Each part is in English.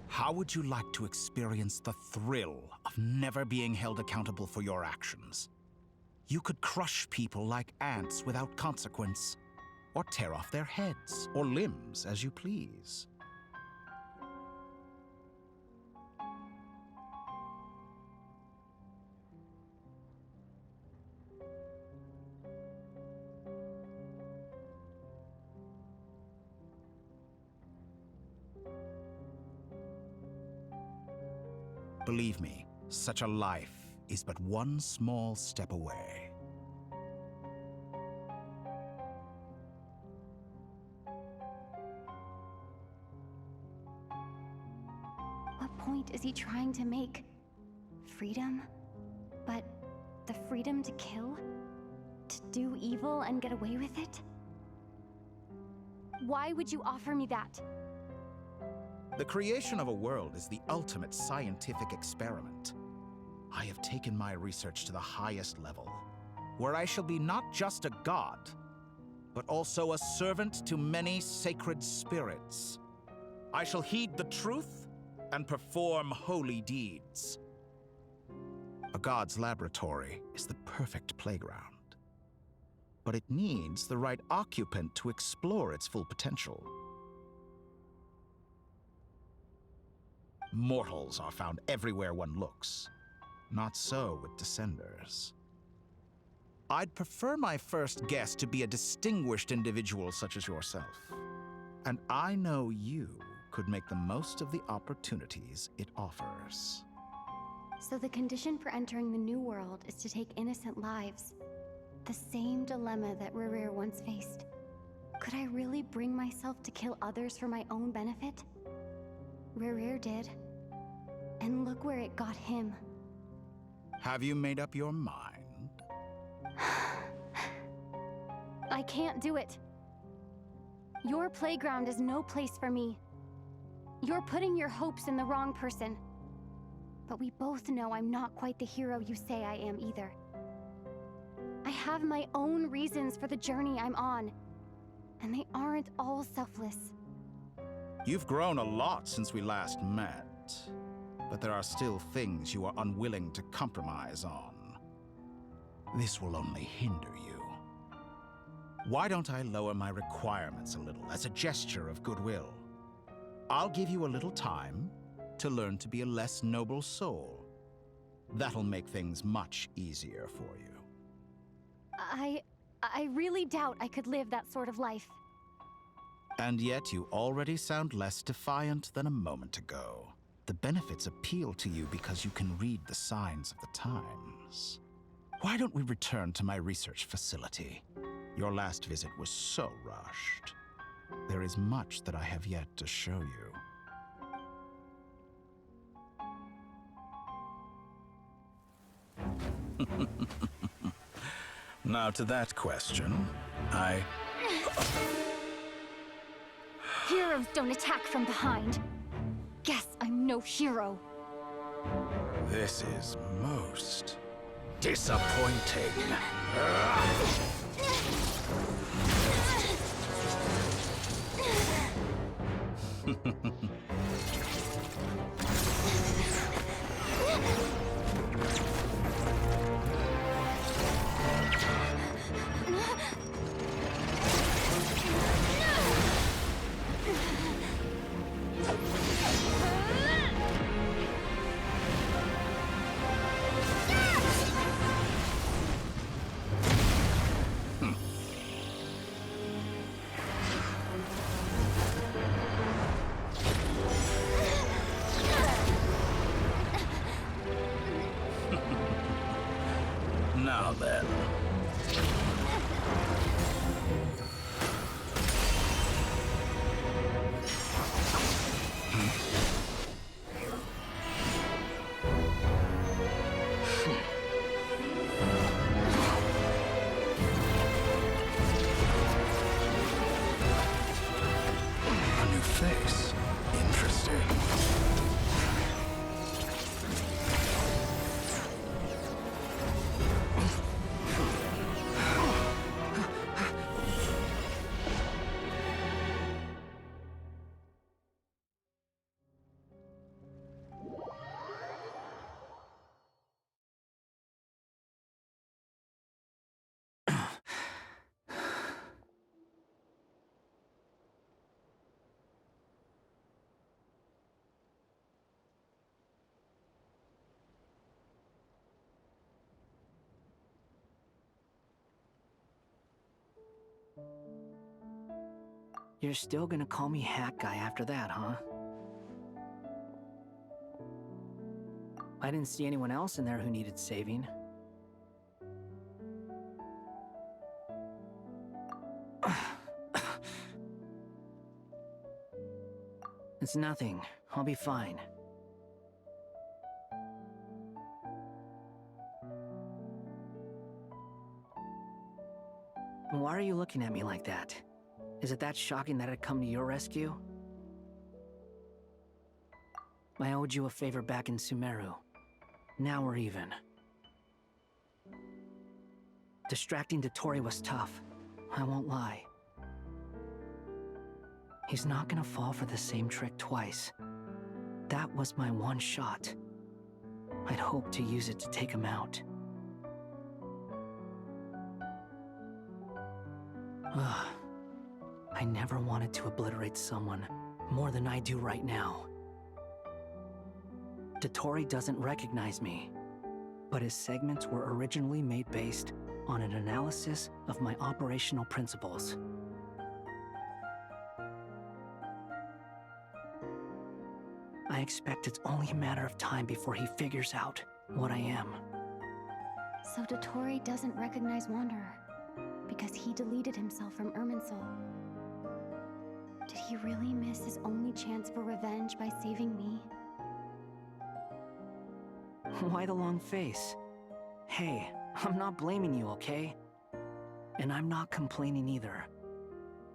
How would you like to experience the thrill of never being held accountable for your actions? You could crush people like ants without consequence, or tear off their heads or limbs as you please. Believe me, such a life is but one small step away. What point is he trying to make? Freedom? But the freedom to kill? To do evil and get away with it? Why would you offer me that? The creation of a world is the ultimate scientific experiment. I have taken my research to the highest level, where I shall be not just a god, but also a servant to many sacred spirits. I shall heed the truth and perform holy deeds. A god's laboratory is the perfect playground, but it needs the right occupant to explore its full potential. Mortals are found everywhere one looks. Not so with Descenders. I'd prefer my first guest to be a distinguished individual such as yourself. And I know you could make the most of the opportunities it offers. So the condition for entering the new world is to take innocent lives. The same dilemma that Rerir once faced. Could I really bring myself to kill others for my own benefit? Rerir did. And look where it got him. Have you made up your mind? I can't do it. Your playground is no place for me. You're putting your hopes in the wrong person. But we both know I'm not quite the hero you say I am either. I have my own reasons for the journey I'm on. And they aren't all selfless. You've grown a lot since we last met. But there are still things you are unwilling to compromise on. This will only hinder you. Why don't I lower my requirements a little as a gesture of goodwill? I'll give you a little time to learn to be a less noble soul. That'll make things much easier for you. I really doubt I could live that sort of life. And yet you already sound less defiant than a moment ago. The benefits appeal to you because you can read the signs of the times. Why don't we return to my research facility? Your last visit was so rushed. There is much that I have yet to show you. Now to that question, Heroes don't attack from behind. Guess I'm no hero. This is most disappointing. Now then. You're still gonna call me Hat Guy after that, huh? I didn't see anyone else in there who needed saving. It's nothing. I'll be fine. Why are you looking at me like that? Is it that shocking that I'd come to your rescue? I owed you a favor back in Sumeru. Now we're even. Distracting Dotori was tough. I won't lie. He's not gonna fall for the same trick twice. That was my one shot. I'd hoped to use it to take him out. Ugh. I never wanted to obliterate someone more than I do right now. Dotori doesn't recognize me, but his segments were originally made based on an analysis of my operational principles. I expect it's only a matter of time before he figures out what I am. So Dotori doesn't recognize Wanderer because he deleted himself from Irminsul. Did he really miss his only chance for revenge by saving me? Why the long face? Hey, I'm not blaming you, okay? And I'm not complaining either.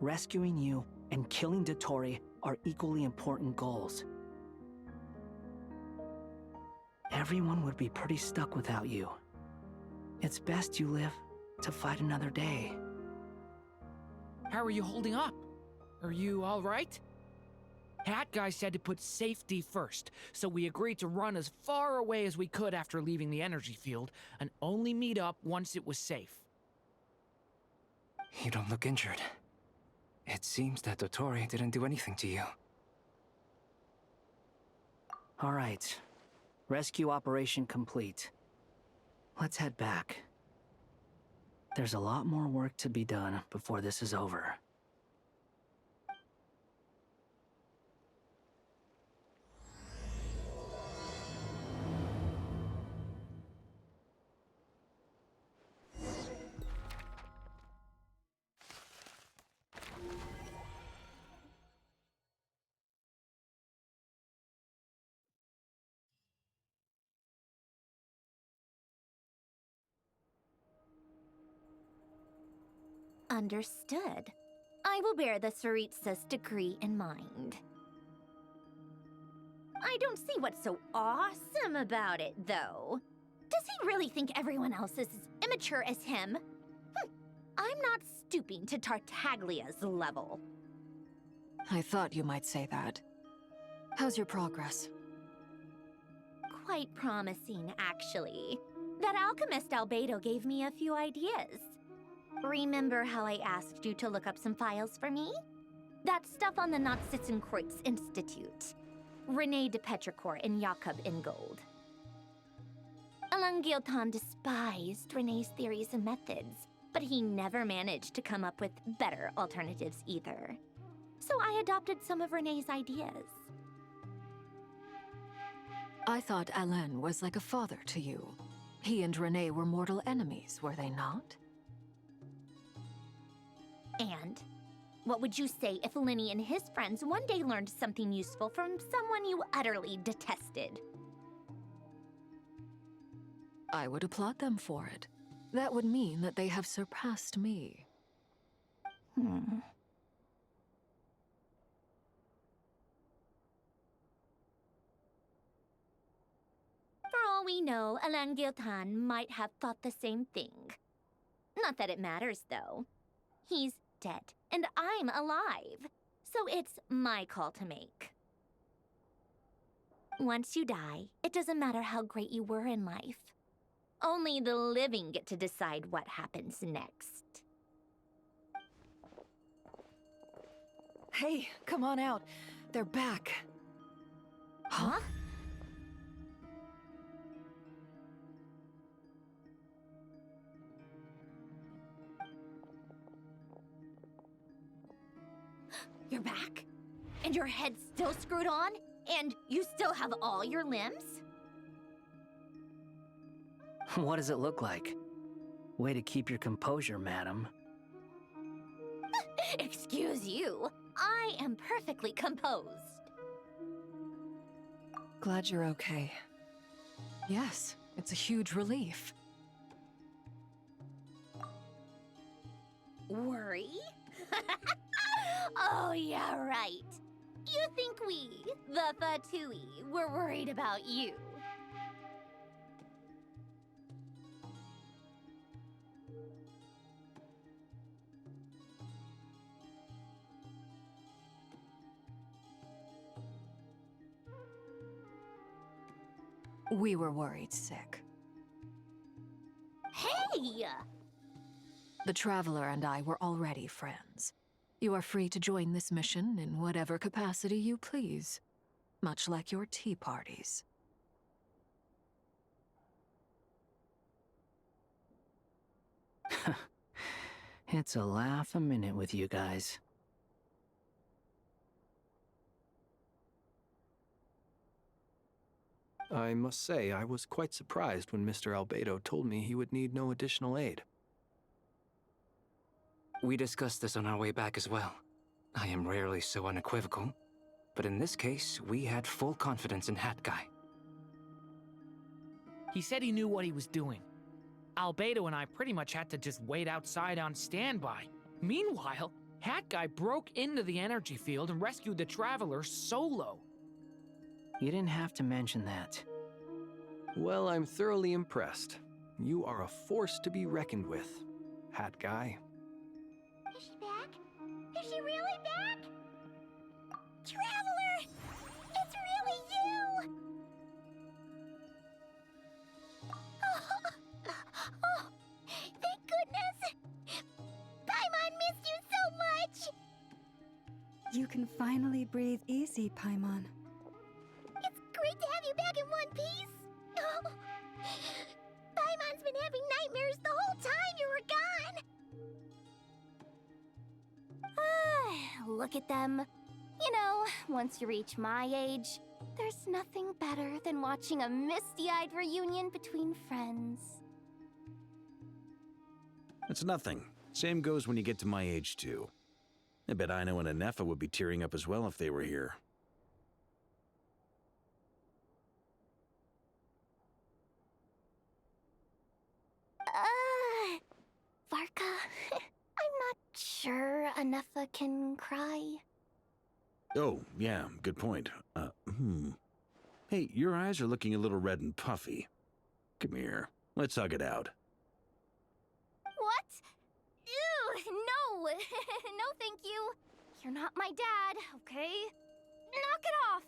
Rescuing you and killing Dotori are equally important goals. Everyone would be pretty stuck without you. It's best you live to fight another day. How are you holding up? Are you all right? Hat Guy said to put safety first, so we agreed to run as far away as we could after leaving the energy field, and only meet up once it was safe. You don't look injured. It seems that Dotori didn't do anything to you. All right. Rescue operation complete. Let's head back. There's a lot more work to be done before this is over. Understood. I will bear the Tsaritsa's decree in mind. I don't see what's so awesome about it, though. Does he really think everyone else is as immature as him? I'm not stooping to Tartaglia's level. I thought you might say that. How's your progress? Quite promising, actually. That alchemist Albedo gave me a few ideas. Remember how I asked you to look up some files for me? That stuff on the Natsitzenkreuz Institute. René de Petrichor and Jakob Ingold. Alain Guillotin despised René's theories and methods, but he never managed to come up with better alternatives either. So I adopted some of René's ideas. I thought Alain was like a father to you. He and René were mortal enemies, were they not? And what would you say if Linny and his friends one day learned something useful from someone you utterly detested? I would applaud them for it. That would mean that they have surpassed me. Hmm. For all we know, Alain Guillotin might have thought the same thing. Not that it matters, though. He's dead, and I'm alive. So it's my call to make. Once you die, it doesn't matter how great you were in life. Only the living get to decide what happens next. Hey, come on out. They're back. Huh? You're back? And your head's still screwed on? And you still have all your limbs? What does it look like? Way to keep your composure, madam. Excuse you. I am perfectly composed. Glad you're okay. Yes, it's a huge relief. Worry? Oh, yeah, right. You think we, the Fatui, were worried about you? We were worried sick. Hey! The Traveler and I were already friends. You are free to join this mission in whatever capacity you please, much like your tea parties. It's a laugh a minute with you guys. I must say, I was quite surprised when Mr. Albedo told me he would need no additional aid. We discussed this on our way back as well. I am rarely so unequivocal, but in this case, we had full confidence in Hat Guy. He said he knew what he was doing. Albedo and I pretty much had to just wait outside on standby. Meanwhile, Hat Guy broke into the energy field and rescued the Traveler solo. You didn't have to mention that. Well, I'm thoroughly impressed. You are a force to be reckoned with, Hat Guy. Is she back? Is she really back? Traveler! It's really you! Oh, thank goodness! Paimon missed you so much! You can finally breathe easy, Paimon. It's great to have you back in one piece! Oh, Paimon's been having nightmares the whole time you were gone! Look at them. You know, once you reach my age, there's nothing better than watching a misty-eyed reunion between friends. It's nothing. Same goes when you get to my age, too. I bet Ino and Anefa would be tearing up as well if they were here. Varka, I'm not sure Anefa can cry. Oh, yeah, good point. Hey, your eyes are looking a little red and puffy. Come here, let's hug it out. What? Ew, no! No, thank you. You're not my dad, okay? Knock it off!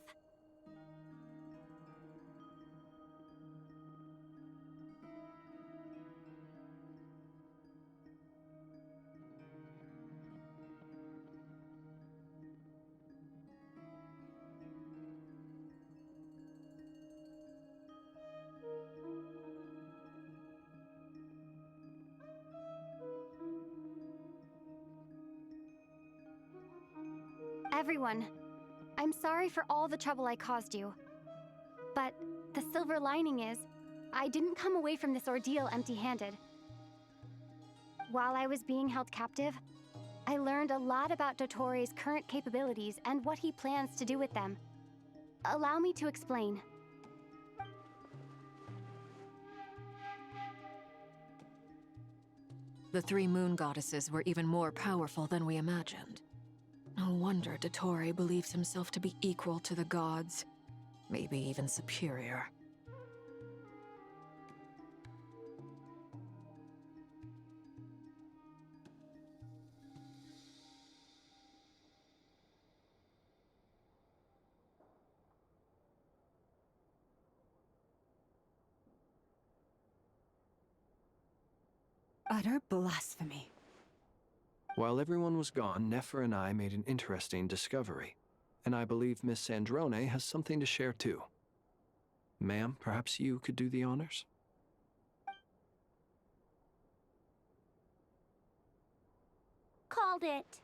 Everyone, I'm sorry for all the trouble I caused you. But the silver lining is, I didn't come away from this ordeal empty-handed. While I was being held captive, I learned a lot about Dottoro's current capabilities and what he plans to do with them. Allow me to explain. The three moon goddesses were even more powerful than we imagined. No wonder Dottore believes himself to be equal to the gods, maybe even superior. Utter blasphemy. While everyone was gone, Nefer and I made an interesting discovery, and I believe Miss Sandrone has something to share too. Ma'am, perhaps you could do the honors? Called it.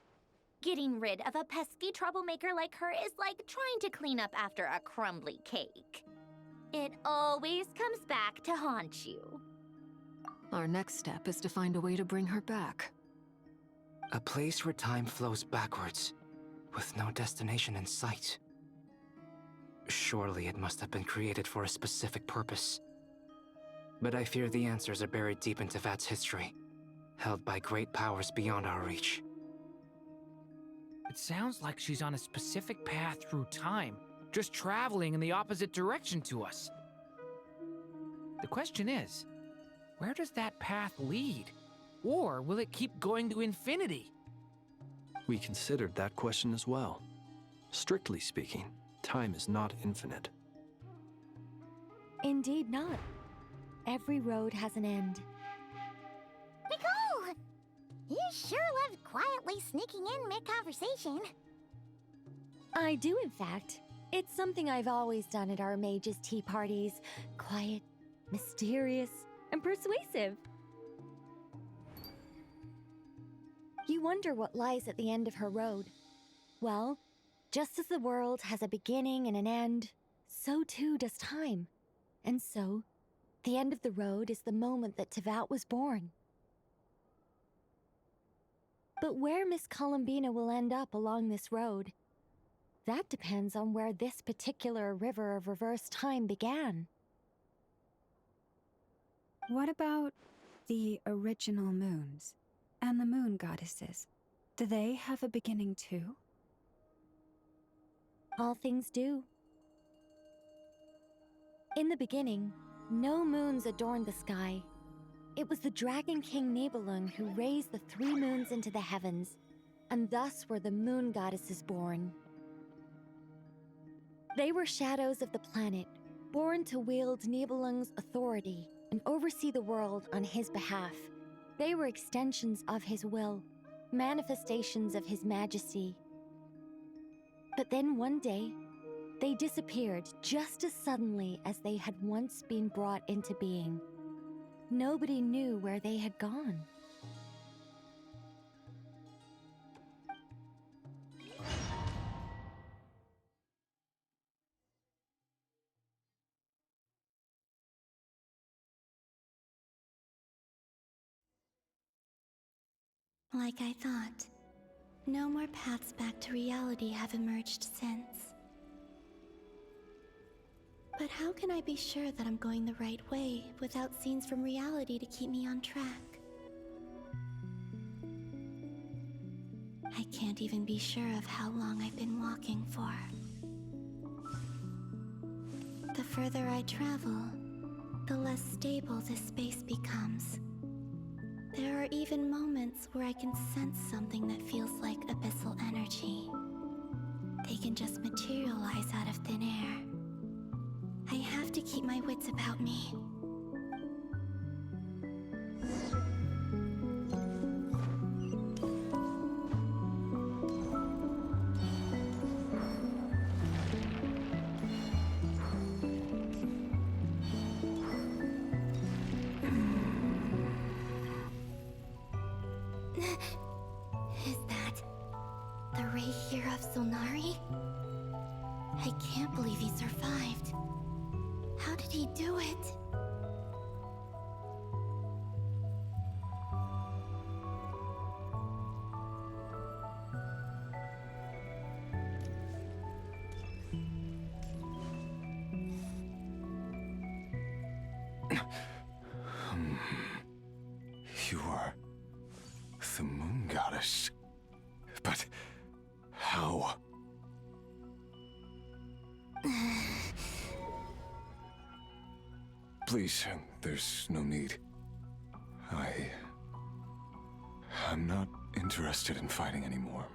Getting rid of a pesky troublemaker like her is like trying to clean up after a crumbly cake. It always comes back to haunt you. Our next step is to find a way to bring her back. A place where time flows backwards, with no destination in sight. Surely it must have been created for a specific purpose. But I fear the answers are buried deep into VIII's history, held by great powers beyond our reach. It sounds like she's on a specific path through time, just traveling in the opposite direction to us. The question is, where does that path lead? Or will it keep going to infinity? We considered that question as well. Strictly speaking, time is not infinite. Indeed not. Every road has an end. Nicole! You sure love quietly sneaking in mid-conversation. I do, in fact. It's something I've always done at our mages' tea parties. Quiet, mysterious, and persuasive. You wonder what lies at the end of her road. Well, just as the world has a beginning and an end, so too does time. And so, the end of the road is the moment that Tevat was born. But where Miss Columbina will end up along this road, that depends on where this particular river of reverse time began. What about the original moons and the moon goddesses? Do they have a beginning too? All things do. In the beginning, no moons adorned the sky. It was the Dragon King Nibelung who raised the 3 moons into the heavens, and thus were the moon goddesses born. They were shadows of the planet, born to wield Nibelung's authority and oversee the world on his behalf. They were extensions of his will, manifestations of his majesty. But then one day, they disappeared just as suddenly as they had once been brought into being. Nobody knew where they had gone. Like I thought, no more paths back to reality have emerged since. But how can I be sure that I'm going the right way without scenes from reality to keep me on track? I can't even be sure of how long I've been walking for. The further I travel, the less stable this space becomes. There are even moments where I can sense something that feels like abyssal energy. They can just materialize out of thin air. I have to keep my wits about me. Is that the Rayhir of Solnari? I can't believe he survived. How did he do it? You are the moon goddess. But how? Please, there's no need. I'm not interested in fighting anymore.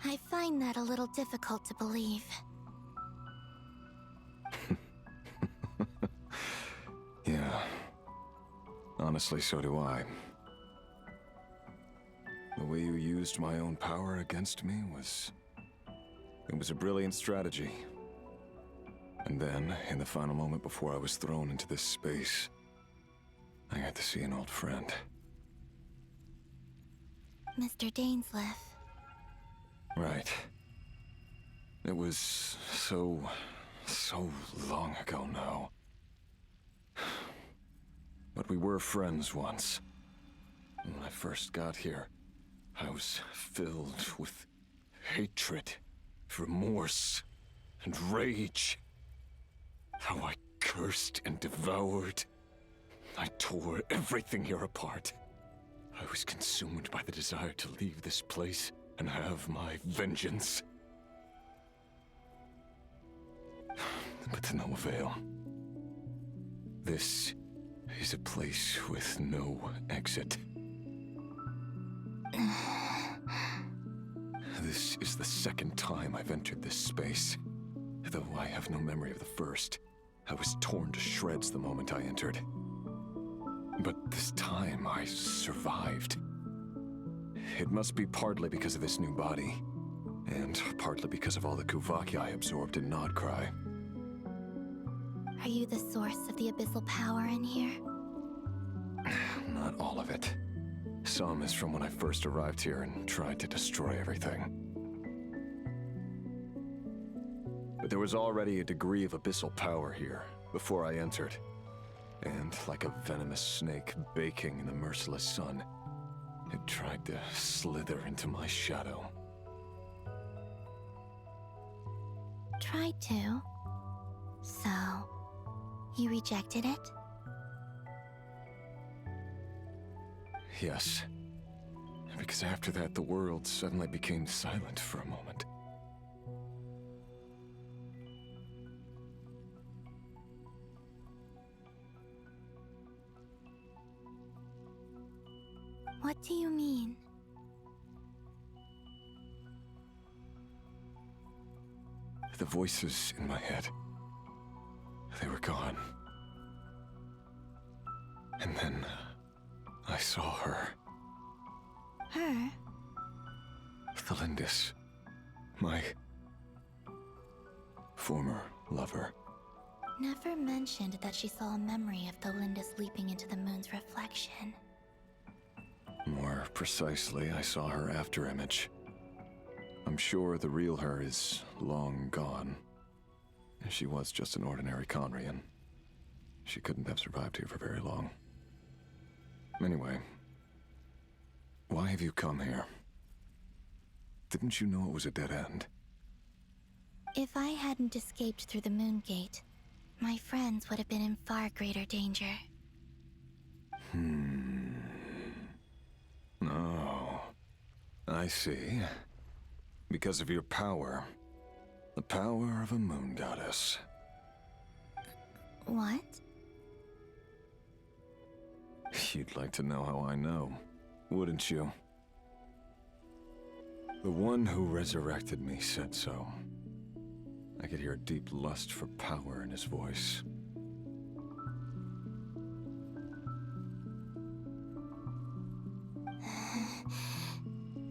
I find that a little difficult to believe. Yeah. Honestly, so do I. The way you used my own power against me was... It was a brilliant strategy. And then, in the final moment before I was thrown into this space, I got to see an old friend. Mr. Dainsleif. Right. It was so long ago now. But we were friends once. When I first got here, I was filled with hatred, remorse, and rage. How I cursed and devoured. I tore everything here apart. I was consumed by the desire to leave this place and have my vengeance. But to no avail. This is a place with no exit. This is the second time I've entered this space. Though I have no memory of the first. I was torn to shreds the moment I entered. But this time I survived. It must be partly because of this new body, and partly because of all the Kuvaki I absorbed in Krai. Are you the source of the abyssal power in here? Not all of it. Some is from when I first arrived here and tried to destroy everything. But there was already a degree of abyssal power here before I entered. And like a venomous snake baking in the merciless sun, it tried to slither into my shadow. Tried to? So, you rejected it? Yes. Because after that, the world suddenly became silent for a moment. What do you mean? The voices in my head, they were gone. And then I saw her. Her? Thelindis. My former lover. Never mentioned that she saw a memory of Thelindis leaping into the moon's reflection. More precisely, I saw her afterimage. I'm sure the real her is long gone. She was just an ordinary Conrian. She couldn't have survived here for very long. Anyway, why have you come here? Didn't you know it was a dead end? If I hadn't escaped through the moon gate, my friends would have been in far greater danger. Oh, I see. Because of your power. The power of a moon goddess. What? You'd like to know how I know, wouldn't you? The one who resurrected me said so. I could hear a deep lust for power in his voice.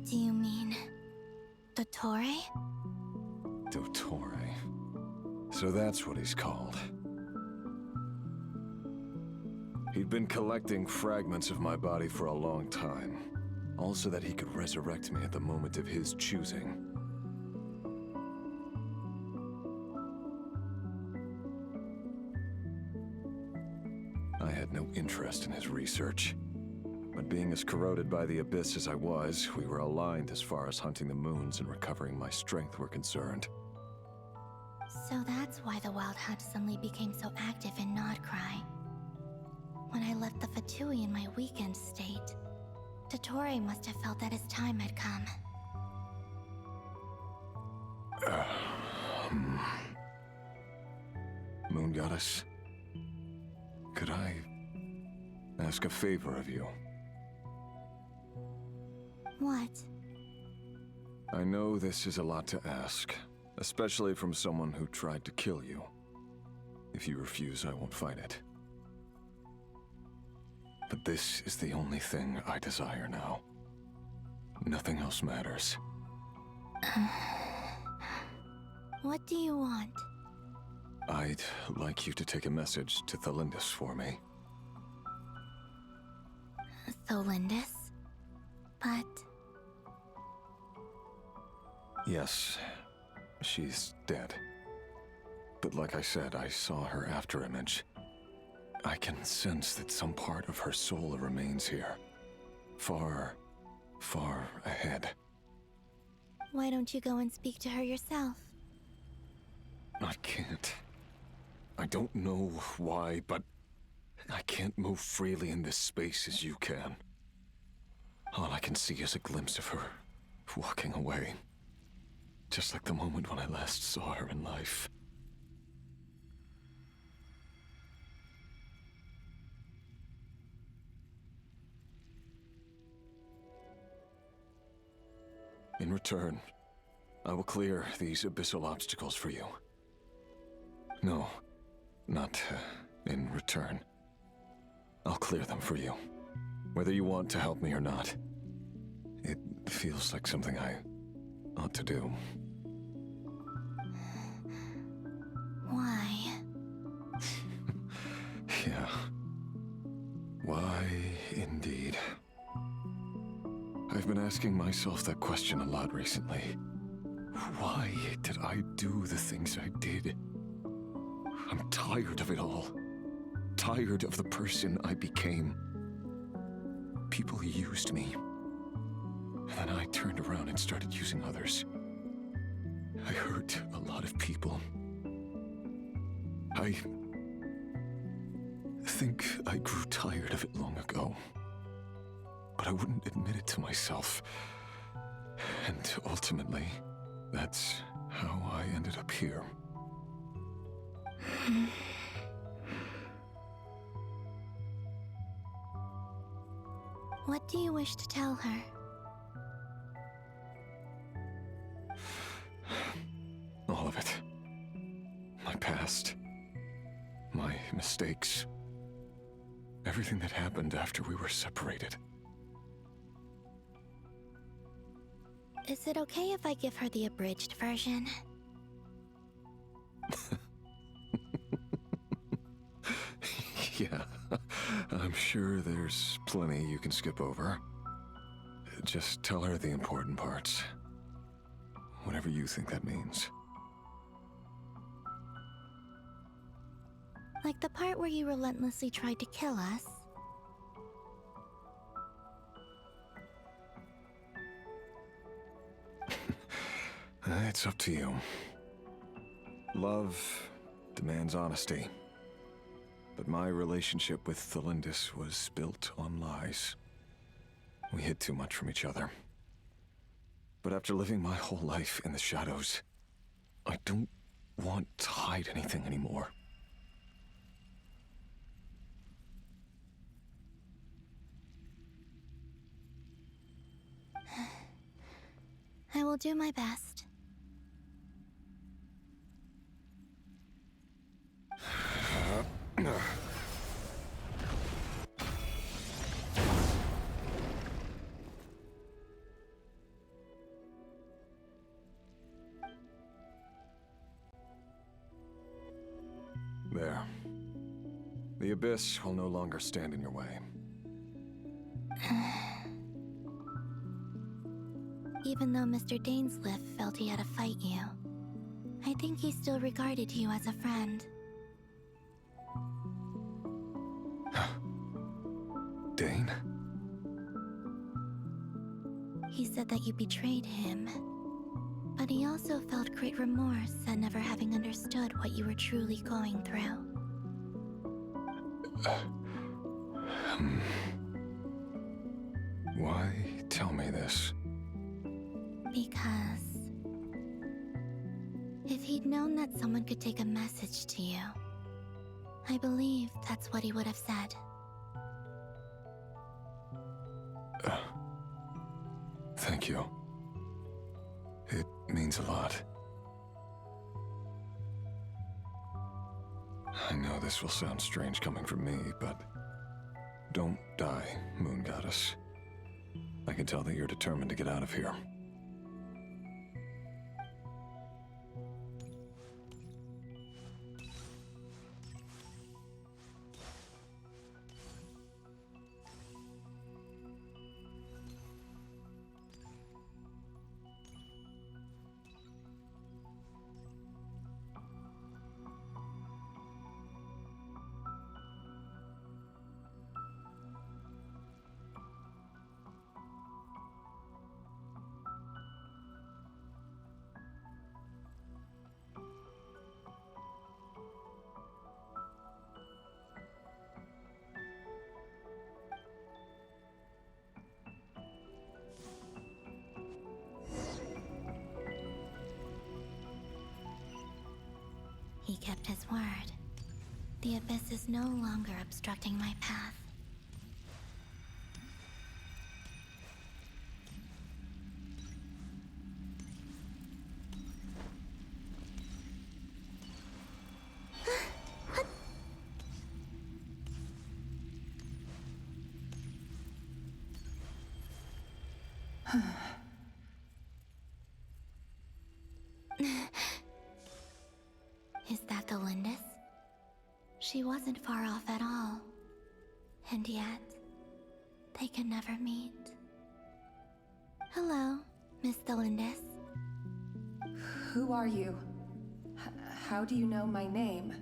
Do you mean... Dottore? Dottore. So that's what he's called. He'd been collecting fragments of my body for a long time, all so that he could resurrect me at the moment of his choosing. I had no interest in his research. But being as corroded by the Abyss as I was, we were aligned as far as hunting the moons and recovering my strength were concerned. So that's why the Wild Hunt suddenly became so active in Krai. When I left the Fatui in my weakened state, Dottore must have felt that his time had come. Moon Goddess, could I ask a favor of you? What? I know this is a lot to ask, especially from someone who tried to kill you. If you refuse, I won't fight it. But this is the only thing I desire now. Nothing else matters. What do you want? I'd like you to take a message to Thelindis for me. Thelindis? But Yes, she's dead. But like I said, I saw her afterimage. I can sense that some part of her soul remains here. Far, far ahead. Why don't you go and speak to her yourself? I can't. I don't know why, but I can't move freely in this space as you can. All I can see is a glimpse of her walking away. Just like the moment when I last saw her in life. In return, I will clear these abyssal obstacles for you. No, not in return. I'll clear them for you, whether you want to help me or not. It feels like something I ought to do. Why? Yeah. Why, indeed. I've been asking myself that question a lot recently. Why did I do the things I did? I'm tired of it all. Tired of the person I became. People used me. And then I turned around and started using others. I hurt a lot of people. I think I grew tired of it long ago. But I wouldn't admit it to myself. And ultimately, that's how I ended up here. What do you wish to tell her? All of it. My past. My mistakes. Everything that happened after we were separated. Is it okay if I give her the abridged version? Yeah, I'm sure there's plenty you can skip over. Just tell her the important parts. Whatever you think that means. Like the part where you relentlessly tried to kill us? It's up to you. Love demands honesty. But my relationship with Thelindis was built on lies. We hid too much from each other. But after living my whole life in the shadows, I don't want to hide anything anymore. I will do my best. There. The Abyss will no longer stand in your way. Even though Mr. Dainsliff felt he had to fight you, I think he still regarded you as a friend. Dane? He said that you betrayed him, but he also felt great remorse at never having understood what you were truly going through. Why tell me this? Because if he'd known that someone could take a message to you, I believe that's what he would have said. Thank you. It means a lot. I know this will sound strange coming from me, but don't die, Moon Goddess. I can tell that you're determined to get out of here. his word. The abyss is no longer obstructing my path. Is that the Lindis? She wasn't far off at all. And yet, they can never meet. Hello, Miss Lindis. Who are you? How do you know my name?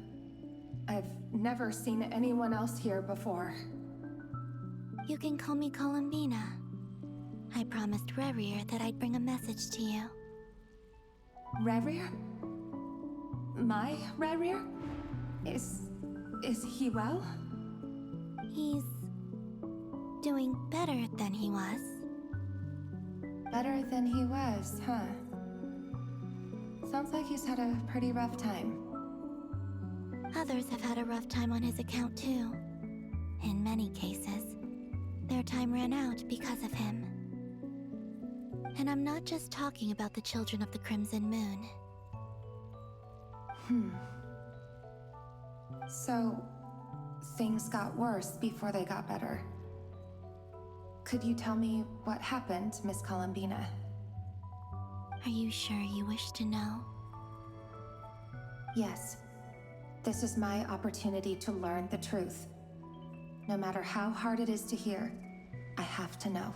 I've never seen anyone else here before. You can call me Columbina. I promised Rerir that I'd bring a message to you. Rerir? My Rerir? Is he well? He's doing better than he was. Better than he was, huh? Sounds like he's had a pretty rough time. Others have had a rough time on his account too. In many cases, their time ran out because of him. And I'm not just talking about the children of the Crimson Moon. So, things got worse before they got better. Could you tell me what happened, Miss Columbina? Are you sure you wish to know? Yes. This is my opportunity to learn the truth. No matter how hard it is to hear, I have to know.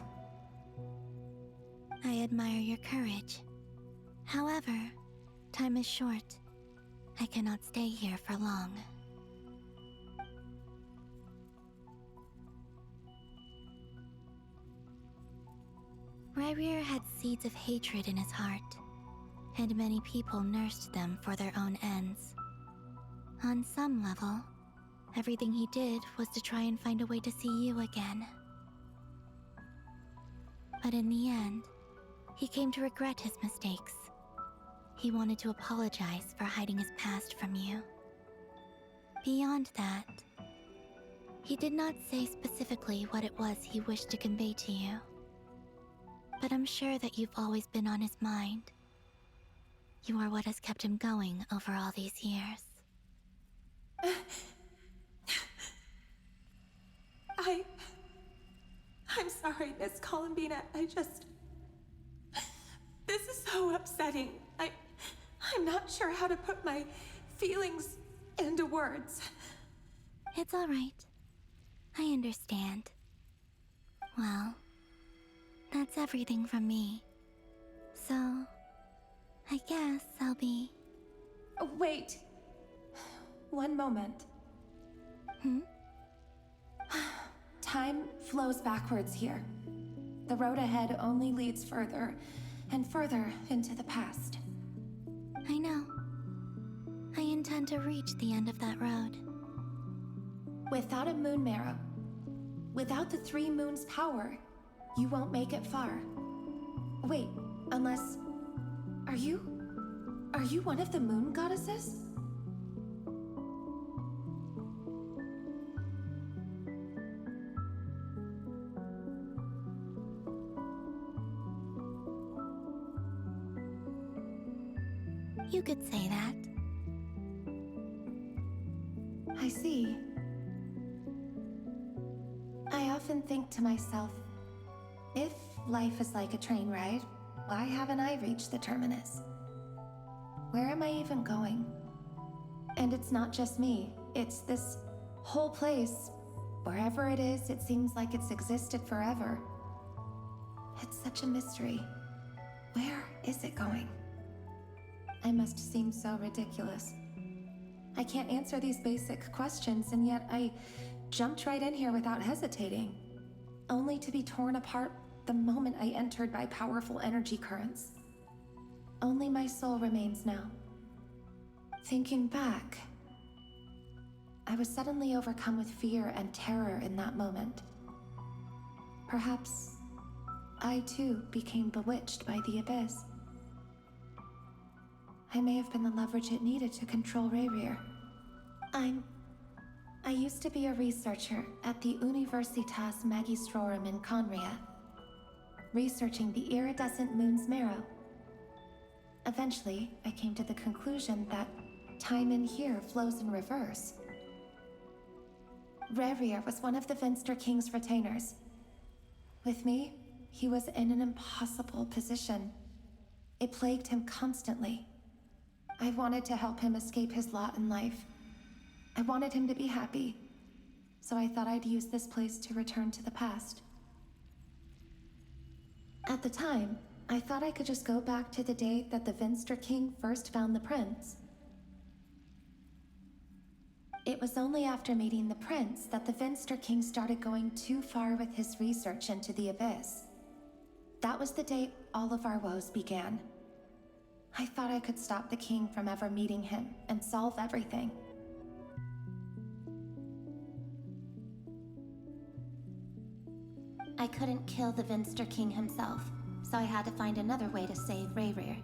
I admire your courage. However, time is short. I cannot stay here for long. Rerir had seeds of hatred in his heart, and many people nursed them for their own ends. On some level, everything he did was to try and find a way to see you again. But in the end, he came to regret his mistakes. He wanted to apologize for hiding his past from you. Beyond that, he did not say specifically what it was he wished to convey to you. But I'm sure that you've always been on his mind. You are what has kept him going over all these years. I'm sorry, Miss Columbina. This is so upsetting. I'm not sure how to put my feelings into words. It's all right. I understand. Well, that's everything from me. So, I guess I'll be... Wait. One moment. Time flows backwards here. The road ahead only leads further and further into the past. I know. I intend to reach the end of that road. Without a moon marrow, without the 3 moons' power, you won't make it far. Wait, unless... Are you one of the moon goddesses? You could say that. I see. I often think to myself, if life is like a train ride, why haven't I reached the terminus? Where am I even going? And it's not just me, it's this whole place. Wherever it is, it seems like it's existed forever. It's such a mystery. Where is it going? I must seem so ridiculous. I can't answer these basic questions, and yet I jumped right in here without hesitating, only to be torn apart the moment I entered by powerful energy currents. Only my soul remains now. Thinking back, I was suddenly overcome with fear and terror in that moment. Perhaps I too became bewitched by the abyss. I may have been the leverage it needed to control Rerir. I used to be a researcher at the Universitas Magistrorum in Conria, researching the iridescent moon's marrow. Eventually, I came to the conclusion that time in here flows in reverse. Rerir was one of the Vinster King's retainers. With me, he was in an impossible position. It plagued him constantly. I wanted to help him escape his lot in life. I wanted him to be happy, so I thought I'd use this place to return to the past. At the time, I thought I could just go back to the day that the Vinster King first found the prince. It was only after meeting the prince that the Vinster King started going too far with his research into the abyss. That was the day all of our woes began. I thought I could stop the king from ever meeting him and solve everything. I couldn't kill the Vinster King himself, so I had to find another way to save Rerir.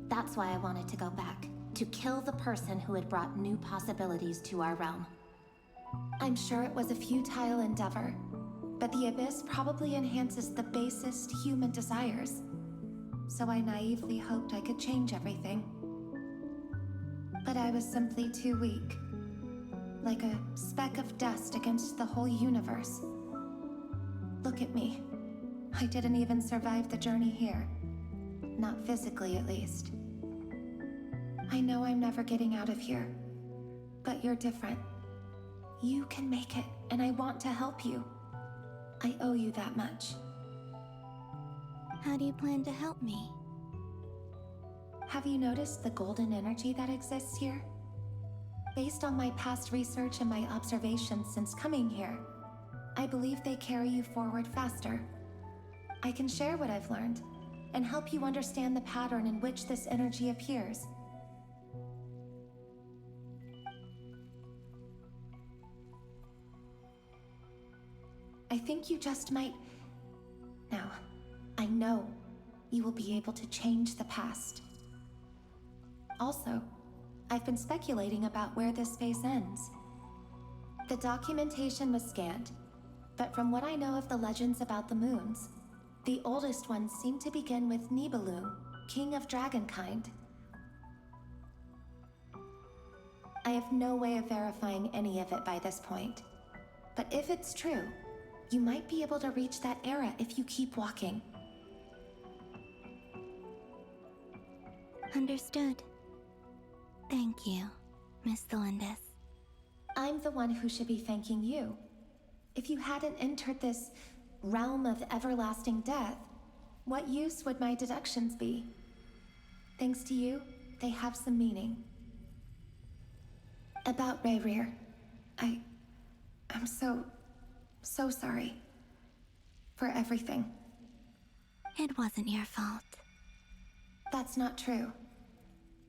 That's why I wanted to go back, to kill the person who had brought new possibilities to our realm. I'm sure it was a futile endeavor, but the abyss probably enhances the basest human desires. So I naively hoped I could change everything. But I was simply too weak. Like a speck of dust against the whole universe. Look at me. I didn't even survive the journey here. Not physically, at least. I know I'm never getting out of here. But you're different. You can make it, and I want to help you. I owe you that much. How do you plan to help me? Have you noticed the golden energy that exists here? Based on my past research and my observations since coming here, I believe they carry you forward faster. I can share what I've learned, and help you understand the pattern in which this energy appears. I think you just might... Now, I know you will be able to change the past. Also, I've been speculating about where this space ends. The documentation was scanned, but from what I know of the legends about the moons, the oldest ones seem to begin with Nibelung, king of dragonkind. I have no way of verifying any of it by this point, but if it's true, you might be able to reach that era if you keep walking. Understood. Thank you, Miss Thelindis. I'm the one who should be thanking you. If you hadn't entered this realm of everlasting death, what use would my deductions be? Thanks to you, they have some meaning. About Rerir, I'm so sorry. For everything. It wasn't your fault. That's not true.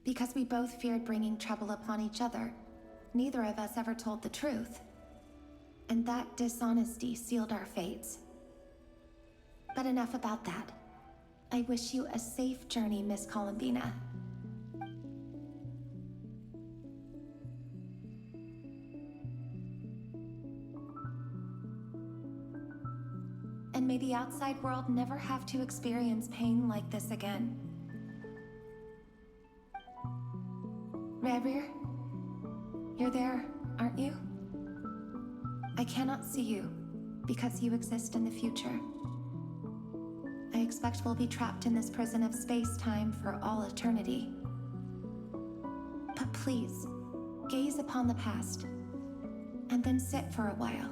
Because we both feared bringing trouble upon each other, neither of us ever told the truth. And that dishonesty sealed our fates. But enough about that. I wish you a safe journey, Miss Columbina. And may the outside world never have to experience pain like this again. Rerir, you're there, aren't you? I cannot see you, because you exist in the future. I expect we'll be trapped in this prison of space-time for all eternity. But please, gaze upon the past, and then sit for a while.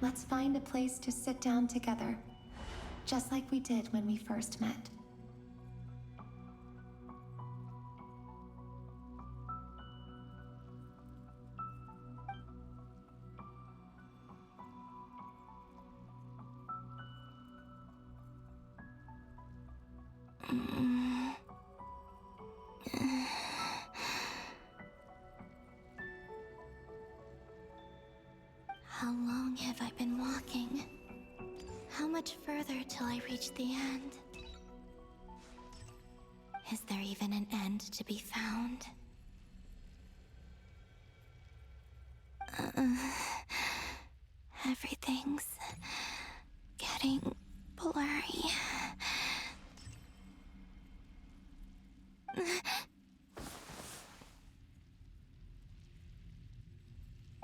Let's find a place to sit down together, just like we did when we first met. How long have I been walking? How much further till I reach the end? Is there even an end to be found? Everything's getting blurry.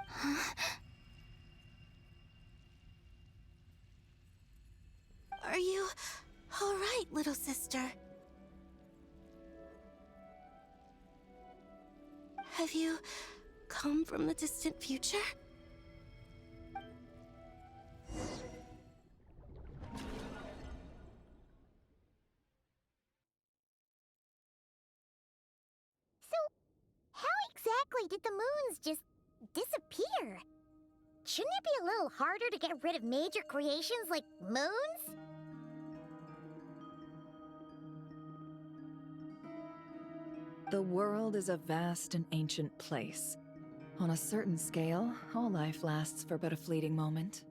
Huh? Are you all right, little sister? Have you come from the distant future? How exactly did the moons just disappear? Shouldn't it be a little harder to get rid of major creations like moons? The world is a vast and ancient place. On a certain scale, all life lasts for but a fleeting moment.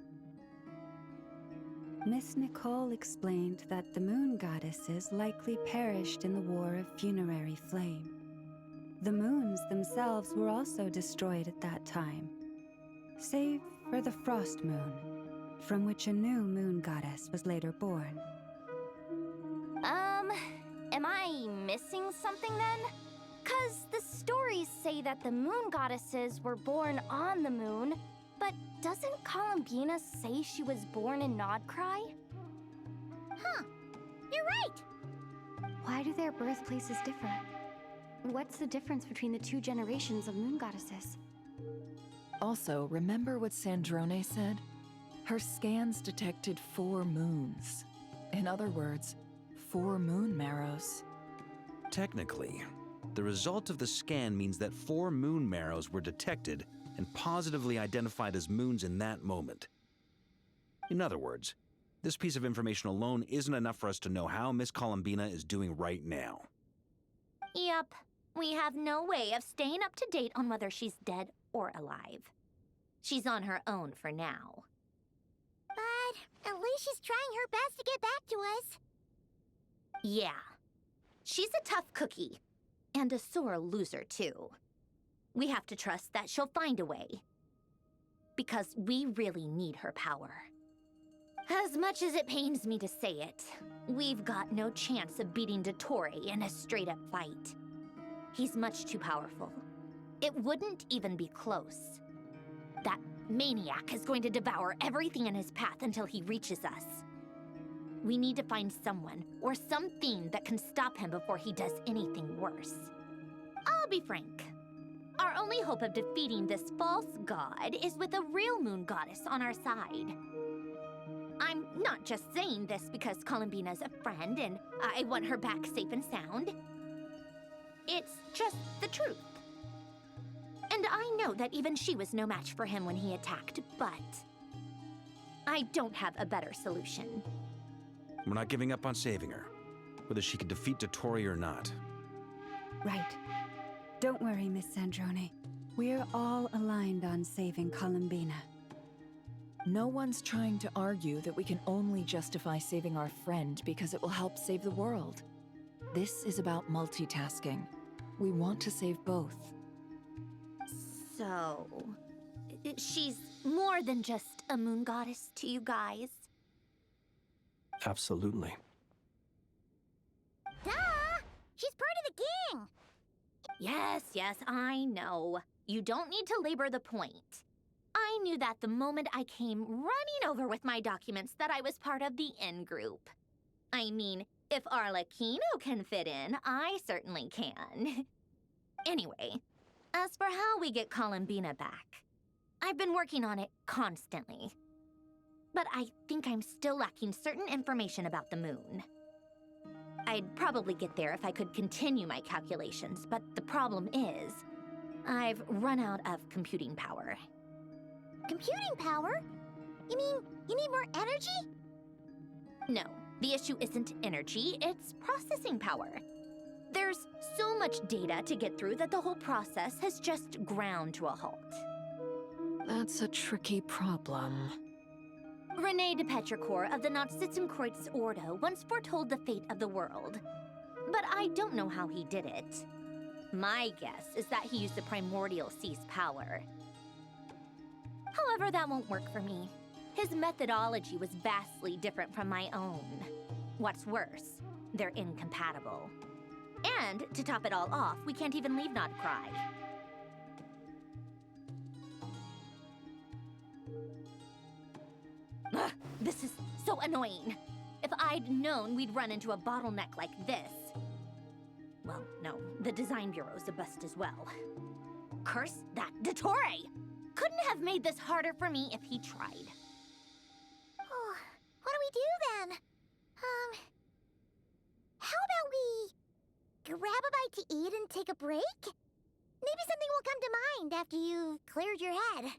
Miss Nicole explained that the moon goddesses likely perished in the War of Funerary Flame. The moons themselves were also destroyed at that time, save for the Frost Moon, from which a new moon goddess was later born. Am I missing something then? 'Cause the stories say that the moon goddesses were born on the moon, but doesn't Columbina say she was born in Krai? Huh. You're right. Why do their birthplaces differ? What's the difference between the two generations of moon goddesses? Also, remember what Sandrone said? Her scans detected 4 moons. In other words, 4 moon marrows. Technically, the result of the scan means that 4 moon marrows were detected and positively identified as moons in that moment. In other words, this piece of information alone isn't enough for us to know how Miss Columbina is doing right now. Yep. We have no way of staying up to date on whether she's dead or alive. She's on her own for now. But at least she's trying her best to get back to us. Yeah. She's a tough cookie. And a sore loser, too. We have to trust that she'll find a way. Because we really need her power. As much as it pains me to say it, we've got no chance of beating Dottore in a straight-up fight. He's much too powerful. It wouldn't even be close. That maniac is going to devour everything in his path until he reaches us. We need to find someone or something that can stop him before he does anything worse. I'll be frank. Our only hope of defeating this false god is with a real moon goddess on our side. I'm not just saying this because Columbina's a friend and I want her back safe and sound. It's just the truth. And I know that even she was no match for him when he attacked, but I don't have a better solution. We're not giving up on saving her, whether she can defeat Dottore or not. Right. Don't worry, Miss Sandrone. We're all aligned on saving Columbina. No one's trying to argue that we can only justify saving our friend because it will help save the world. This is about multitasking. We want to save both. So, she's more than just a moon goddess to you guys? Absolutely. Duh! She's part of the gang! Yes, I know. You don't need to labor the point. I knew that the moment I came running over with my documents that I was part of the in-group. I mean, if Arlecchino can fit in, I certainly can. Anyway, as for how we get Columbina back, I've been working on it constantly. but I think I'm still lacking certain information about the moon. I'd probably get there if I could continue my calculations, but the problem is, I've run out of computing power. Computing power? You mean you need more energy? No, the issue isn't energy, it's processing power. There's so much data to get through that the whole process has just ground to a halt. That's a tricky problem. Rene de Petrichor of the Nazissenkreuz Ordo once foretold the fate of the world. But I don't know how he did it. My guess is that he used the primordial sea's power. However, that won't work for me. His methodology was vastly different from my own. What's worse, they're incompatible. And, to top it all off, we can't even leave Krai. Ugh, this is so annoying. If I'd known we'd run into a bottleneck like this... Well, no, the design bureau's a bust as well. Curse that Dottore! Couldn't have made this harder for me if he tried. Oh, what do we do then? How about we grab a bite to eat and take a break? Maybe something will come to mind after you've cleared your head.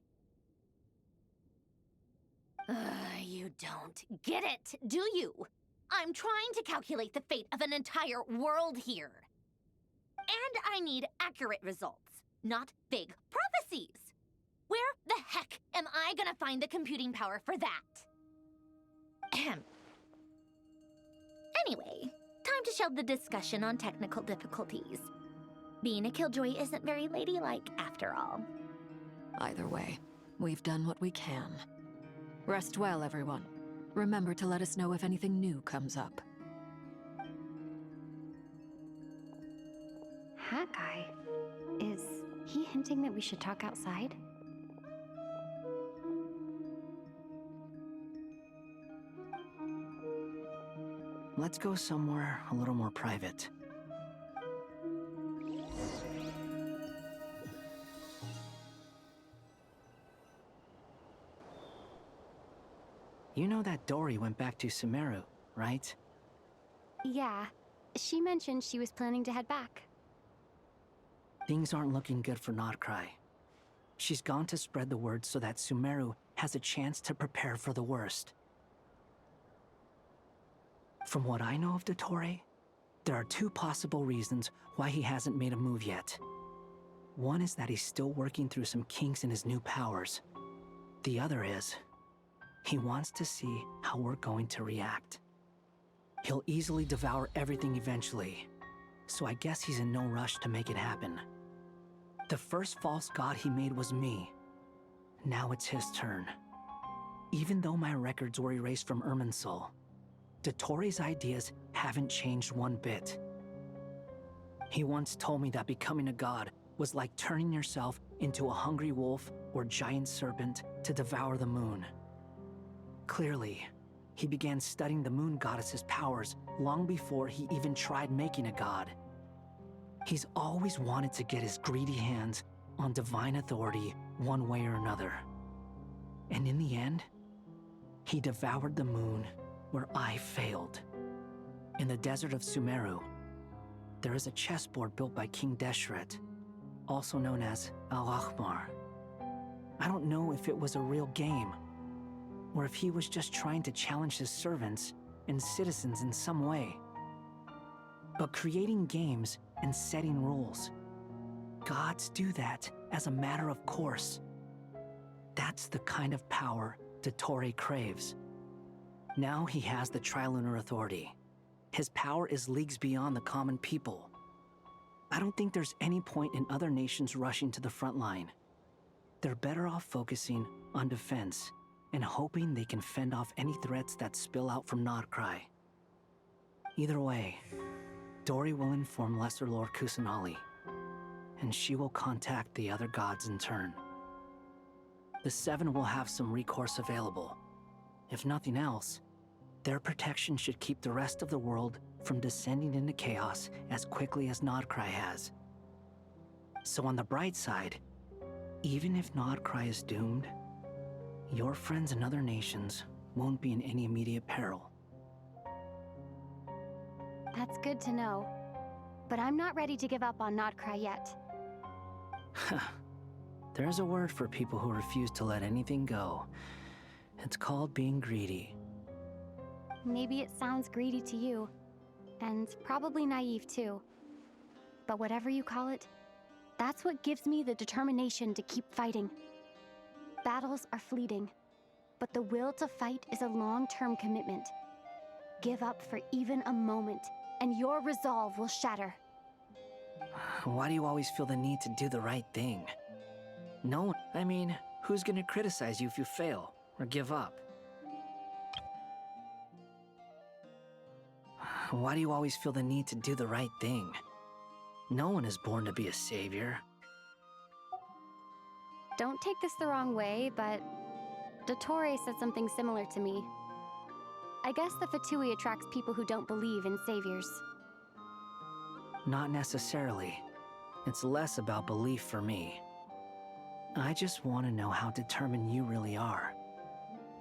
You don't get it, do you? I'm trying to calculate the fate of an entire world here. And I need accurate results, not big prophecies. Where the heck am I gonna find the computing power for that? Ahem. Anyway, time to shelve the discussion on technical difficulties. Being a killjoy isn't very ladylike, after all. Either way, we've done what we can. Rest well, everyone. Remember to let us know if anything new comes up. Hat guy? Is he hinting that we should talk outside? Let's go somewhere a little more private. You know that Dory went back to Sumeru, right? Yeah. She mentioned she was planning to head back. Things aren't looking good for Krai. She's gone to spread the word so that Sumeru has a chance to prepare for the worst. From what I know of Dottore, there are two possible reasons why he hasn't made a move yet. One is that he's still working through some kinks in his new powers. The other is, he wants to see how we're going to react. He'll easily devour everything eventually, so I guess he's in no rush to make it happen. The first false god he made was me. Now it's his turn. Even though my records were erased from Irminsul, Dottore's ideas haven't changed one bit. He once told me that becoming a god was like turning yourself into a hungry wolf or giant serpent to devour the moon. Clearly, he began studying the moon goddess's powers long before he even tried making a god. He's always wanted to get his greedy hands on divine authority one way or another. And in the end, he devoured the moon where I failed. In the desert of Sumeru, there is a chessboard built by King Deshret, also known as Al-Ahmar. I don't know if it was a real game, or if he was just trying to challenge his servants and citizens in some way. But creating games and setting rules, gods do that as a matter of course. That's the kind of power Dottore craves. Now he has the Trilunar Authority. His power is leagues beyond the common people. I don't think there's any point in other nations rushing to the front line. They're better off focusing on defense and hoping they can fend off any threats that spill out from Krai. Either way, Dory will inform Lesser Lord Kusanali, and she will contact the other gods in turn. The Seven will have some recourse available. If nothing else, their protection should keep the rest of the world from descending into chaos as quickly as Krai has. So on the bright side, even if Krai is doomed, your friends in other nations won't be in any immediate peril. That's good to know. But I'm not ready to give up on not Krai yet. There's a word for people who refuse to let anything go. It's called being greedy. Maybe it sounds greedy to you, and probably naive too. But whatever you call it, that's what gives me the determination to keep fighting. Battles are fleeting, but the will to fight is a long-term commitment. Give up for even a moment, and your resolve will shatter. Why do you always feel the need to do the right thing? No one, I mean, who's gonna criticize you if you fail or give up? Why do you always feel the need to do the right thing? No one is born to be a savior. Don't take this the wrong way, but Dottore said something similar to me. I guess the VIII attracts people who don't believe in saviors. Not necessarily. It's less about belief for me. I just want to know how determined you really are.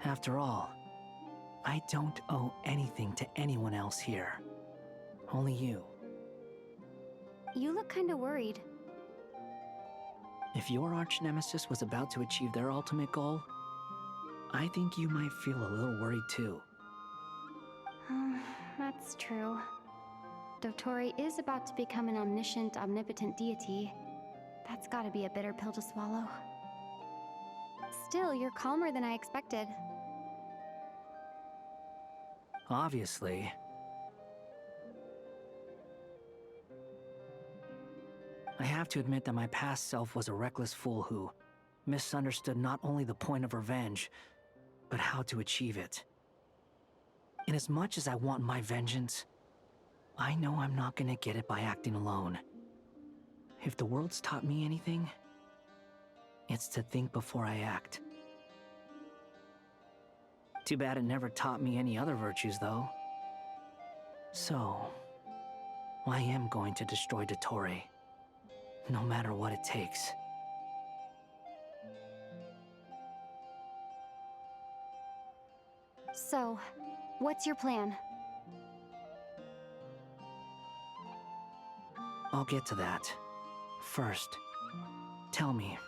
After all, I don't owe anything to anyone else here. Only you. You look kinda worried. If your arch-nemesis was about to achieve their ultimate goal, I think you might feel a little worried too. That's true. Dottore is about to become an omniscient, omnipotent deity. That's gotta be a bitter pill to swallow. Still, you're calmer than I expected. Obviously. I have to admit that my past self was a reckless fool who misunderstood not only the point of revenge, but how to achieve it. Inasmuch as I want my vengeance, I know I'm not gonna get it by acting alone. If the world's taught me anything, it's to think before I act. Too bad it never taught me any other virtues, though. So, I am going to destroy Dottore, no matter what it takes. So, what's your plan? I'll get to that. First, tell me,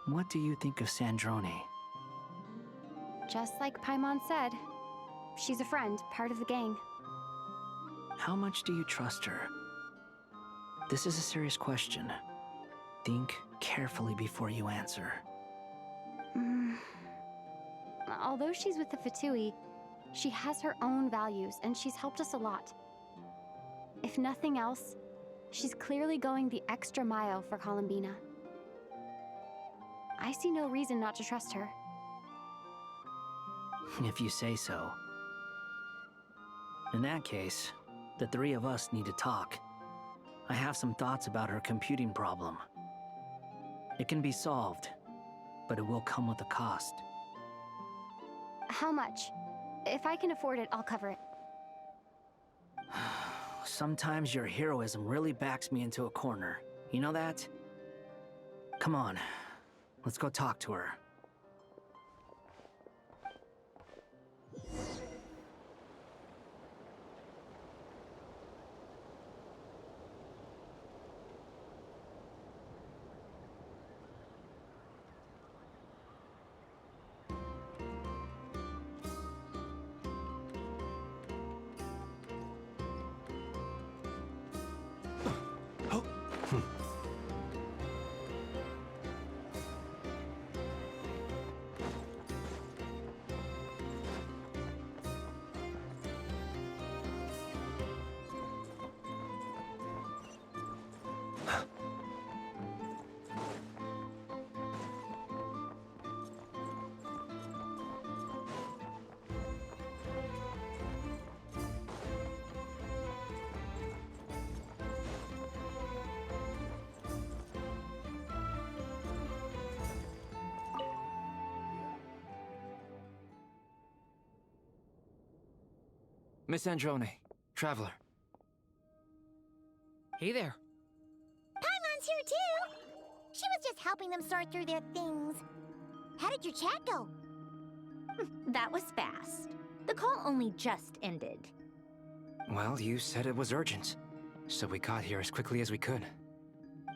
what do you think of Sandrone? Just like Paimon said, she's a friend, part of the gang. How much do you trust her? This is a serious question. Think carefully before you answer. Although she's with the VIII, she has her own values, and she's helped us a lot. If nothing else, she's clearly going the extra mile for Columbina. I see no reason not to trust her. If you say so. In that case, the three of us need to talk. I have some thoughts about her computing problem. It can be solved, but it will come with a cost. How much? If I can afford it, I'll cover it. Sometimes your heroism really backs me into a corner. You know that? Come on, let's go talk to her. Miss Androne, Traveler. Hey there. Paimon's here too! She was just helping them sort through their things. How did your chat go? That was fast. The call only just ended. Well, you said it was urgent, so we got here as quickly as we could.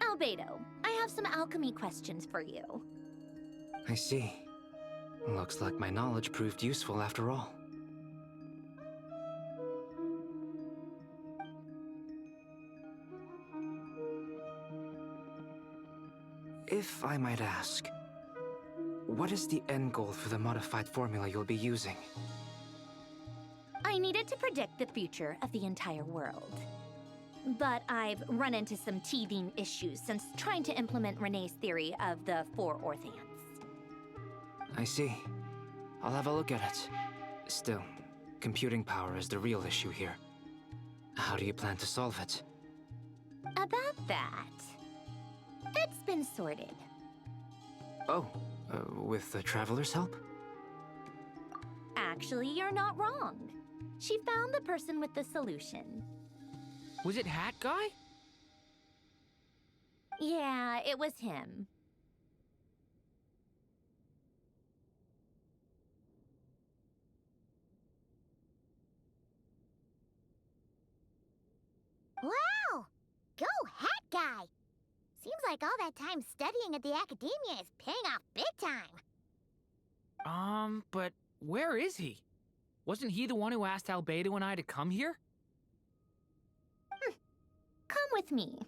Albedo, I have some alchemy questions for you. I see. Looks like my knowledge proved useful after all. If I might ask, what is the end goal for the modified formula you'll be using? I needed to predict the future of the entire world. But I've run into some teething issues since trying to implement Renee's theory of the four Orthants. I see. I'll have a look at it. Still, computing power is the real issue here. How do you plan to solve it? About that, it's been sorted. Oh, with the Traveler's help? Actually, you're not wrong. She found the person with the solution. Was it Hat Guy? Yeah, it was him. Wow! Go Hat Guy! Seems like all that time studying at the Academia is paying off big time. But where is he? Wasn't he the one who asked Albedo and I to come here? Come with me.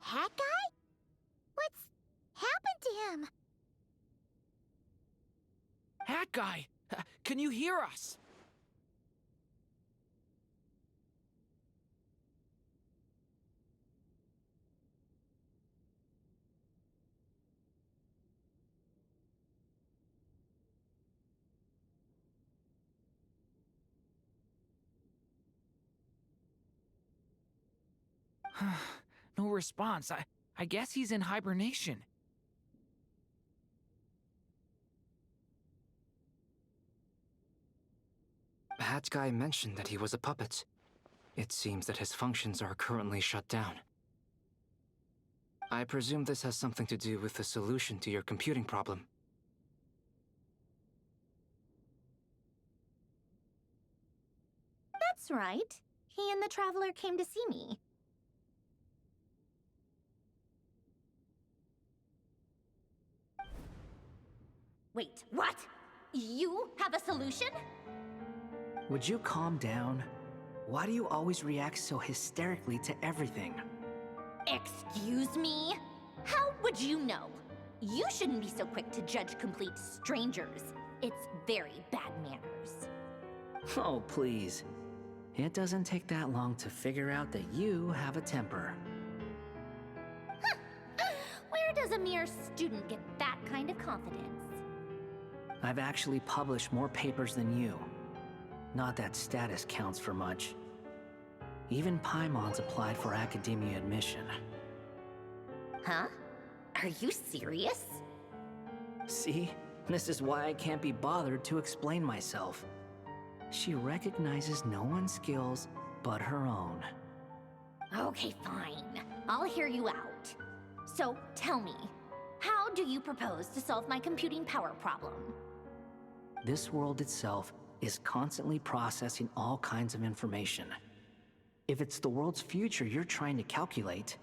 Hat Guy? What's happened to him? Hat Guy, can you hear us? No response. I guess he's in hibernation. Hat Guy mentioned that he was a puppet. It seems that his functions are currently shut down. I presume this has something to do with the solution to your computing problem. That's right. He and the Traveler came to see me. Wait, what? You have a solution? Would you calm down? Why do you always react so hysterically to everything? Excuse me? How would you know? You shouldn't be so quick to judge complete strangers. It's very bad manners. Oh, please. It doesn't take that long to figure out that you have a temper. Where does a mere student get that kind of confidence? I've actually published more papers than you. Not that status counts for much. Even Paimon's applied for academia admission. Huh? Are you serious? See? This is why I can't be bothered to explain myself. She recognizes no one's skills but her own. Okay, fine. I'll hear you out. So, tell me, how do you propose to solve my computing power problem? This world itself is constantly processing all kinds of information. If it's the world's future you're trying to calculate,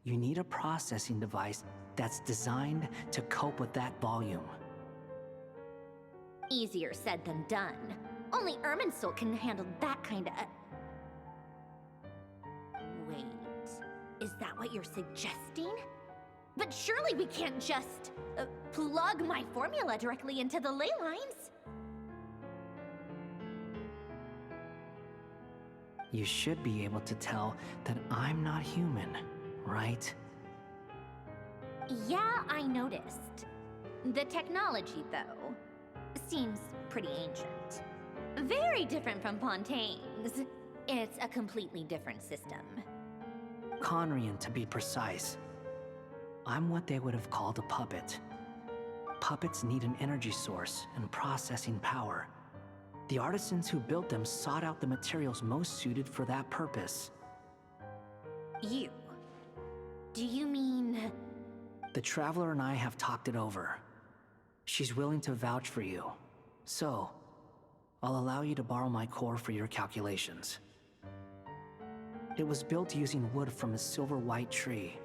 you need a processing device that's designed to cope with that volume. Easier said than done. Only Irminsul can handle that kind of... Wait, is that what you're suggesting? But surely we can't just plug my formula directly into the ley lines. You should be able to tell that I'm not human, right? Yeah, I noticed. The technology, though, seems pretty ancient. Very different from Fontaine's. It's a completely different system. Conrian, to be precise. I'm what they would have called a puppet. Puppets need an energy source and processing power. The artisans who built them sought out the materials most suited for that purpose. You? Do you mean... The Traveler and I have talked it over. She's willing to vouch for you. So, I'll allow you to borrow my core for your calculations. It was built using wood from a silver-white tree,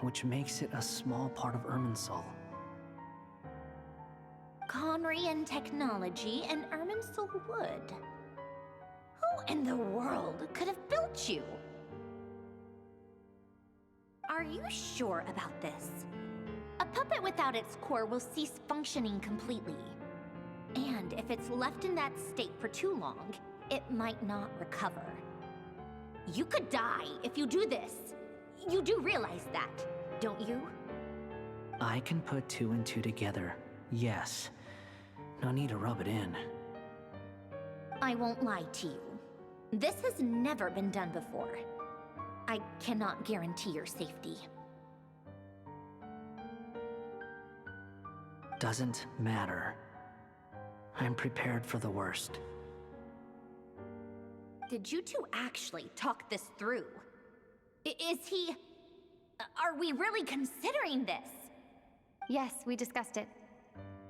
which makes it a small part of Irminsul. Conrian technology and Irminsul wood. Who in the world could have built you? Are you sure about this? A puppet without its core will cease functioning completely. And if it's left in that state for too long, it might not recover. You could die if you do this. You do realize that, don't you? I can put 2 and 2 together, yes. No need to rub it in. I won't lie to you. This has never been done before. I cannot guarantee your safety. Doesn't matter. I'm prepared for the worst. Did you two actually talk this through? Is he... Are we really considering this? Yes, we discussed it.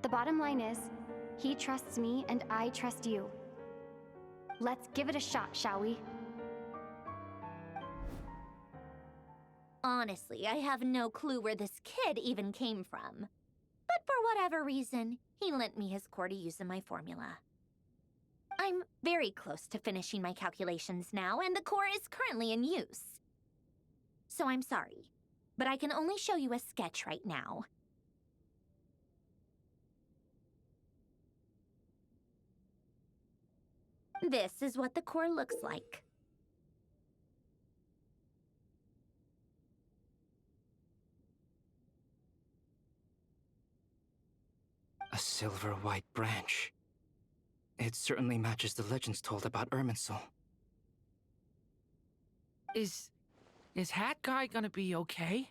The bottom line is, he trusts me and I trust you. Let's give it a shot, shall we? Honestly, I have no clue where this kid even came from. But for whatever reason, he lent me his core to use in my formula. I'm very close to finishing my calculations now, and the core is currently in use. So I'm sorry, but I can only show you a sketch right now. This is what the core looks like. A silver-white branch. It certainly matches the legends told about Irminsul. Is Hat Guy gonna be okay?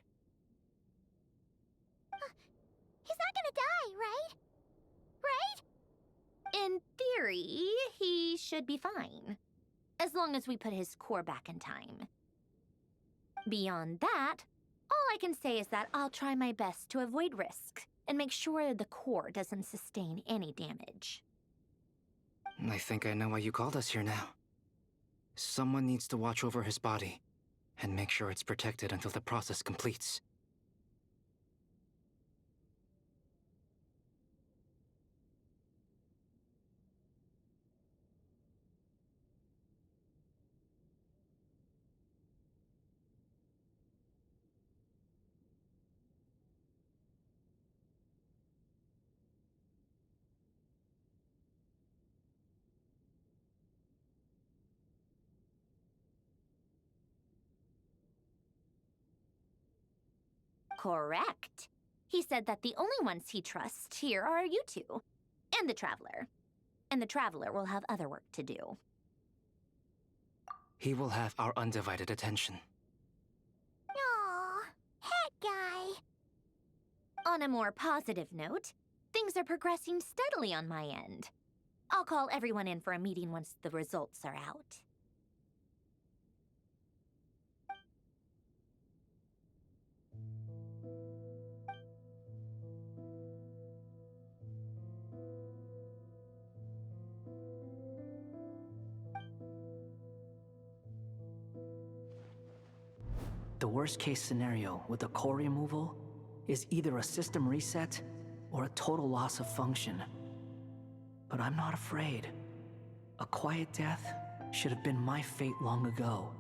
He's not gonna die, right? Right? In theory, he should be fine. As long as we put his core back in time. Beyond that, all I can say is that I'll try my best to avoid risk and make sure the core doesn't sustain any damage. I think I know why you called us here now. Someone needs to watch over his body and make sure it's protected until the process completes. Correct. He said that the only ones he trusts here are you two, and the Traveler. And the Traveler will have other work to do. He will have our undivided attention. Aww, Hat Guy. On a more positive note, things are progressing steadily on my end. I'll call everyone in for a meeting once the results are out. The worst-case scenario with the core removal is either a system reset or a total loss of function. But I'm not afraid. A quiet death should have been my fate long ago.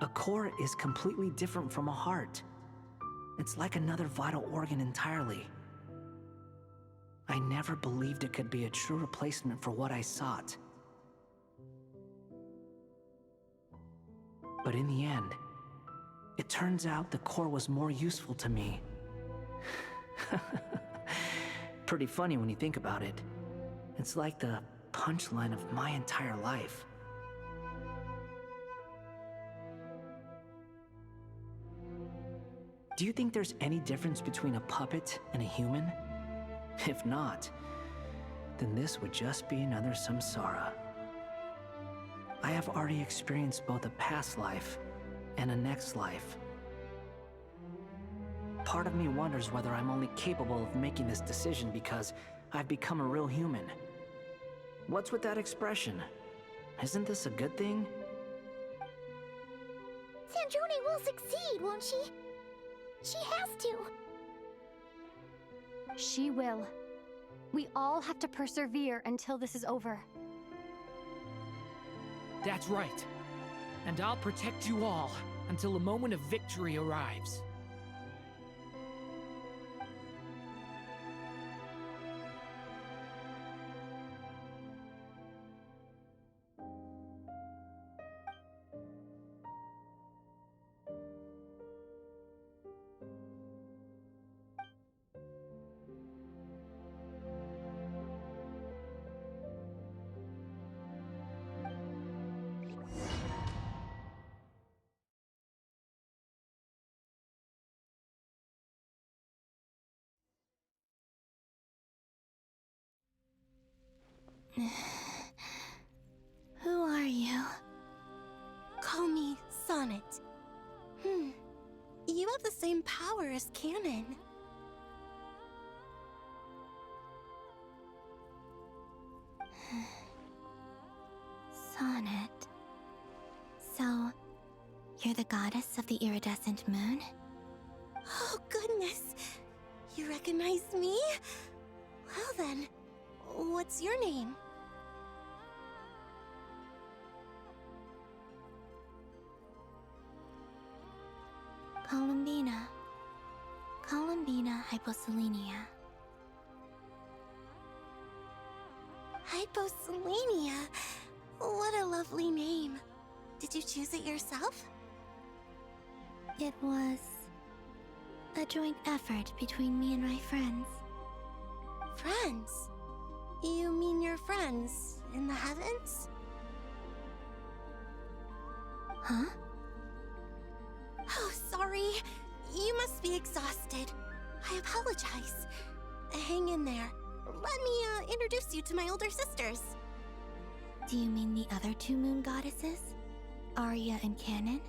A core is completely different from a heart. It's like another vital organ entirely. I never believed it could be a true replacement for what I sought. But in the end, it turns out the core was more useful to me. Pretty funny when you think about it. It's like the punchline of my entire life. Do you think there's any difference between a puppet and a human? If not, then this would just be another samsara. I have already experienced both a past life and a next life. Part of me wonders whether I'm only capable of making this decision because I've become a real human. What's with that expression? Isn't this a good thing? Sandrone will succeed, won't she? She has to. She will. We all have to persevere until this is over. That's right. And I'll protect you all until the moment of victory arrives. Who are you? Call me Sonnet. You have the same power as Canon. Sonnet. So, you're the goddess of the iridescent moon? Oh, goodness! You recognize me? Well then, what's your name? Columbina. Columbina Hyposelenia. Hyposelenia? What a lovely name. Did you choose it yourself? It was a joint effort between me and my friends. Friends? You mean your friends in the heavens? Huh? Oh, sorry. You must be exhausted. I apologize. Hang in there. Let me introduce you to my older sisters. Do you mean the other two moon goddesses? Arya and Canon?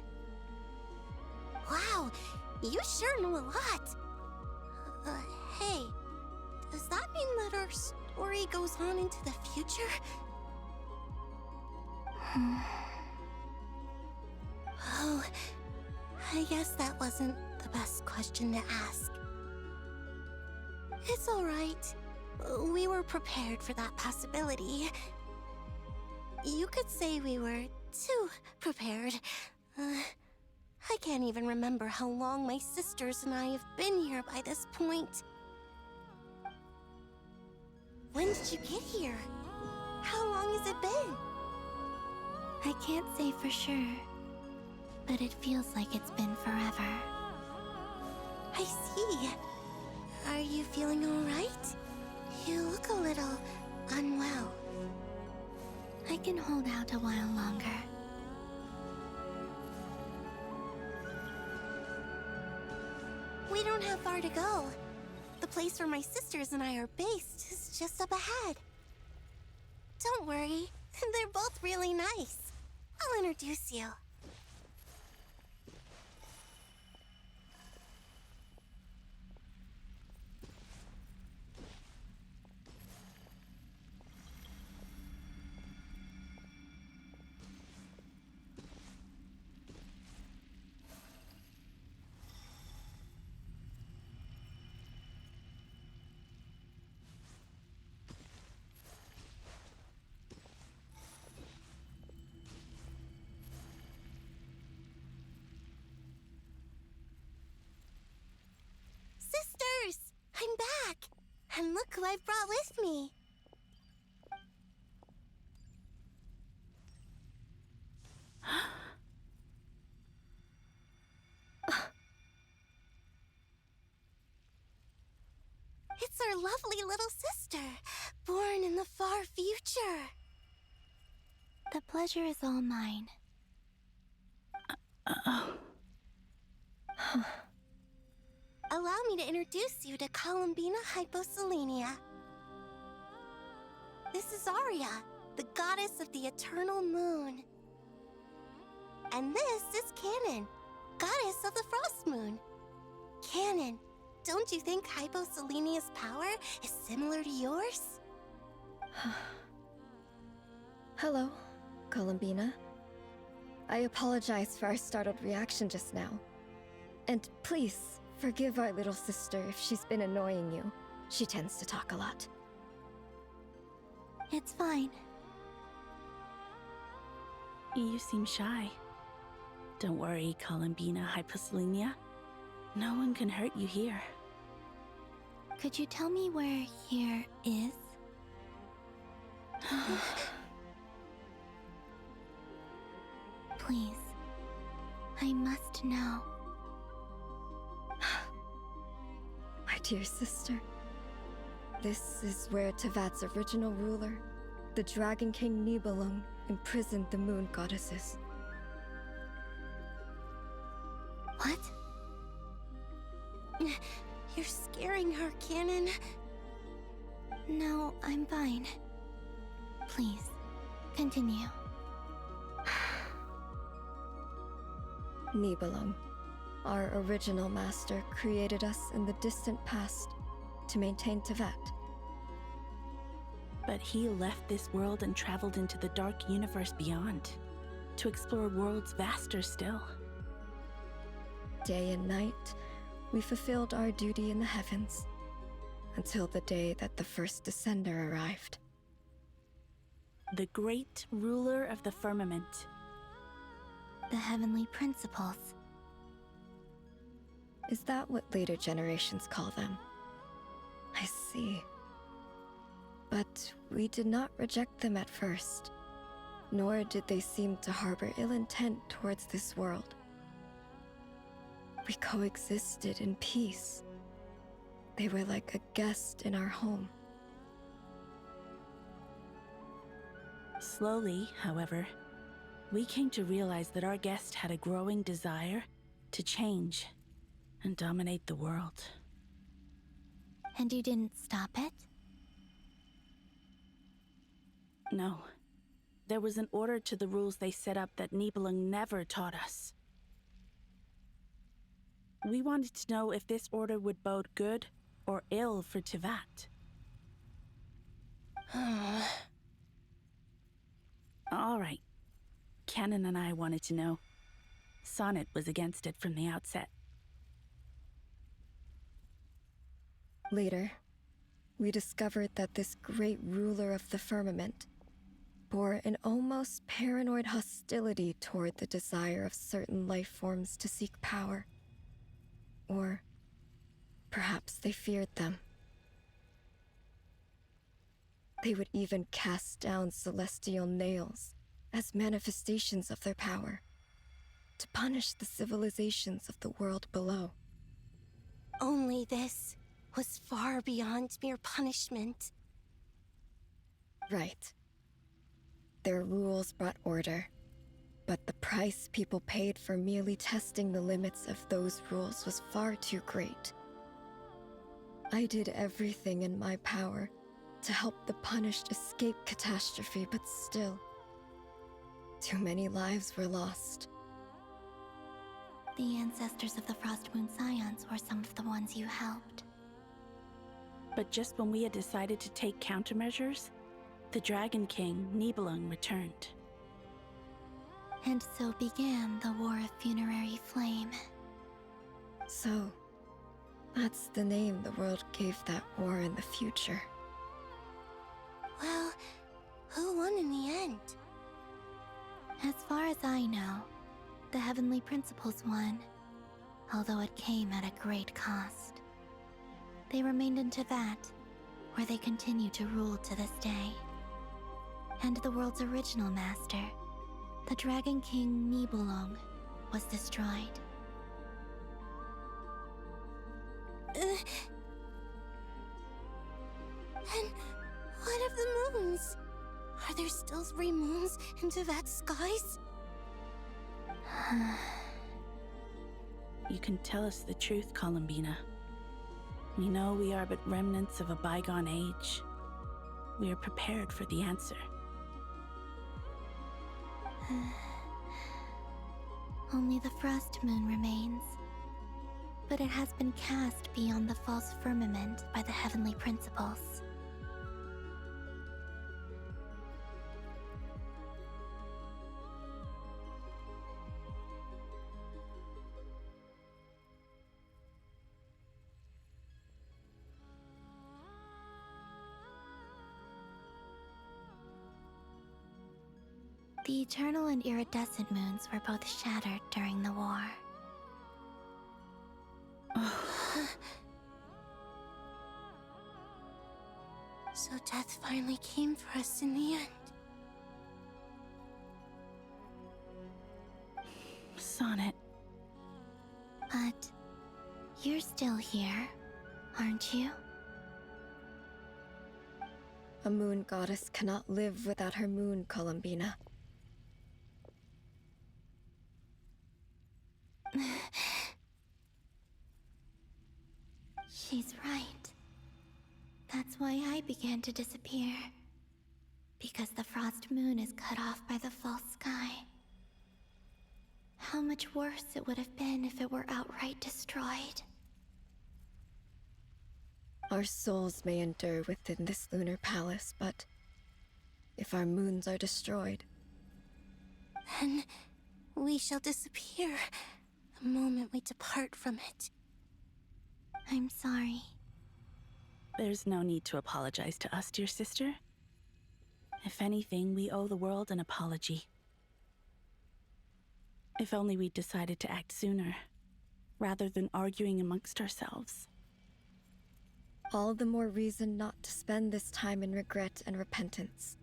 Wow, you sure know a lot. Hey, does that mean that our story goes on into the future? Oh, I guess that wasn't the best question to ask. It's all right. We were prepared for that possibility. You could say we were too prepared. I can't even remember how long my sisters and I have been here by this point. When did you get here? How long has it been? I can't say for sure, but it feels like it's been forever. I see. Are you feeling all right? You look a little unwell. I can hold out a while longer. We don't have far to go. The place where my sisters and I are based is just up ahead. Don't worry, they're both really nice. I'll introduce you. Sisters! I'm back! And look who I've brought with me! It's our lovely little sister, born in the far future. The pleasure is all mine. Allow me to introduce you to Columbina Hyposelenia. This is Arya, the goddess of the eternal moon. And this is Canon, goddess of the frost moon. Canon, don't you think Hyposelenia's power is similar to yours? Hello, Columbina. I apologize for our startled reaction just now. And please, forgive our little sister if she's been annoying you. She tends to talk a lot. It's fine. You seem shy. Don't worry, Columbina Hyposelenia. No one can hurt you here. Could you tell me where here is? Please. I must know. My dear sister, this is where Tevat's original ruler, the Dragon King Nibelung, imprisoned the moon goddesses. What? You're scaring her, Canon. No, I'm fine. Please, continue. Nibelung, our original master, created us in the distant past to maintain Tevat. But he left this world and traveled into the dark universe beyond, to explore worlds vaster still. Day and night, we fulfilled our duty in the heavens, until the day that the first Descender arrived. The great ruler of the firmament. The heavenly principles. Is that what later generations call them? I see. But we did not reject them at first, nor did they seem to harbor ill intent towards this world. We coexisted in peace. They were like a guest in our home. Slowly, however, we came to realize that our guest had a growing desire to change and dominate the world. And you didn't stop it? No. There was an order to the rules they set up that Nibelung never taught us. We wanted to know if this order would bode good or ill for Tevat. All right. Canon and I wanted to know. Sonnet was against it from the outset. Later, we discovered that this great ruler of the firmament bore an almost paranoid hostility toward the desire of certain life forms to seek power. Or perhaps they feared them. They would even cast down celestial nails as manifestations of their power, to punish the civilizations of the world below. Only this was far beyond mere punishment. Right. Their rules brought order, but the price people paid for merely testing the limits of those rules was far too great. I did everything in my power to help the punished escape catastrophe, but still, too many lives were lost. The ancestors of the Frost Moon Scions were some of the ones you helped. But just when we had decided to take countermeasures, the Dragon King, Nibelung, returned. And so began the War of Funerary Flame. So, that's the name the world gave that war in the future. Well, who won in the end? As far as I know, the Heavenly Principles won, although it came at a great cost. They remained in Tevat, where they continue to rule to this day. And the world's original master, the Dragon King Nibelung, was destroyed. And what of the moons? Are there still 3 moons in Tevat's skies? You can tell us the truth, Columbina. We know we are but remnants of a bygone age. we are prepared for the answer. Only the frost moon remains. But it has been cast beyond the false firmament by the heavenly principles. The eternal and iridescent moons were both shattered during the war. So death finally came for us in the end. Sonnet. But you're still here, aren't you? A moon goddess cannot live without her moon, Columbina. She's right. That's why I began to disappear. Because the frost moon is cut off by the false sky. How much worse it would have been if it were outright destroyed. Our souls may endure within this lunar palace, but if our moons are destroyed, Then we shall disappear the moment we depart from it. I'm sorry. There's no need to apologize to us, dear sister. If anything, we owe the world an apology. If only we'd decided to act sooner, rather than arguing amongst ourselves. all the more reason not to spend this time in regret and repentance.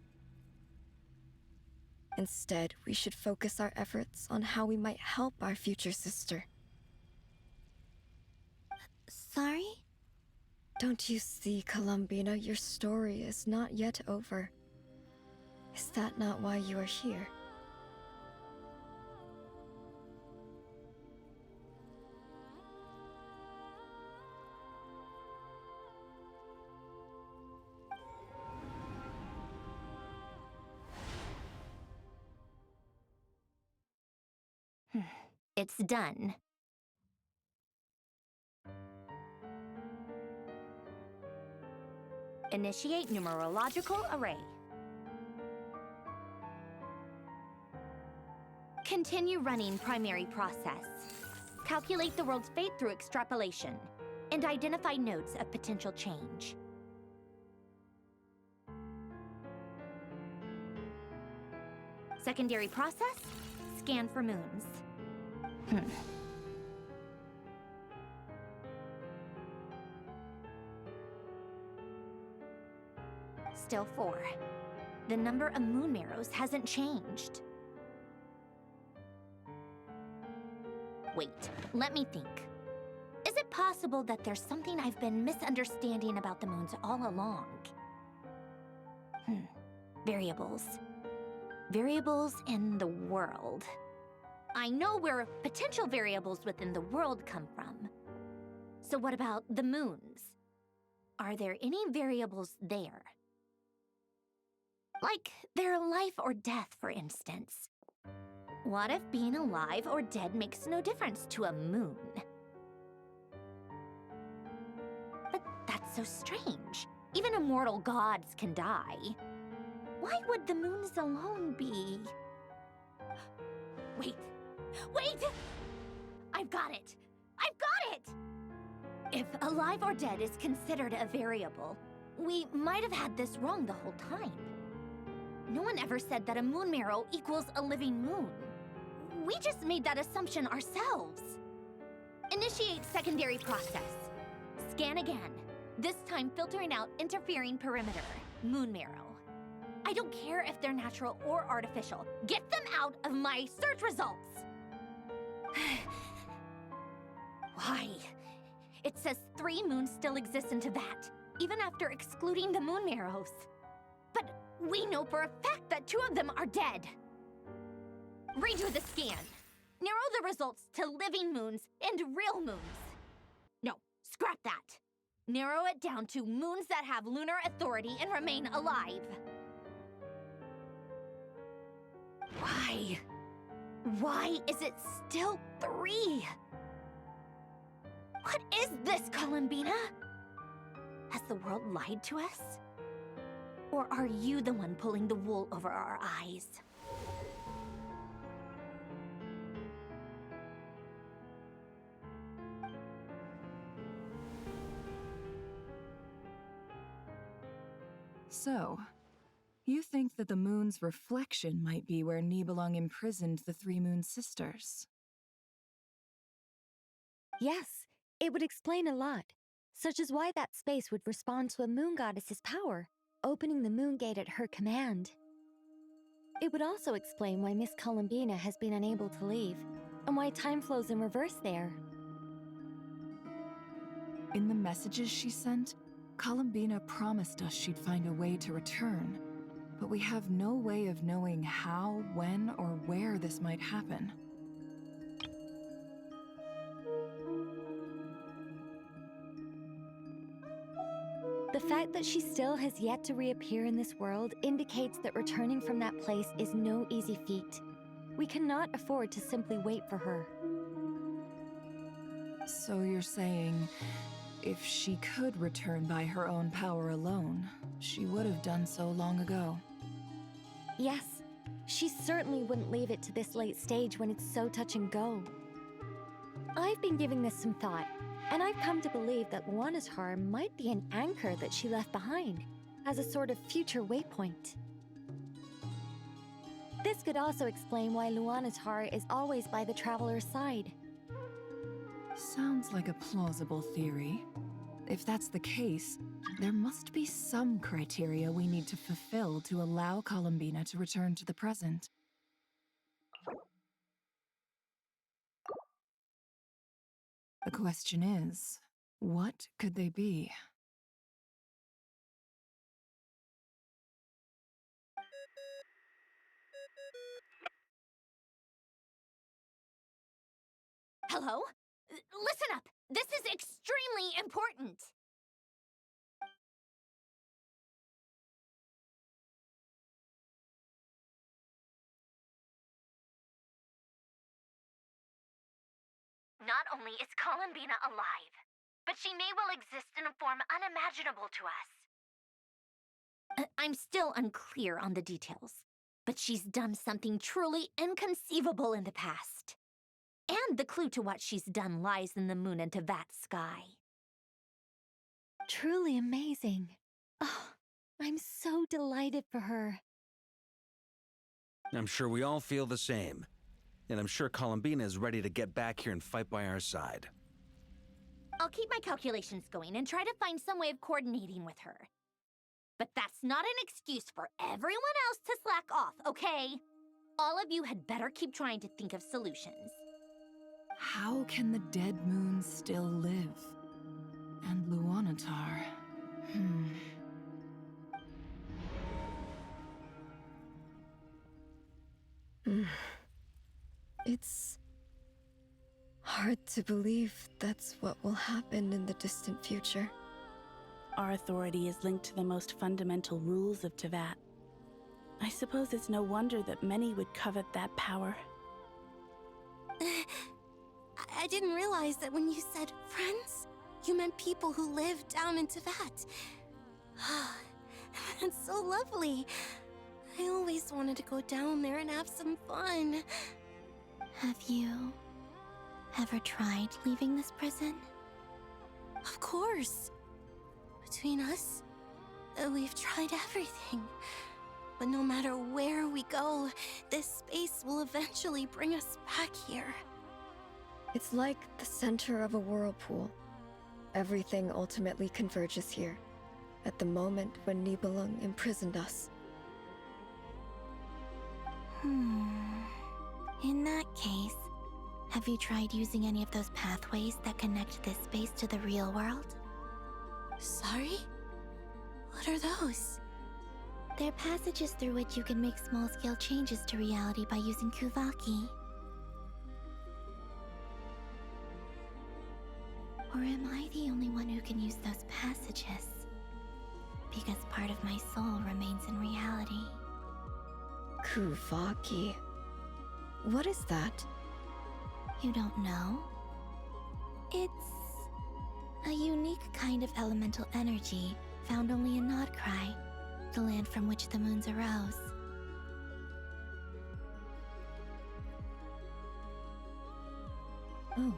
Instead, we should focus our efforts on how we might help our future sister. Sorry? Don't you see, Columbina, your story is not yet over. Is that not why you are here? It's done. Initiate numerological array. Continue running primary process. Calculate the world's fate through extrapolation, and identify nodes of potential change. Secondary process, scan for moons. Still 4. The number of moon marrows hasn't changed. Wait, let me think. Is it possible that there's something I've been misunderstanding about the moons all along? Variables. Variables in the world. I know where potential variables within the world come from. So what about the moons? Are there any variables there? Like their life or death, for instance. What if being alive or dead makes no difference to a moon? But that's so strange. Even immortal gods can die. Why would the moons alone be... Wait! I've got it! I've got it! If alive or dead is considered a variable, we might have had this wrong the whole time. No one ever said that a moon marrow equals a living moon. We just made that assumption ourselves. Initiate secondary process. Scan again, this time filtering out interfering perimeter, moon marrow. I don't care if they're natural or artificial. Get them out of my search results! Why? It says 3 moons still exist into that, even after excluding the moon marrows. But we know for a fact that 2 of them are dead. Redo the scan. Narrow the results to living moons and real moons. No, scrap that. Narrow it down to moons that have lunar authority and remain alive. Why? Why is it still 3? What is this, Columbina? Has the world lied to us? Or are you the one pulling the wool over our eyes? So, you think that the moon's reflection might be where Nibelung imprisoned the 3 Moon Sisters? Yes, it would explain a lot, such as why that space would respond to a moon goddess's power, opening the moon gate at her command. It would also explain why Miss Columbina has been unable to leave, and why time flows in reverse there. In the messages she sent, Columbina promised us she'd find a way to return, but we have no way of knowing how, when, or where this might happen. The fact that she still has yet to reappear in this world indicates that returning from that place is no easy feat. We cannot afford to simply wait for her. So you're saying, if she could return by her own power alone, she would have done so long ago. Yes, she certainly wouldn't leave it to this late stage when it's so touch and go. I've been giving this some thought, and I've come to believe that Luanatar might be an anchor that she left behind, as a sort of future waypoint. This could also explain why Luanatar is always by the Traveler's side. Sounds like a plausible theory. If that's the case, there must be some criteria we need to fulfill to allow Columbina to return to the present. The question is, what could they be? Hello? Listen up! This is extremely important! Not only is Columbina alive, but she may well exist in a form unimaginable to us. I'm still unclear on the details, but she's done something truly inconceivable in the past. And the clue to what she's done lies in the moon and Tevat's sky. Truly amazing. Oh, I'm so delighted for her. I'm sure we all feel the same. And I'm sure Columbina is ready to get back here and fight by our side. I'll keep my calculations going and try to find some way of coordinating with her. But that's not an excuse for everyone else to slack off, okay? All of you had better keep trying to think of solutions. How can the dead moon still live? And Luanatar... It's hard to believe that's what will happen in the distant future. Our authority is linked to the most fundamental rules of Tevat. I suppose it's no wonder that many would covet that power. I didn't realize that when you said friends, you meant people who live down in Tevat. That's so lovely. I always wanted to go down there and have some fun. Have you ever tried leaving this prison? Of course. Between us, we've tried everything. But no matter where we go, this space will eventually bring us back here. It's like the center of a whirlpool. Everything ultimately converges here, at the moment when Nibelung imprisoned us. In that case, have you tried using any of those pathways that connect this space to the real world? Sorry? What are those? They're passages through which you can make small-scale changes to reality by using Kuvaki. Or am I the only one who can use those passages? Because part of my soul remains in reality. Kuvaki. What is that? You don't know? It's a unique kind of elemental energy found only in Krai, the land from which the moons arose. Oh.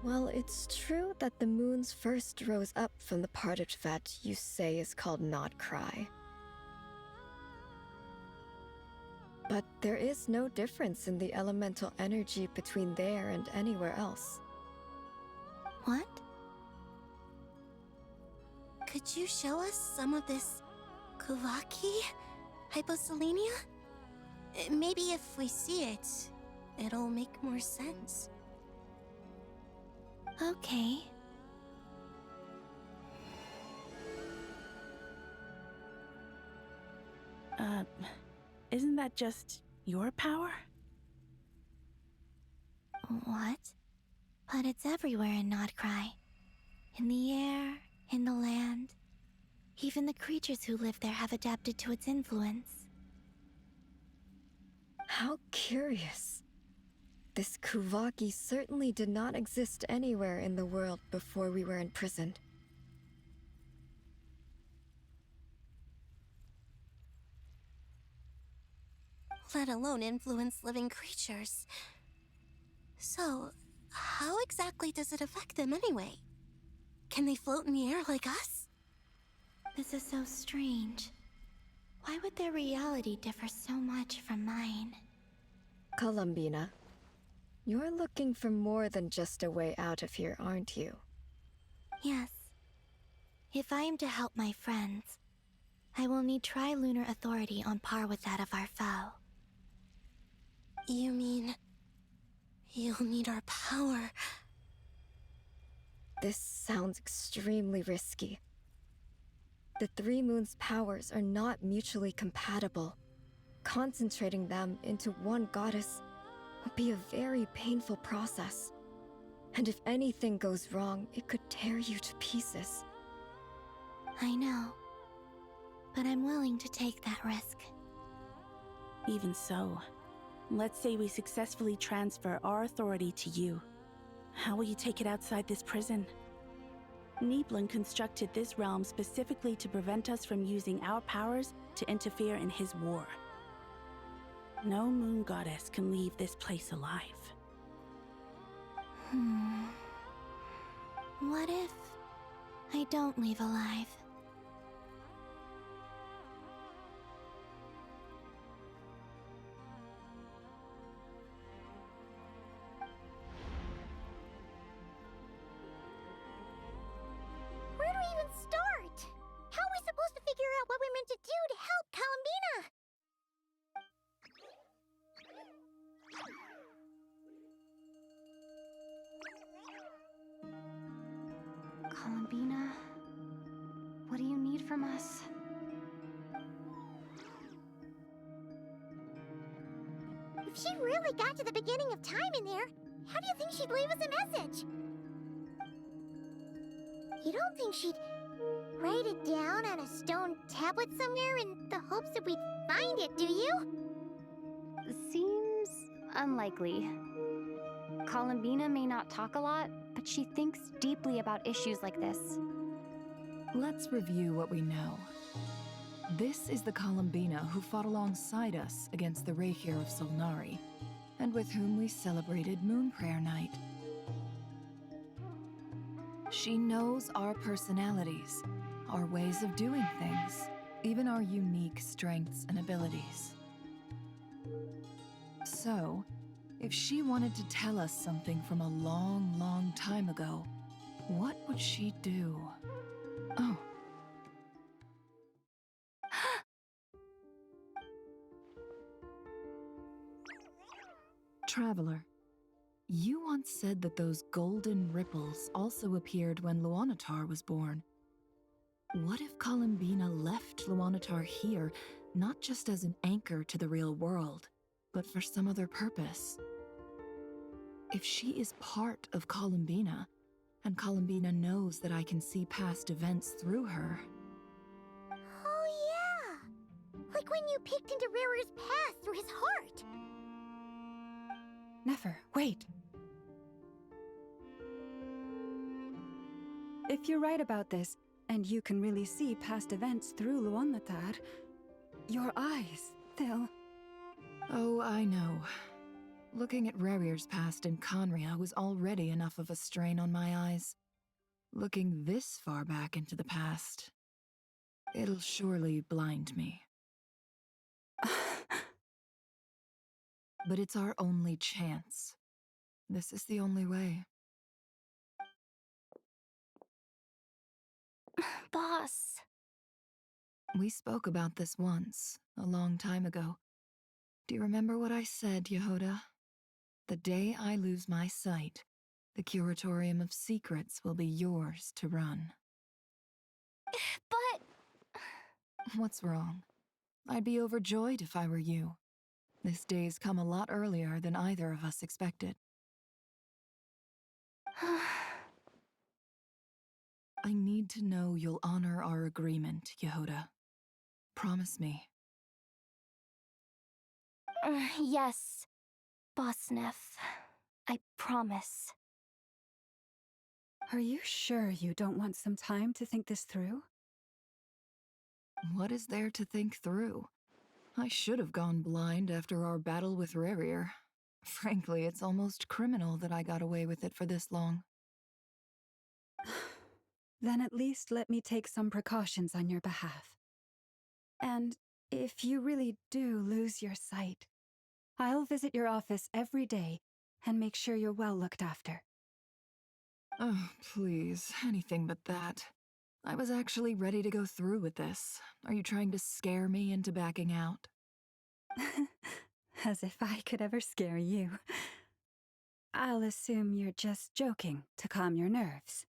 Well, it's true that the moons first rose up from the part of Tvet you say is called Krai. But there is no difference in the elemental energy between there and anywhere else. What? Could you show us some of this Kuvaki hyposelenia? Maybe if we see it, it'll make more sense. Okay. Isn't that just your power? What? But it's everywhere in Krai. In the air, in the land. Even the creatures who live there have adapted to its influence. How curious. This Kuvaki certainly did not exist anywhere in the world before we were imprisoned. Let alone influence living creatures. So, how exactly does it affect them anyway? Can they float in the air like us? This is so strange. Why would their reality differ so much from mine? Columbina, you're looking for more than just a way out of here, aren't you? Yes. If I am to help my friends, I will need tri-lunar authority on par with that of our foe. You mean... you'll need our power? This sounds extremely risky. The Three Moons' powers are not mutually compatible. Concentrating them into one goddess would be a very painful process. And if anything goes wrong, it could tear you to pieces. I know. But I'm willing to take that risk. Even so, let's say we successfully transfer our authority to you. How will you take it outside this prison? Nibelung constructed this realm specifically to prevent us from using our powers to interfere in his war. No moon goddess can leave this place alive. What if I don't leave alive? Where do we even start? How are we supposed to figure out what we're meant to do to help Columbina? Columbina, what do you need from us? If she really got to the beginning of time in there, how do you think she'd leave us a message? You don't think she'd write it down on a stone tablet somewhere in the hopes that we'd find it, do you? Seems unlikely. Columbina may not talk a lot, but she thinks deeply about issues like this. Let's review what we know. This is the Columbina who fought alongside us against the Reikir of Solnari, and with whom we celebrated Moon Prayer Night. She knows our personalities, our ways of doing things, even our unique strengths and abilities. So, if she wanted to tell us something from a long, long time ago, what would she do? Oh. Traveler, you once said that those golden ripples also appeared when Luanatar was born. What if Columbina left Luanatar here, not just as an anchor to the real world, but for some other purpose? If she is part of Columbina, And Columbina knows that I can see past events through her. Oh, yeah! Like when you peeked into Rarer's past through his heart! Nefer, wait! If you're right about this, and you can really see past events through Luonatar, your eyes, they'll... Oh, I know. Looking at Rerir's past in Conria was already enough of a strain on my eyes. Looking this far back into the past, it'll surely blind me. But it's our only chance. This is the only way. Boss. We spoke about this once, a long time ago. Do you remember what I said, Yehoda? The day I lose my sight, the Curatorium of Secrets will be yours to run. But... What's wrong? I'd be overjoyed if I were you. This day's come a lot earlier than either of us expected. I need to know you'll honor our agreement, Yehoda. Promise me. Yes, Boss Neff. I promise. Are you sure you don't want some time to think this through? What is there to think through? I should have gone blind after our battle with Rerir. Frankly, it's almost criminal that I got away with it for this long. Then at least let me take some precautions on your behalf. And if you really do lose your sight, I'll visit your office every day and make sure you're well looked after. Oh, please, anything but that. I was actually ready to go through with this. Are you trying to scare me into backing out? As if I could ever scare you. I'll assume you're just joking to calm your nerves.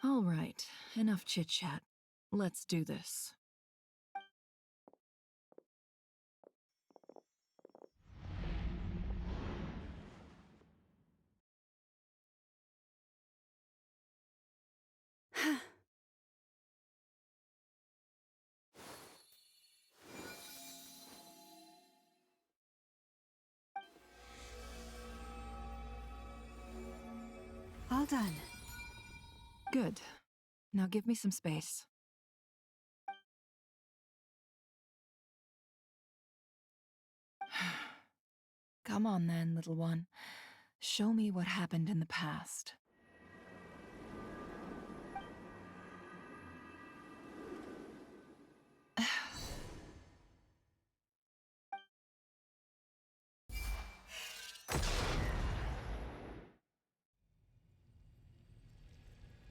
All right, enough chit-chat. Let's do this. All done. Good. Now give me some space. Come on then, little one. Show me what happened in the past.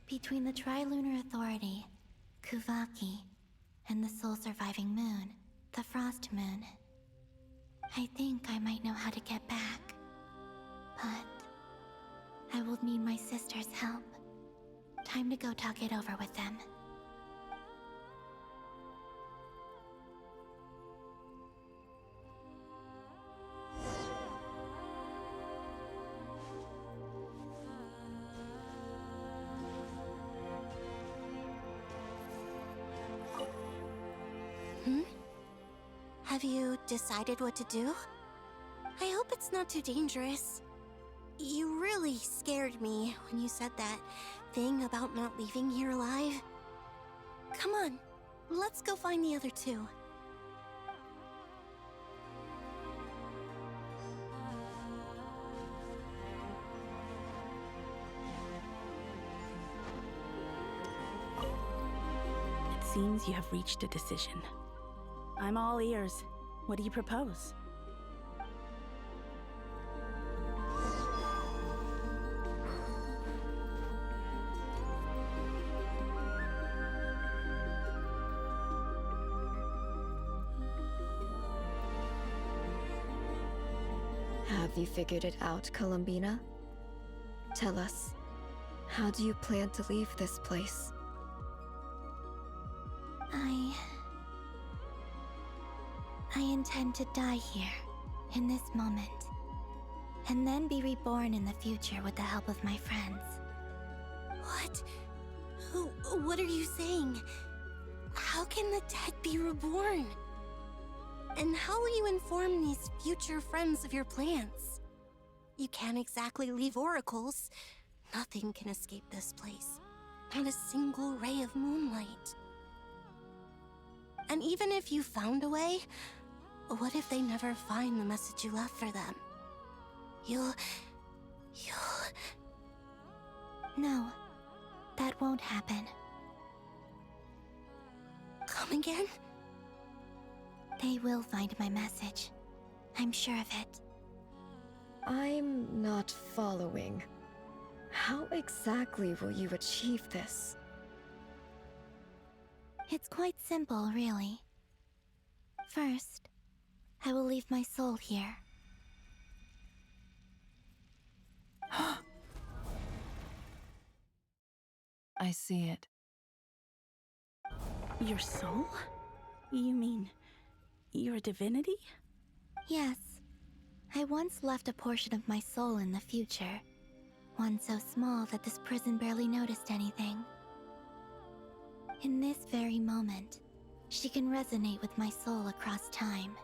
Between the Trilunar Authority, Kuvaki, and the soul-surviving moon, the Frost Moon, I think I might know how to get back. But I will need my sister's help. Time to go talk it over with them. Have you decided what to do? I hope it's not too dangerous. You really scared me when you said that thing about not leaving here alive. Come on, let's go find the other two. It seems you have reached a decision. I'm all ears. What do you propose? Have you figured it out, Columbina? Tell us, how do you plan to leave this place? I intend to die here, in this moment, and then be reborn in the future with the help of my friends. What? What are you saying? How can the dead be reborn? And how will you inform these future friends of your plans? You can't exactly leave oracles. Nothing can escape this place. Not a single ray of moonlight. And even if you found a way, what if they never find the message you left for them? You'll... No, that won't happen. Come again? They will find my message. I'm sure of it. I'm not following. How exactly will you achieve this? It's quite simple, really. First, I will leave my soul here. I see it. Your soul? You mean you're a divinity? Yes. I once left a portion of my soul in the future. One so small that this prison barely noticed anything. In this very moment, she can resonate with my soul across time.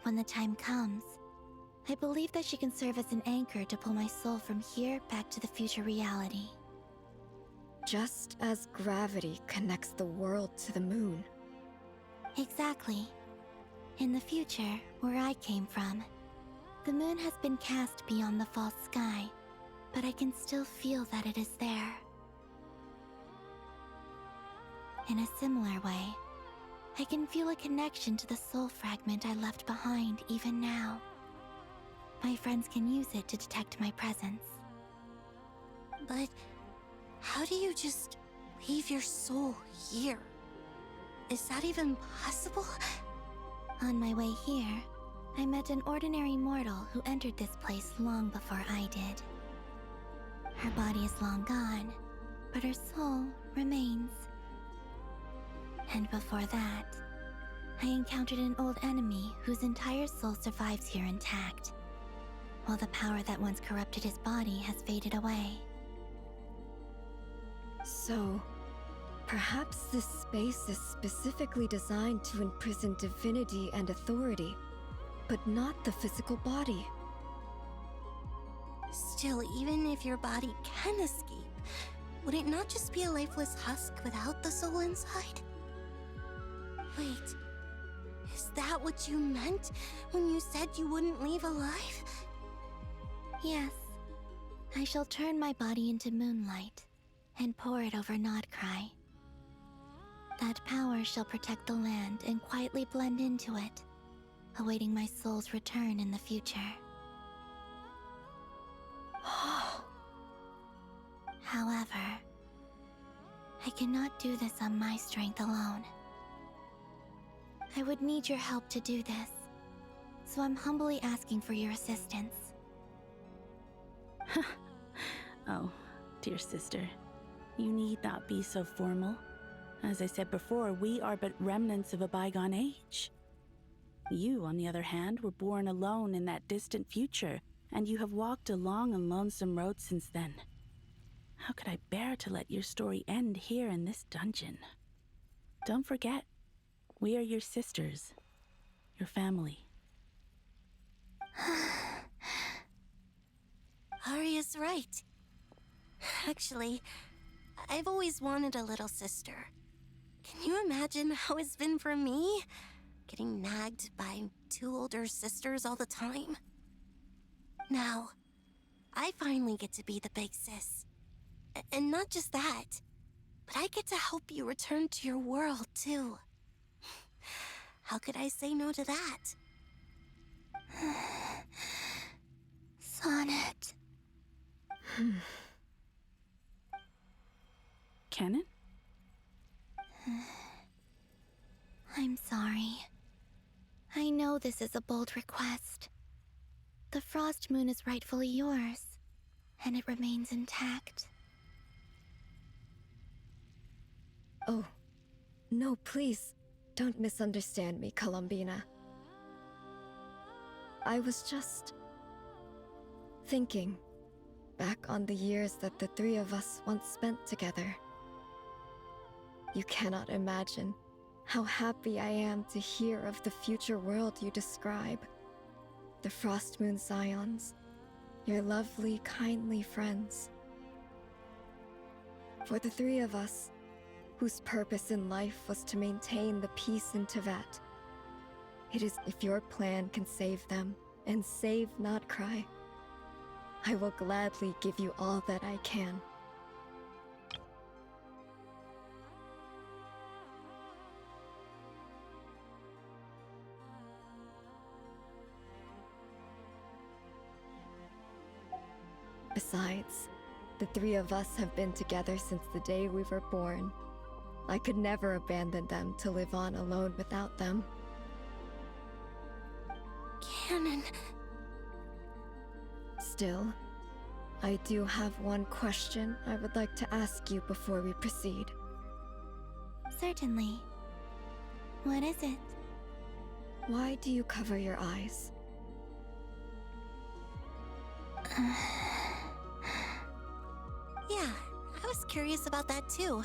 When the time comes, I believe that she can serve as an anchor to pull my soul from here back to the future reality. Just as gravity connects the world to the moon. Exactly. In the future, where I came from, the moon has been cast beyond the false sky, but I can still feel that it is there. In a similar way, I can feel a connection to the soul fragment I left behind even now. My friends can use it to detect my presence. But how do you just leave your soul here? Is that even possible? On my way here, I met an ordinary mortal who entered this place long before I did. Her body is long gone, but her soul remains. And before that, I encountered an old enemy whose entire soul survives here intact, while the power that once corrupted his body has faded away. So, perhaps this space is specifically designed to imprison divinity and authority, but not the physical body. Still, even if your body can escape, would it not just be a lifeless husk without the soul inside? Wait, is that what you meant when you said you wouldn't leave alive? Yes, I shall turn my body into moonlight and pour it over Krai. That power shall protect the land and quietly blend into it, awaiting my soul's return in the future. However, I cannot do this on my strength alone. I would need your help to do this, so I'm humbly asking for your assistance. Oh, dear sister, you need not be so formal. As I said before, we are but remnants of a bygone age. You, on the other hand, were born alone in that distant future, and you have walked a long and lonesome road since then. How could I bear to let your story end here in this dungeon? Don't forget, we are your sisters, your family. Arya's right. Actually, I've always wanted a little sister. Can you imagine how it's been for me? Getting nagged by two older sisters all the time? Now, I finally get to be the big sis. And not just that, but I get to help you return to your world, too. How could I say no to that? Sonnet. Kennen? I'm sorry. I know this is a bold request. The Frost Moon is rightfully yours, and it remains intact. Oh, no, please, don't misunderstand me, Columbina. I was just thinking, back on the years that the three of us once spent together. You cannot imagine how happy I am to hear of the future world you describe. The Frost Moon Scions, your lovely, kindly friends. For the three of us, whose purpose in life was to maintain the peace in Teyvat, it is if your plan can save them, and save not Krai, I will gladly give you all that I can. Besides, the three of us have been together since the day we were born. I could never abandon them to live on alone without them. Canon. Still, I do have one question I would like to ask you before we proceed. Certainly. What is it? Why do you cover your eyes? Yeah, I was curious about that too.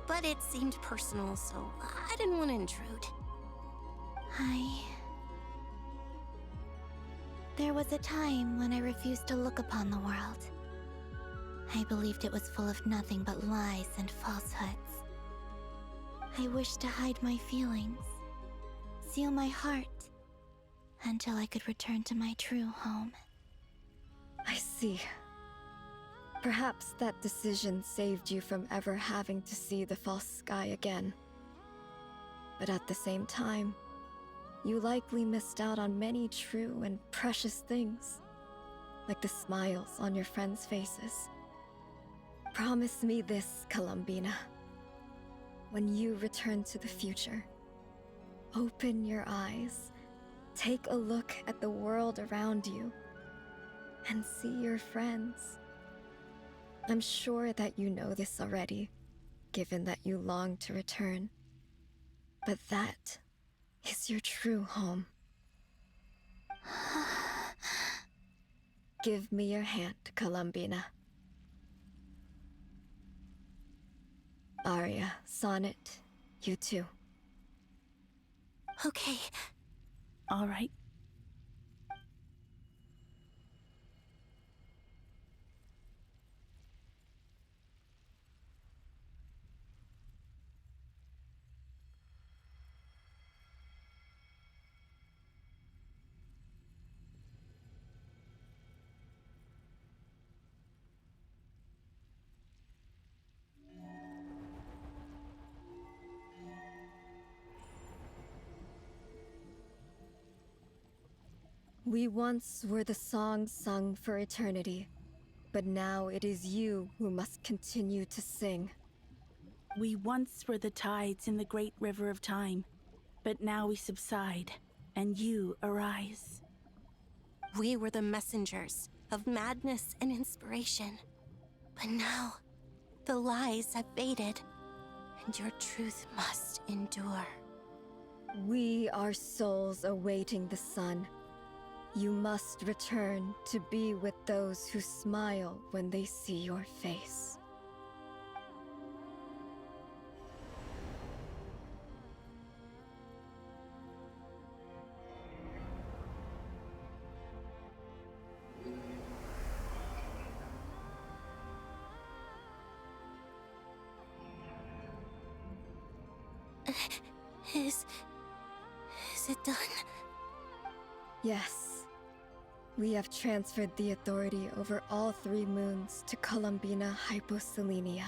But it seemed personal, so I didn't want to intrude. There was a time when I refused to look upon the world. I believed it was full of nothing but lies and falsehoods. I wished to hide my feelings, seal my heart, until I could return to my true home. I see. Perhaps that decision saved you from ever having to see the false sky again. But at the same time, you likely missed out on many true and precious things, like the smiles on your friends' faces. Promise me this, Columbina. When you return to the future, open your eyes, take a look at the world around you, and see your friends. I'm sure that you know this already, given that you long to return. But that is your true home. Give me your hand, Columbina. Arya, Sonnet, you too. Okay. All right. We once were the songs sung for eternity, but now it is you who must continue to sing. We once were the tides in the great river of time, but now we subside, and you arise. We were the messengers of madness and inspiration. But now, the lies have faded, and your truth must endure. We are souls awaiting the sun. You must return to be with those who smile when they see your face. Is it done? Yes. We have transferred the authority over all three moons to Columbina Hyposelenia.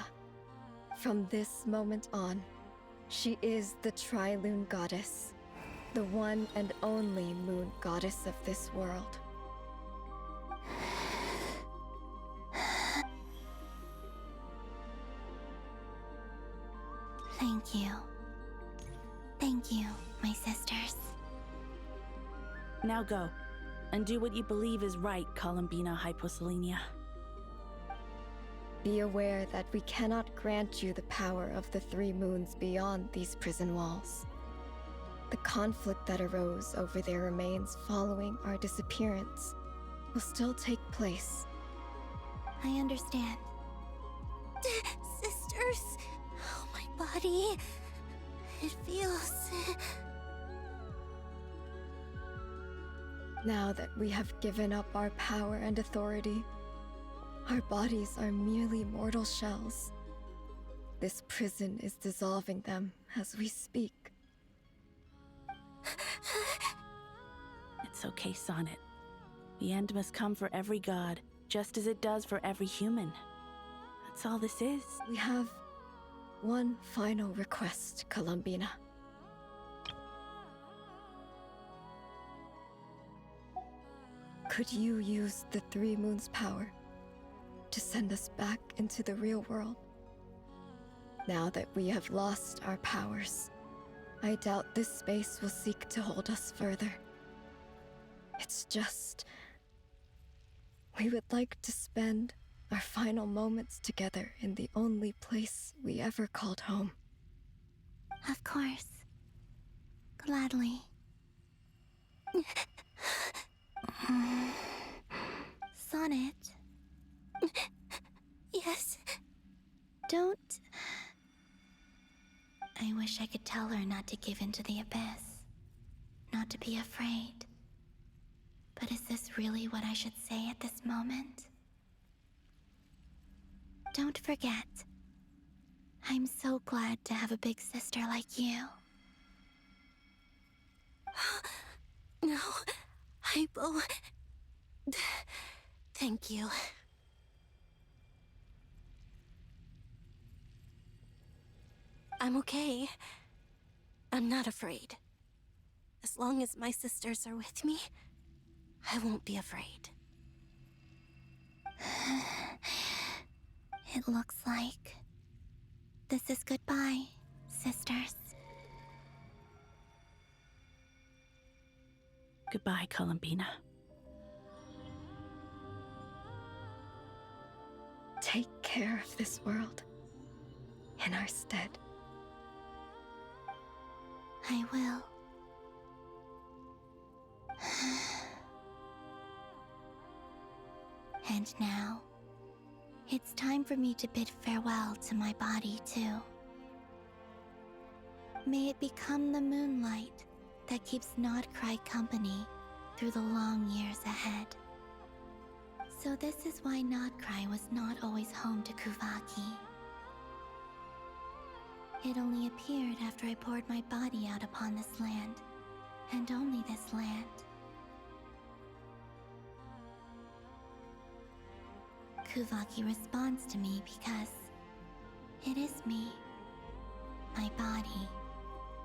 From this moment on, she is the Tri-Lune Goddess, the one and only moon goddess of this world. Thank you. Thank you, my sisters. Now go, and do what you believe is right, Columbina Hyposelenia. Be aware that we cannot grant you the power of the three moons beyond these prison walls. The conflict that arose over their remains following our disappearance will still take place. I understand. Sisters, oh, my body. It feels. Now that we have given up our power and authority, our bodies are merely mortal shells. This prison is dissolving them as we speak. It's okay, Sonnet. The end must come for every god, just as it does for every human. That's all this is. We have one final request, Columbina. Could you use the Three Moons' power to send us back into the real world? Now that we have lost our powers, I doubt this space will seek to hold us further. It's just... we would like to spend our final moments together in the only place we ever called home. Of course. Gladly. Sonnet. Yes? Don't... I wish I could tell her not to give in to the abyss. Not to be afraid. But is this really what I should say at this moment? Don't forget. I'm so glad to have a big sister like you. No, Hypo. Thank you. I'm okay. I'm not afraid. As long as my sisters are with me, I won't be afraid. It looks like this is goodbye, sisters. Goodbye, Columbina. Take care of this world in our stead. I will. And now, it's time for me to bid farewell to my body, too. May it become the moonlight that keeps Not Krai company through the long years ahead. So this is why Not Krai was not always home to Kuvaki. It only appeared after I poured my body out upon this land, and only this land. Kuvaki responds to me because it is me, my body,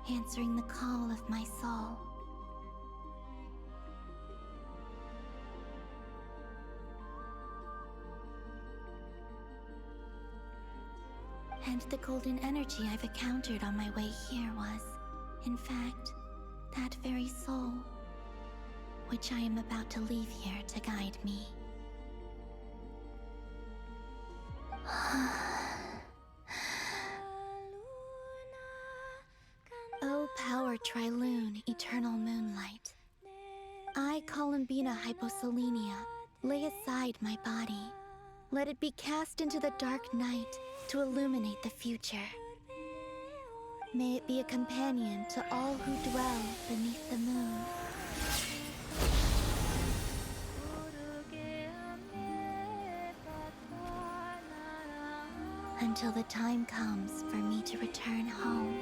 answering the call of my soul. And the golden energy I've encountered on my way here was, in fact, that very soul, which I am about to leave here to guide me. O power Trilune, eternal moonlight. I, Columbina Hyposelenia, lay aside my body. Let it be cast into the dark night to illuminate the future. May it be a companion to all who dwell beneath the moon. Until the time comes for me to return home.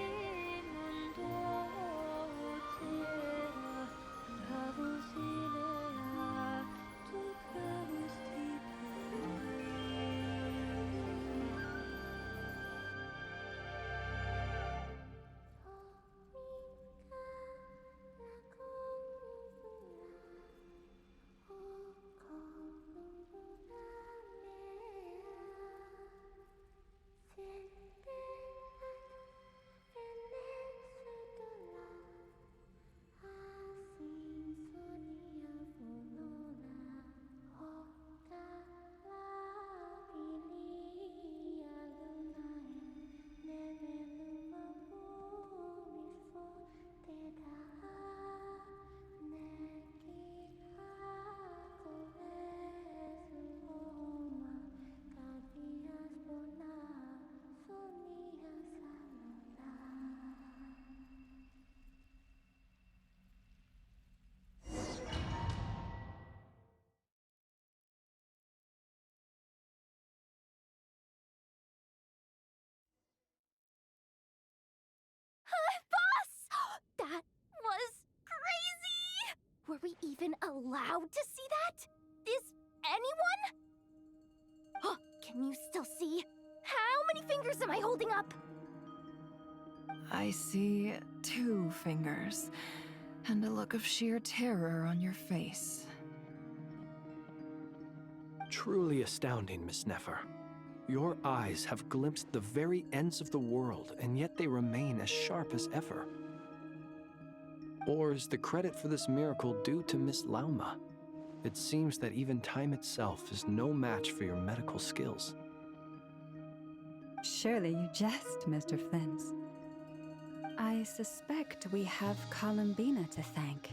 even allowed to see that? Is anyone? Can you still see? How many fingers am I holding up? I see 2 fingers, and a look of sheer terror on your face. Truly astounding, Miss Nefer. Your eyes have glimpsed the very ends of the world, and yet they remain as sharp as ever. Or is the credit for this miracle due to Miss Lauma? It seems that even time itself is no match for your medical skills. Surely you jest, Mr. Flins. I suspect we have Columbina to thank.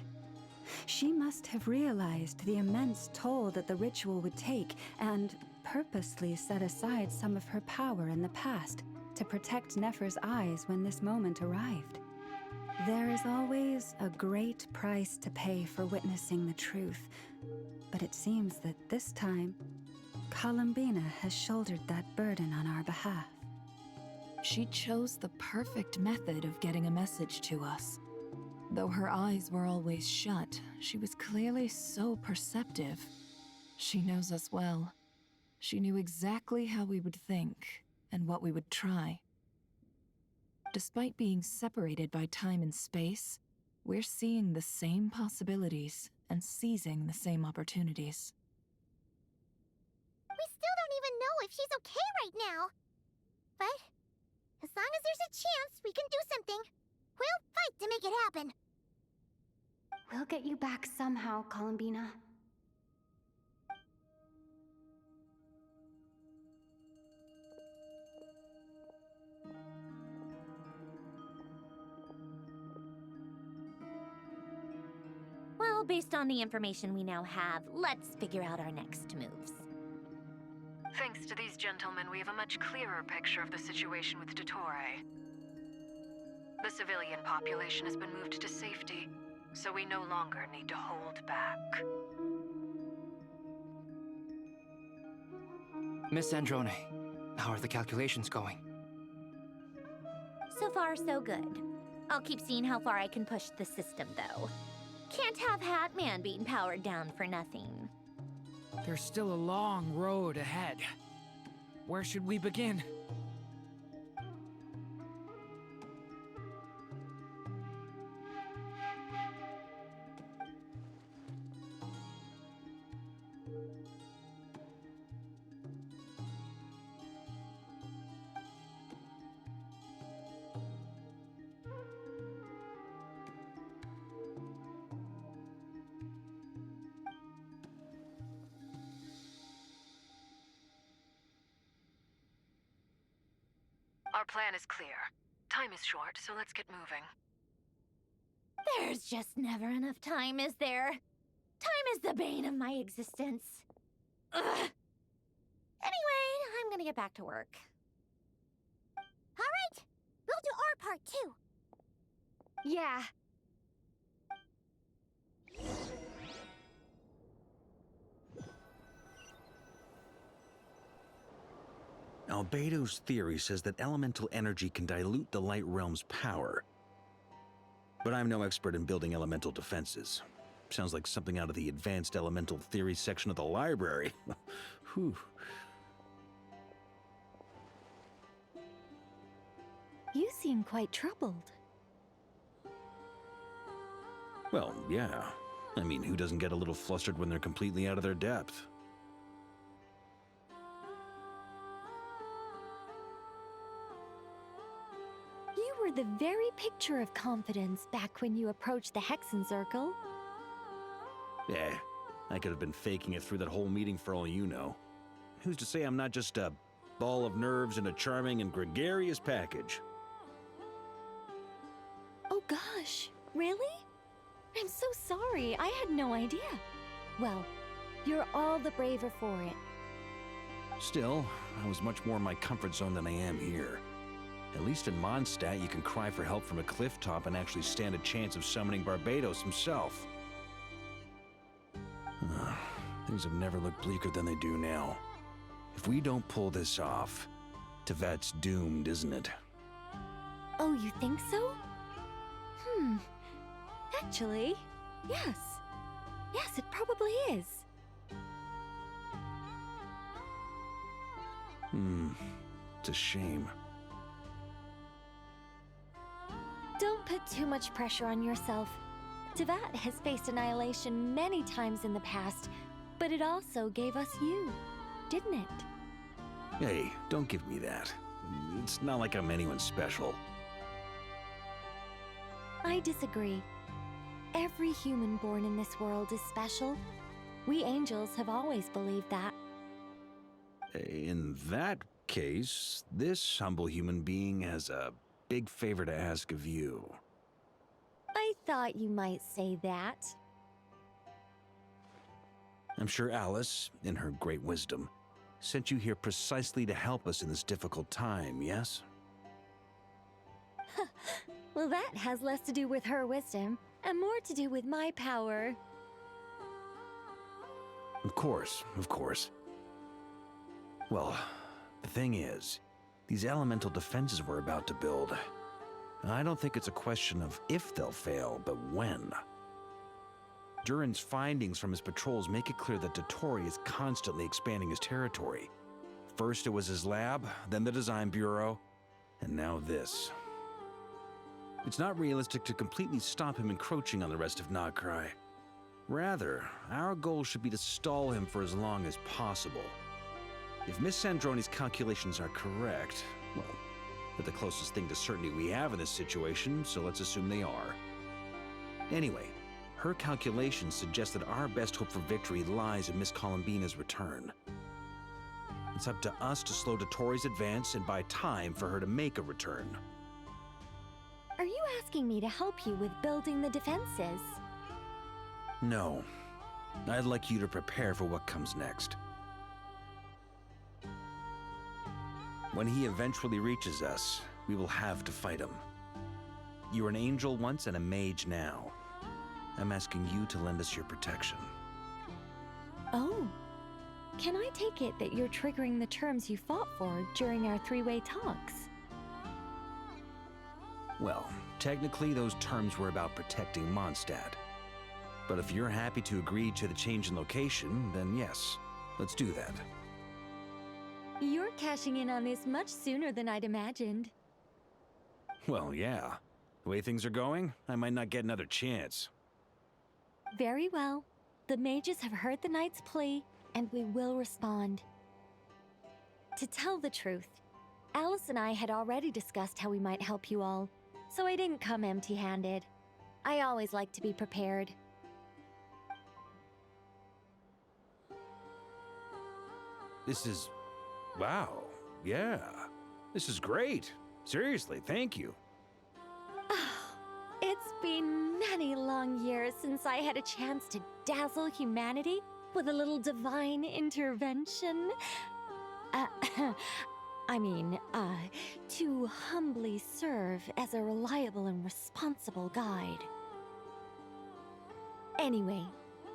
She must have realized the immense toll that the ritual would take and purposely set aside some of her power in the past to protect Nefer's eyes when this moment arrived. There is always a great price to pay for witnessing the truth, but it seems that this time, Columbina has shouldered that burden on our behalf. She chose the perfect method of getting a message to us. Though her eyes were always shut, she was clearly so perceptive. She knows us well. She knew exactly how we would think and what we would try. Despite being separated by time and space, we're seeing the same possibilities and seizing the same opportunities. We still don't even know if she's okay right now. But as long as there's a chance we can do something, we'll fight to make it happen. We'll get you back somehow, Columbina. Well, based on the information we now have, let's figure out our next moves. Thanks to these gentlemen, we have a much clearer picture of the situation with Dottore. The civilian population has been moved to safety, so we no longer need to hold back. Miss Androne, how are the calculations going? So far, so good. I'll keep seeing how far I can push the system, though. Can't have Hat Man being powered down for nothing. There's still a long road ahead. Where should we begin? Our plan is clear. Time is short, so let's get moving. There's just never enough time, is there? Time is the bane of my existence. Ugh. Anyway, I'm gonna get back to work. All right, we'll do our part too. Yeah. Albedo's theory says that elemental energy can dilute the light realm's power. But I'm no expert in building elemental defenses. Sounds like something out of the advanced elemental theory section of the library. Whew. You seem quite troubled. Well, yeah. I mean, who doesn't get a little flustered when they're completely out of their depth? You were the very picture of confidence back when you approached the Hexen Circle. Yeah, I could have been faking it through that whole meeting for all you know. Who's to say I'm not just a ball of nerves in a charming and gregarious package? Oh gosh, really? I'm so sorry, I had no idea. Well, you're all the braver for it. Still, I was much more in my comfort zone than I am here. At least in Mondstadt, you can cry for help from a cliff top and actually stand a chance of summoning Barbados himself. Things have never looked bleaker than they do now. If we don't pull this off, Tevet's doomed, isn't it? Oh, you think so? Actually, yes. Yes, it probably is. It's a shame. Don't put too much pressure on yourself. Tevat has faced annihilation many times in the past, but it also gave us you, didn't it? Hey, don't give me that. It's not like I'm anyone special. I disagree. Every human born in this world is special. We angels have always believed that. In that case, this humble human being has a big favor to ask of you. I thought you might say that. I'm sure Alice, in her great wisdom, sent you here precisely to help us in this difficult time, yes? Well, that has less to do with her wisdom and more to do with my power. Of course, of course. Well, the thing is, these elemental defenses we're about to build, I don't think it's a question of if they'll fail, but when. Durin's findings from his patrols make it clear that Dottore is constantly expanding his territory. First it was his lab, then the design bureau, and now this. It's not realistic to completely stop him encroaching on the rest of Krai. Rather, our goal should be to stall him for as long as possible. If Miss Sandroni's calculations are correct, well, they're the closest thing to certainty we have in this situation, so let's assume they are. Anyway, her calculations suggest that our best hope for victory lies in Miss Columbina's return. It's up to us to slow Dottore's advance and buy time for her to make a return. Are you asking me to help you with building the defenses? No. I'd like you to prepare for what comes next. When he eventually reaches us, we will have to fight him. You were an angel once and a mage now. I'm asking you to lend us your protection. Oh. Can I take it that you're triggering the terms you fought for during our three-way talks? Well, technically those terms were about protecting Mondstadt. But if you're happy to agree to the change in location, then yes, let's do that. You're cashing in on this much sooner than I'd imagined. Well, yeah. The way things are going, I might not get another chance. Very well. The mages have heard the knight's plea, and we will respond. To tell the truth, Alice and I had already discussed how we might help you all, so I didn't come empty-handed. I always like to be prepared. This is... wow. Yeah. This is great. Seriously, thank you. It's been many long years since I had a chance to dazzle humanity with a little divine intervention. To humbly serve as a reliable and responsible guide. Anyway,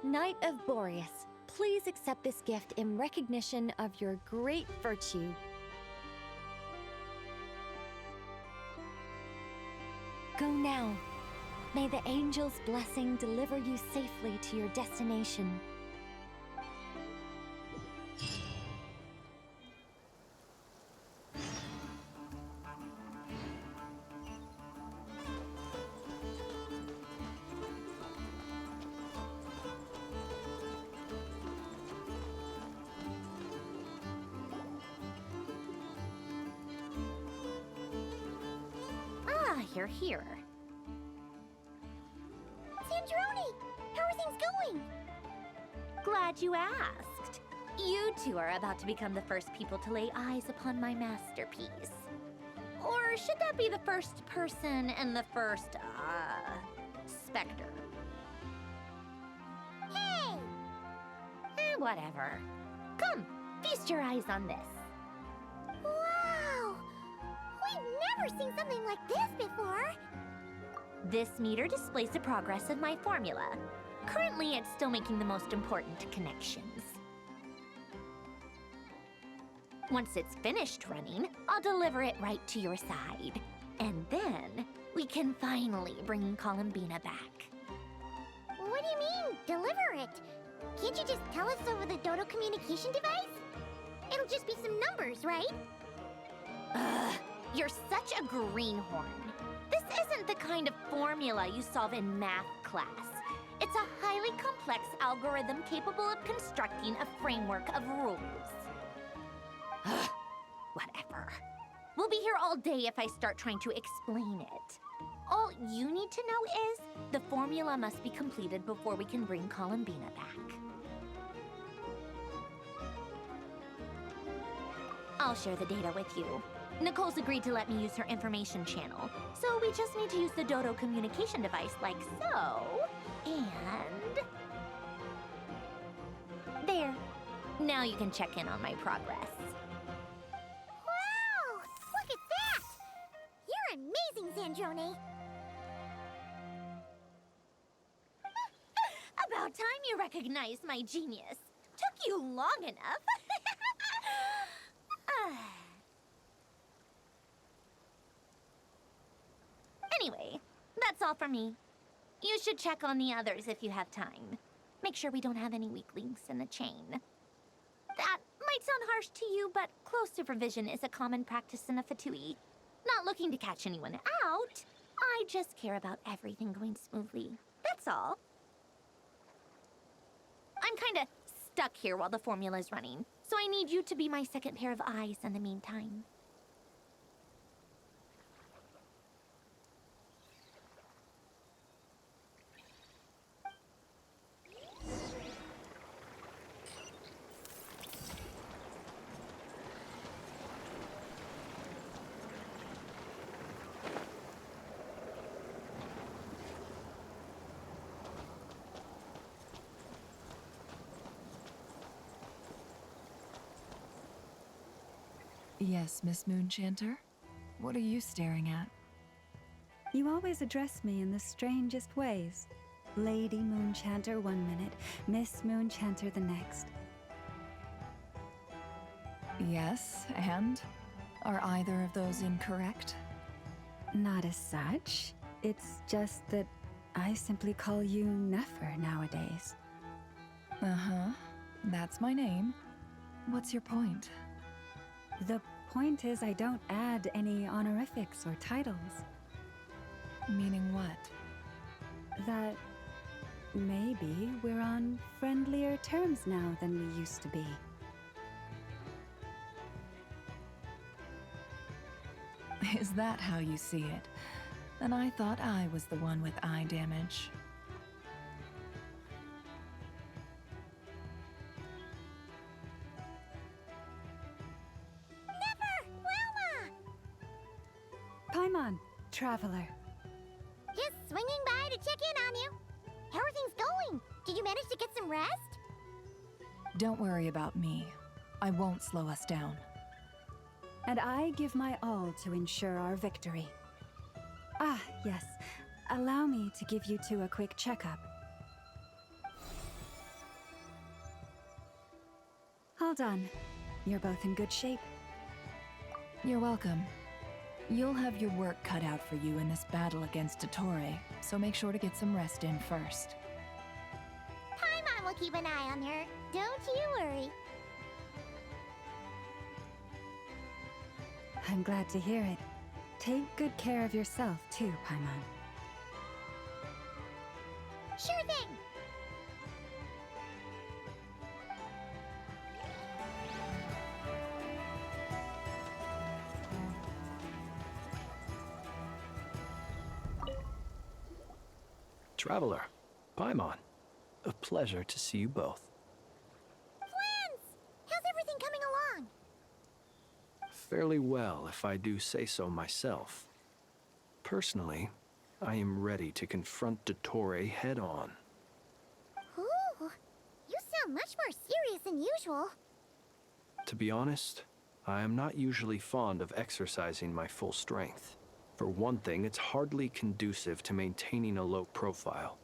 Knight of Boreas, please accept this gift in recognition of your great virtue. Go now. May the angel's blessing deliver you safely to your destination. You're here. Sandroni! How are things going? Glad you asked. You two are about to become the first people to lay eyes upon my masterpiece. Or should that be the first person and the first, specter? Hey! Whatever. Come, feast your eyes on this. Wow! We've never seen something like this before! This meter displays the progress of my formula. Currently, it's still making the most important connections. Once it's finished running, I'll deliver it right to your side. And then, we can finally bring Columbina back. When What do you mean, deliver it? Can't you just tell us over the Dodo communication device? It'll just be some numbers, right? Ugh, you're such a greenhorn. This isn't the kind of formula you solve in math class. It's a highly complex algorithm capable of constructing a framework of rules. Ugh, whatever. We'll be here all day if I start trying to explain it. All you need to know is the formula must be completed before we can bring Columbina back. I'll share the data with you. Nicole's agreed to let me use her information channel, so we just need to use the Dodo communication device like so. And... there. Now you can check in on my progress. Wow! Look at that! You're amazing, Zandrone! About time you recognized my genius. Took you long enough. Anyway, that's all for me. You should check on the others if you have time. Make sure we don't have any weak links in the chain. That might sound harsh to you, but close supervision is a common practice in a Fatui. Not looking to catch anyone out. I just care about everything going smoothly. That's all. I'm kinda stuck here while the formula's running, so I need you to be my second pair of eyes in the meantime. Yes, Miss Moonchanter? What are you staring at? You always address me in the strangest ways. Lady Moonchanter one minute, Miss Moonchanter the next. Yes, and? Are either of those incorrect? Not as such. It's just that I simply call you Nefer nowadays. Uh-huh. That's my name. What's your point? The point is I don't add any honorifics or titles. Meaning what? That maybe we're on friendlier terms now than we used to be. Is that how you see it? Then I thought I was the one with eye damage. Paimon, traveler. Just swinging by to check in on you. How are things going? Did you manage to get some rest? Don't worry about me. I won't slow us down. And I give my all to ensure our victory. Ah, yes. Allow me to give you two a quick checkup. All done. You're both in good shape. You're welcome. You'll have your work cut out for you in this battle against Dottore, so make sure to get some rest in first. Paimon will keep an eye on her. Don't you worry. I'm glad to hear it. Take good care of yourself, too, Paimon. Sure thing. Traveler, Paimon, a pleasure to see you both. Friends! How's everything coming along? Fairly well, if I do say so myself. Personally, I am ready to confront Dottore head-on. Ooh, you sound much more serious than usual. To be honest, I am not usually fond of exercising my full strength. For one thing, it's hardly conducive to maintaining a low profile.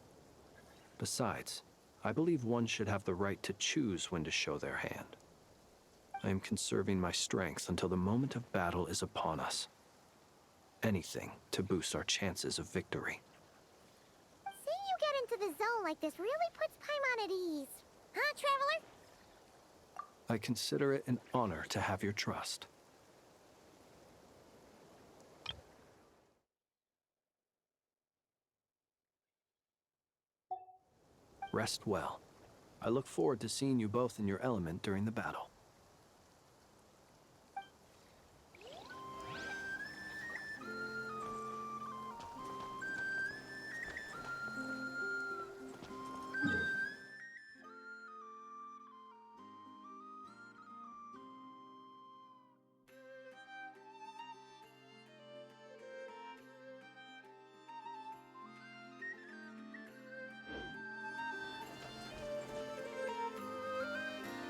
Besides, I believe one should have the right to choose when to show their hand. I am conserving my strength until the moment of battle is upon us. Anything to boost our chances of victory. Say you get into a zone like this really puts Paimon at ease. Huh, Traveler? I consider it an honor to have your trust. Rest well. I look forward to seeing you both in your element during the battle.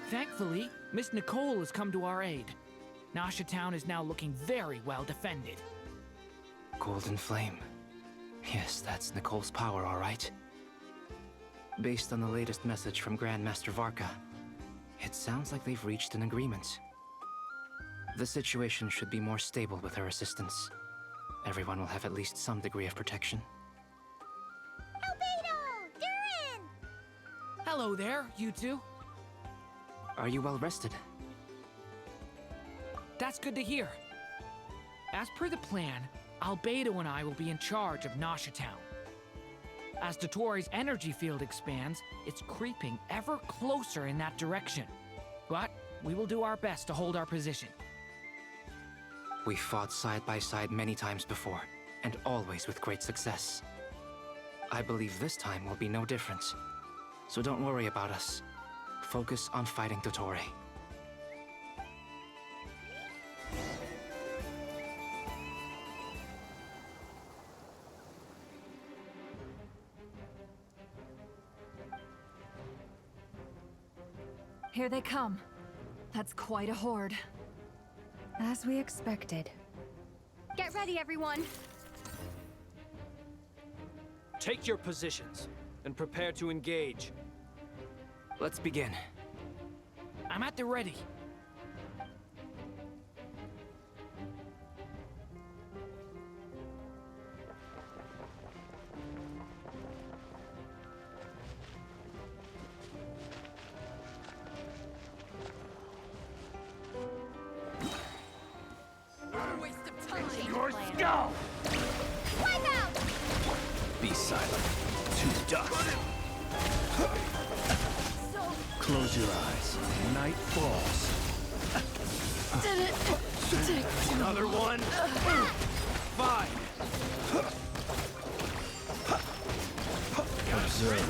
Thankfully, Miss Nicole has come to our aid. Nasha Town is now looking very well defended. Golden Flame. Yes, that's Nicole's power, all right. Based on the latest message from Grandmaster Varka, it sounds like they've reached an agreement. The situation should be more stable with her assistance. Everyone will have at least some degree of protection. Albedo! Durin! Hello there, you two. Are you well rested? That's good to hear. As per the plan, Albedo and I will be in charge of Nasha Town. As Dotori's energy field expands, it's creeping ever closer in that direction. But we will do our best to hold our position. We fought side by side many times before, and always with great success. I believe this time will be no different. So don't worry about us. Focus on fighting Dottore. Here they come. That's quite a horde. As we expected. Get ready, everyone. Take your positions and prepare to engage. Let's begin. I'm at the ready. Your skull! Wipe out! Be silent. To dust. Close your eyes. Night falls. Did it! Another one. 5. Observe.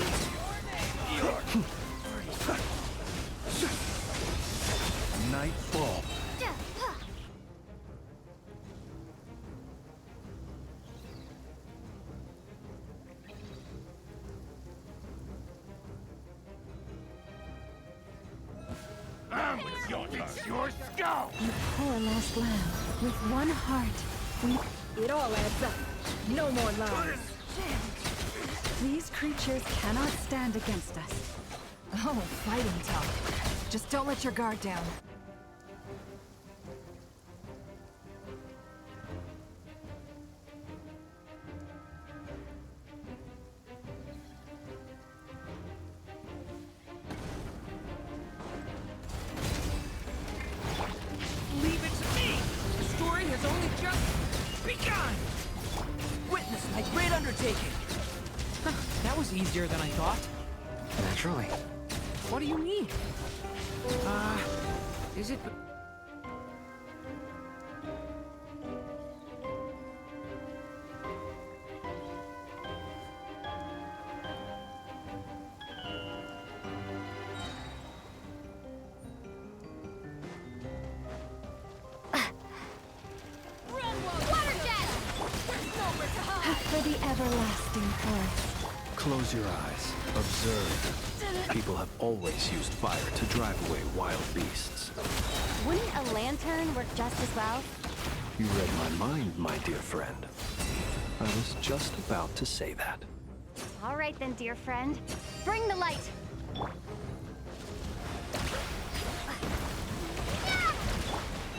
Nightfall. Your skull! You poor lost lamb. With one heart, It all adds up. No more lies. these creatures cannot stand against us. Oh, fighting tough. Just don't let your guard down. Leave it to me! The story has only just begun! Witness my great undertaking! Huh, that was easier than I thought. Naturally. What do you mean? Is it... For the everlasting forest. Close your eyes. Observe. People have always used fire to drive away wild beasts. Wouldn't a lantern work just as well? You read my mind, my dear friend. I was just about to say that. All right then, dear friend. Bring the light!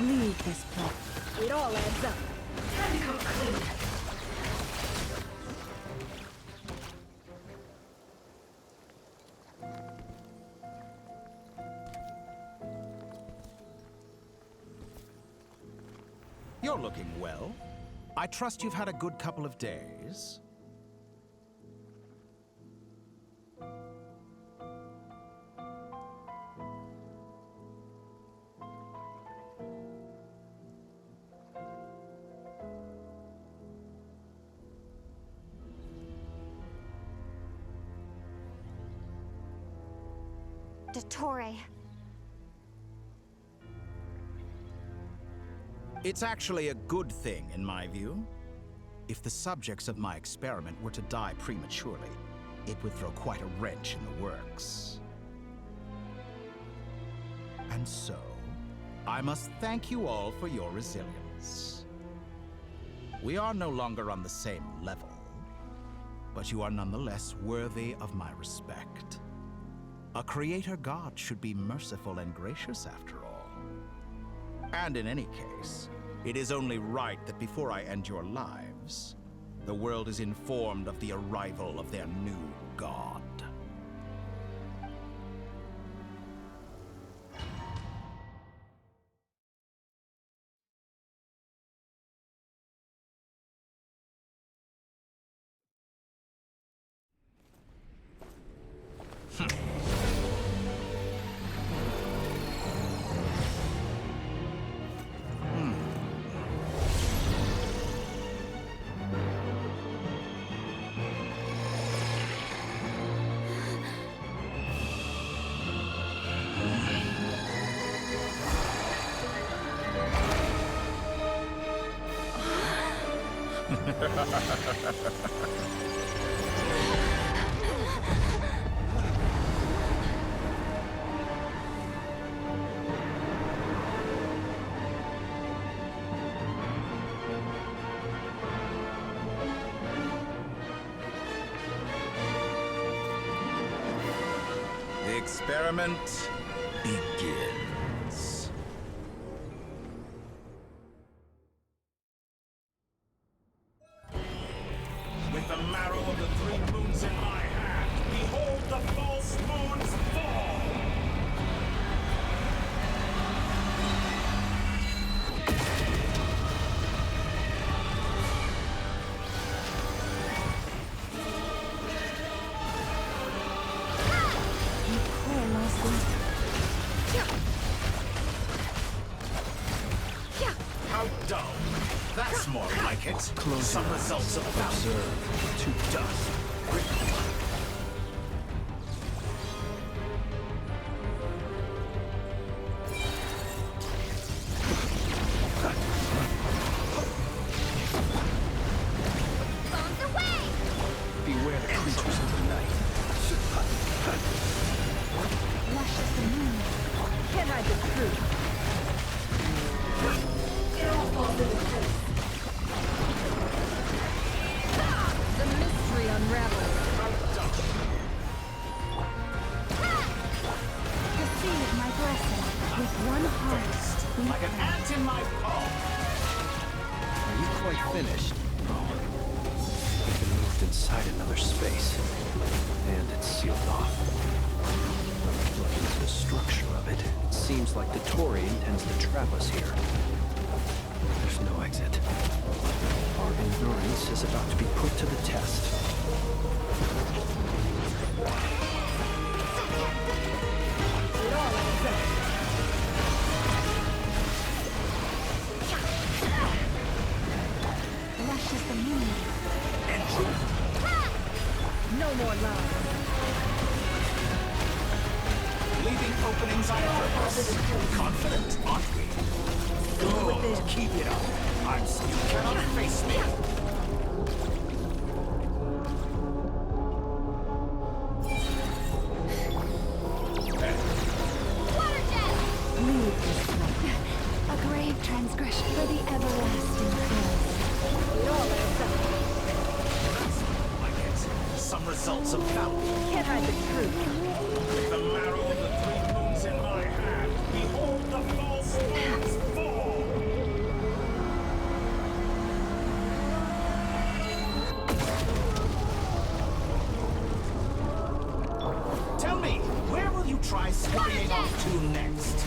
Leave this place. It all adds up. Time to go clean. You're looking well. I trust you've had a good couple of days. Dottore. It's actually a good thing, in my view. If the subjects of my experiment were to die prematurely, it would throw quite a wrench in the works. And so, I must thank you all for your resilience. We are no longer on the same level, but you are nonetheless worthy of my respect. A creator god should be merciful and gracious after all. And in any case, it is only right that before I end your lives, the world is informed of the arrival of their new god. The experiment begins. With the marrow of the three moons in my hand, behold the false moons fall! How dull. That's more like it. Some results of observe to dust. Beware the creatures of the night. Lush as the moon. Can't hide the truth. The mystery unravels. Receive my blessing with one heart. Like an ant in my palm. Are you quite finished? Oh. We've been moved inside another space. And it's sealed off. Looking at the structure of it, it seems like the Tory intends to trap us here. There's no exit. Our endurance is about to be put to the test. Lush as the moon. No more love. Leaving openings on purpose. Confident, aren't we? Good. Keep it up. You cannot face me. Leave this one. A grave transgression for the everlasting Like it. Some results of value. Can't hide the truth. With the marrow of the three moons in my hand, behold the false moons fall! Tell me, where will you try scurrying off to next?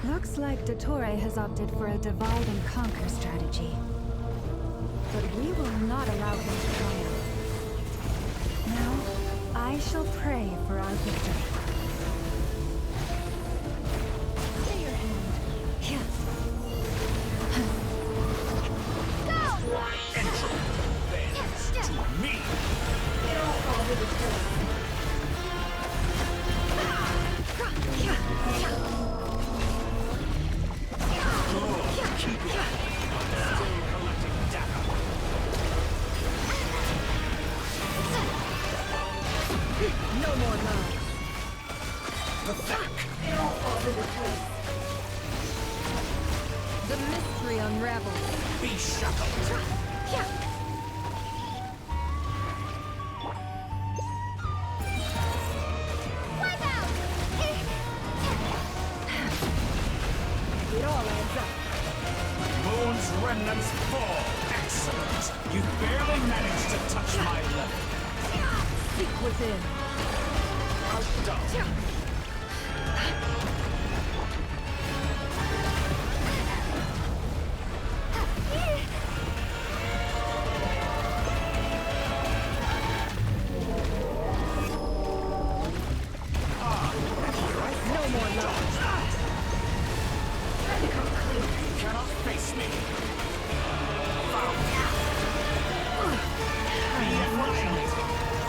Looks like Dottore has opted for a divide and conquer strategy. But we will not allow him to triumph. Now, I shall pray for our victory. Stay your hand. Here. Entropy bends to me. It all falls into place. Keep it. Still collecting data. No more lies. Pathetic. It all falls into place. The mystery unravels. Be shackled. It all adds up. Moon's remnants fall. Excellent. You barely managed to touch my level. Seek within. Outdone. No more lies. You cannot face me. Be afraid.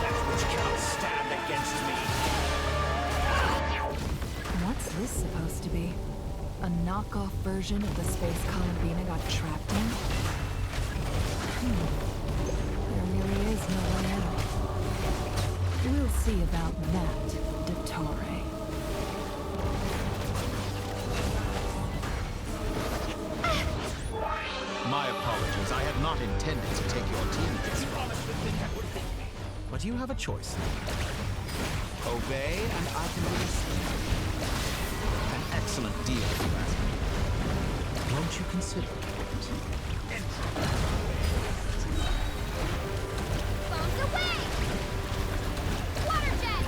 That which cannot stand against me. What's this supposed to be? A knockoff version of the space Columbina got trapped in? There really is no way out. We'll see about that, Dottore. My apologies. I had not intended to take your team. But you have a choice. Obey, and I can release you. An excellent deal, if you ask me. Won't you consider it? Bombs away! Water jet!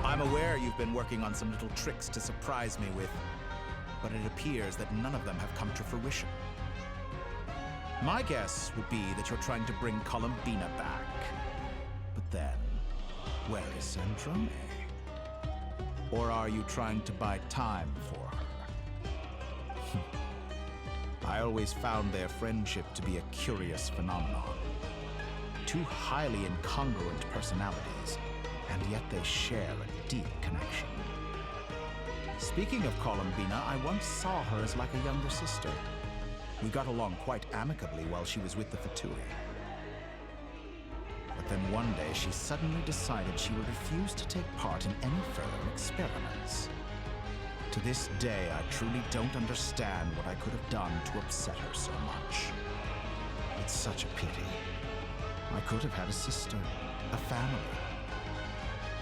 I'm aware you've been working on some little tricks to surprise me with, but it appears that none of them have come to fruition. My guess would be that you're trying to bring Columbina back. But then, where is Sandrone? Or are you trying to buy time for her? I always found their friendship to be a curious phenomenon. Two highly incongruent personalities, and yet they share a deep connection. Speaking of Columbina, I once saw her as like a younger sister. We got along quite amicably while she was with the VIII. But then one day she suddenly decided she would refuse to take part in any further experiments. To this day, I truly don't understand what I could have done to upset her so much. It's such a pity. I could have had a sister, a family.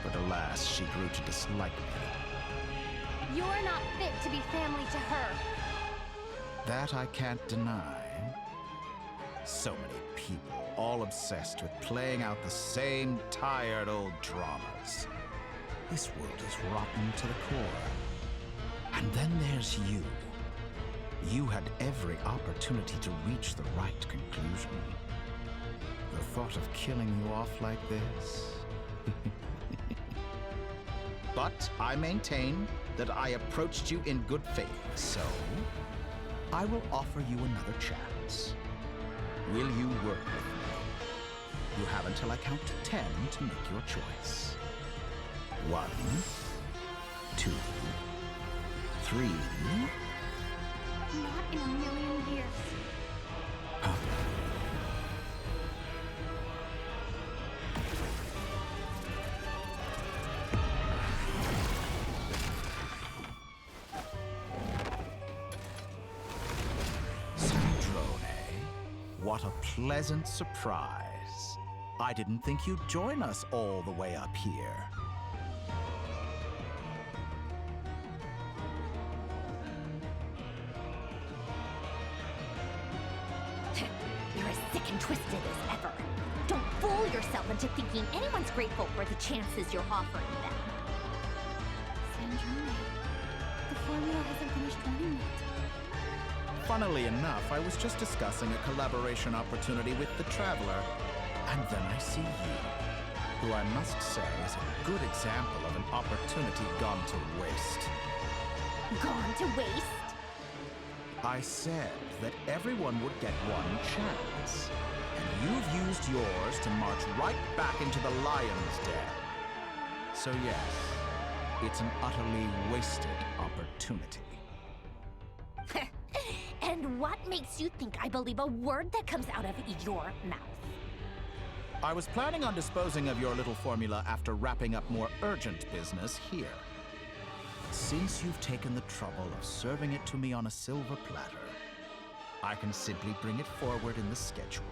But alas, she grew to dislike me. You're not fit to be family to her. That I can't deny. So many people, all obsessed with playing out the same tired old dramas. This world is rotten to the core. And then there's you. You had every opportunity to reach the right conclusion. The thought of killing you off like this? But I maintain that I approached you in good faith, so I will offer you another chance. Will you work with me? You have until I count to 10 to make your choice. 1, 2, 3. Not in a million years. What a pleasant surprise. I didn't think you'd join us all the way up here. You're as sick and twisted as ever. Don't fool yourself into thinking anyone's grateful for the chances you're offering them. Sandrone, the formula hasn't finished running yet. Funnily enough, I was just discussing a collaboration opportunity with the Traveler, and then I see you, who I must say is a good example of an opportunity gone to waste. Gone to waste? I said that everyone would get one chance, and you've used yours to march right back into the lion's den. So yes, it's an utterly wasted opportunity. And what makes you think I believe a word that comes out of your mouth? I was planning on disposing of your little formula after wrapping up more urgent business here. Since you've taken the trouble of serving it to me on a silver platter, I can simply bring it forward in the schedule.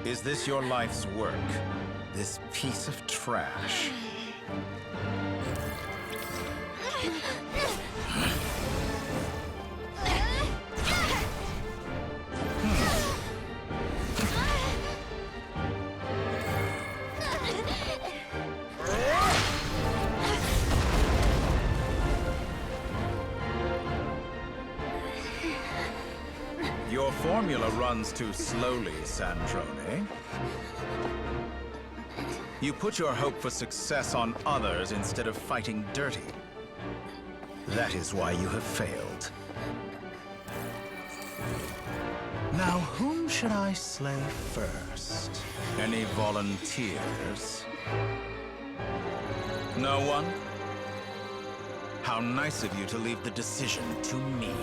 Is this your life's work? This piece of trash? Your formula runs too slowly, Sandrone. You put your hope for success on others instead of fighting dirty. That is why you have failed. Now, whom should I slay first? Any volunteers? No one? How nice of you to leave the decision to me.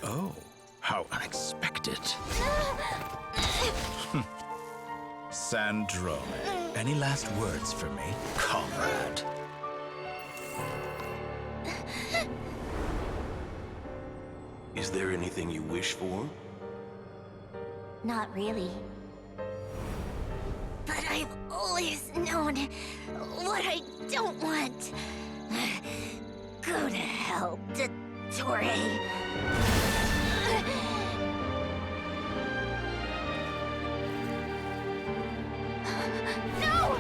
Oh, how unexpected. Sandrone, any last words for me, comrade? Is there anything you wish for? Not really. But I've always known what I don't want. Go to hell, Dottore. No!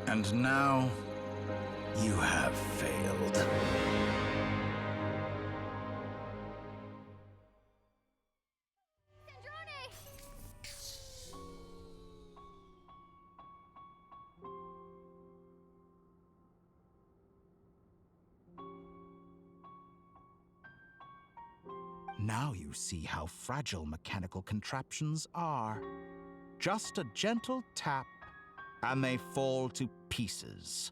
And now, you have failed. Now you see how fragile mechanical contraptions are. Just a gentle tap, and they fall to pieces.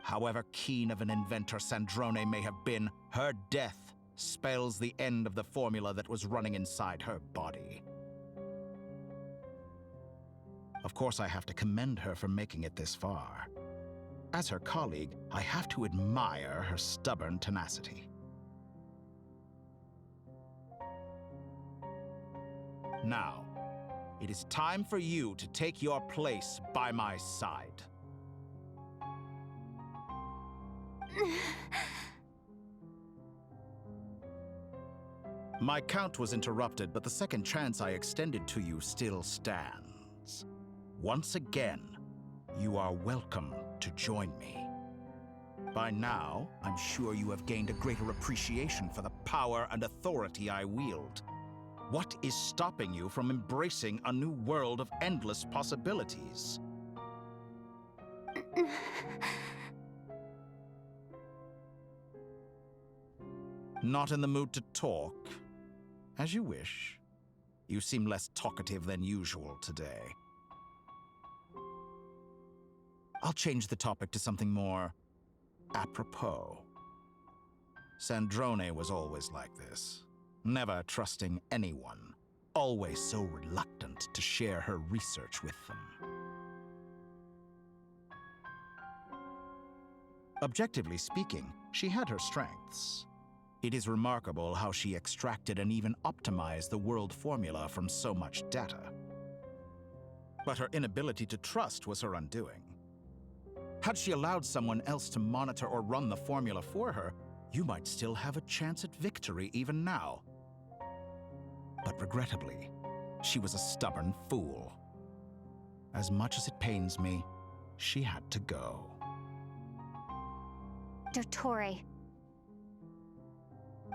However keen of an inventor Sandrone may have been, her death spells the end of the formula that was running inside her body. Of course, I have to commend her for making it this far. As her colleague, I have to admire her stubborn tenacity. Now, it is time for you to take your place by my side. My count was interrupted, but the second chance I extended to you still stands. Once again, you are welcome to join me. By now, I'm sure you have gained a greater appreciation for the power and authority I wield. What is stopping you from embracing a new world of endless possibilities? Not in the mood to talk? As you wish. You seem less talkative than usual today. I'll change the topic to something more apropos. Sandrone was always like this, never trusting anyone, always so reluctant to share her research with them. Objectively speaking, she had her strengths. It is remarkable how she extracted and even optimized the world formula from so much data. But her inability to trust was her undoing. Had she allowed someone else to monitor or run the formula for her, you might still have a chance at victory even now. But regrettably, she was a stubborn fool. As much as it pains me, she had to go. Dottore.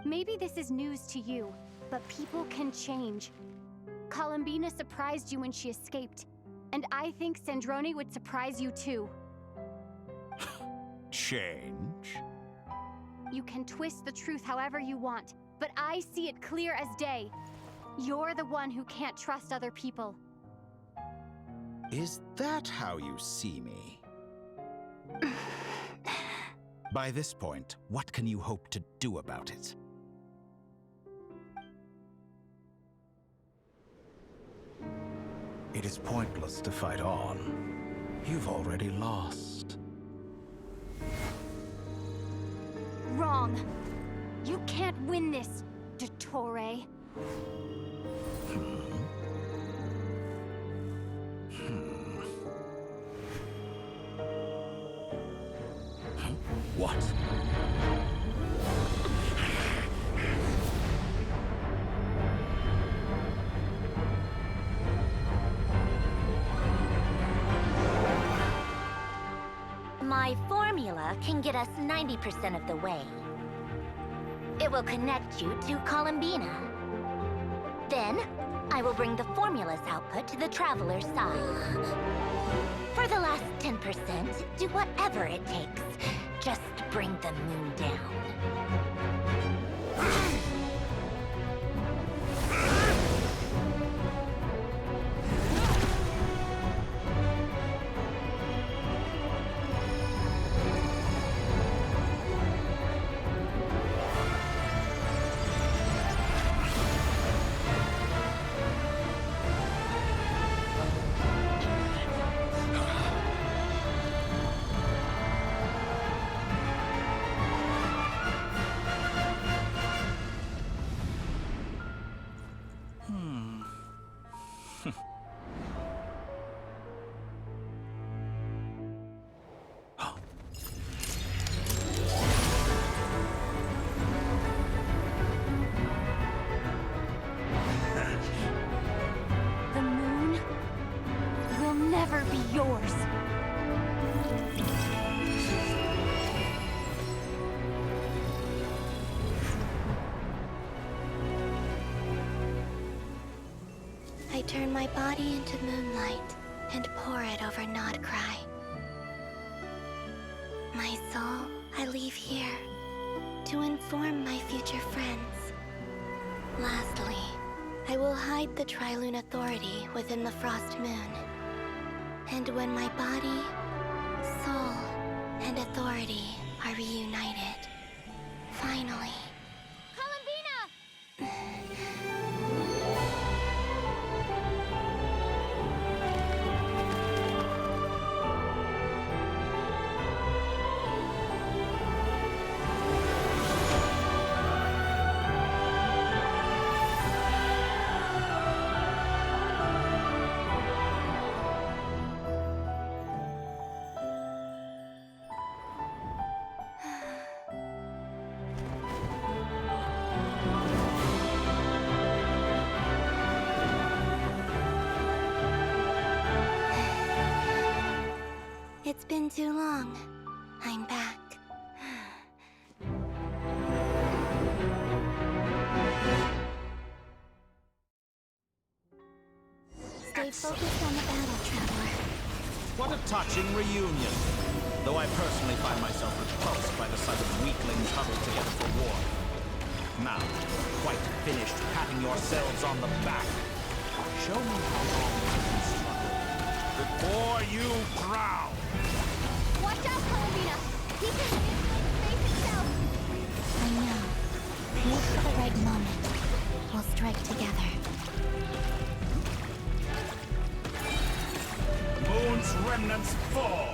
Maybe this is news to you, but people can change. Columbina surprised you when she escaped, and I think Sandrone would surprise you too. Change? You can twist the truth however you want, but I see it clear as day. You're the one who can't trust other people. Is that how you see me? By this point, what can you hope to do about it? It is pointless to fight on. You've already lost. Wrong. You can't win this, Dottore. What? My formula can get us 90% of the way. It will connect you to Columbina. Then, I will bring the formula's output to the Traveler's side. For the last 10%, do whatever it takes. Just bring the moon down. The moon will never be yours. I turn my body into moonlight and pour it over Nod Krai. My soul, I leave here to inform my future friends. Lastly, I will hide the Trilune Authority within the Frost Moon. And when my body, soul, and authority are reunited, finally... It's been too long. I'm back. Stay focused on the battle, Traveler. What a touching reunion. Though I personally find myself repulsed by the sight of weaklings huddled together for war. Now, quite finished patting yourselves on the back. Show me how long you can struggle before you drown. Watch out, Columbina! He can face itself! I know. Wait for the right moment. We'll strike together. Moon's remnants fall.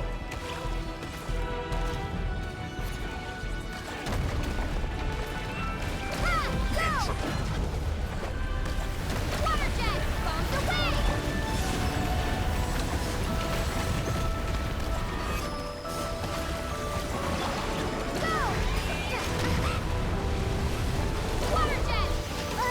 Water jet! Bombs away! Go! Water jet! Go!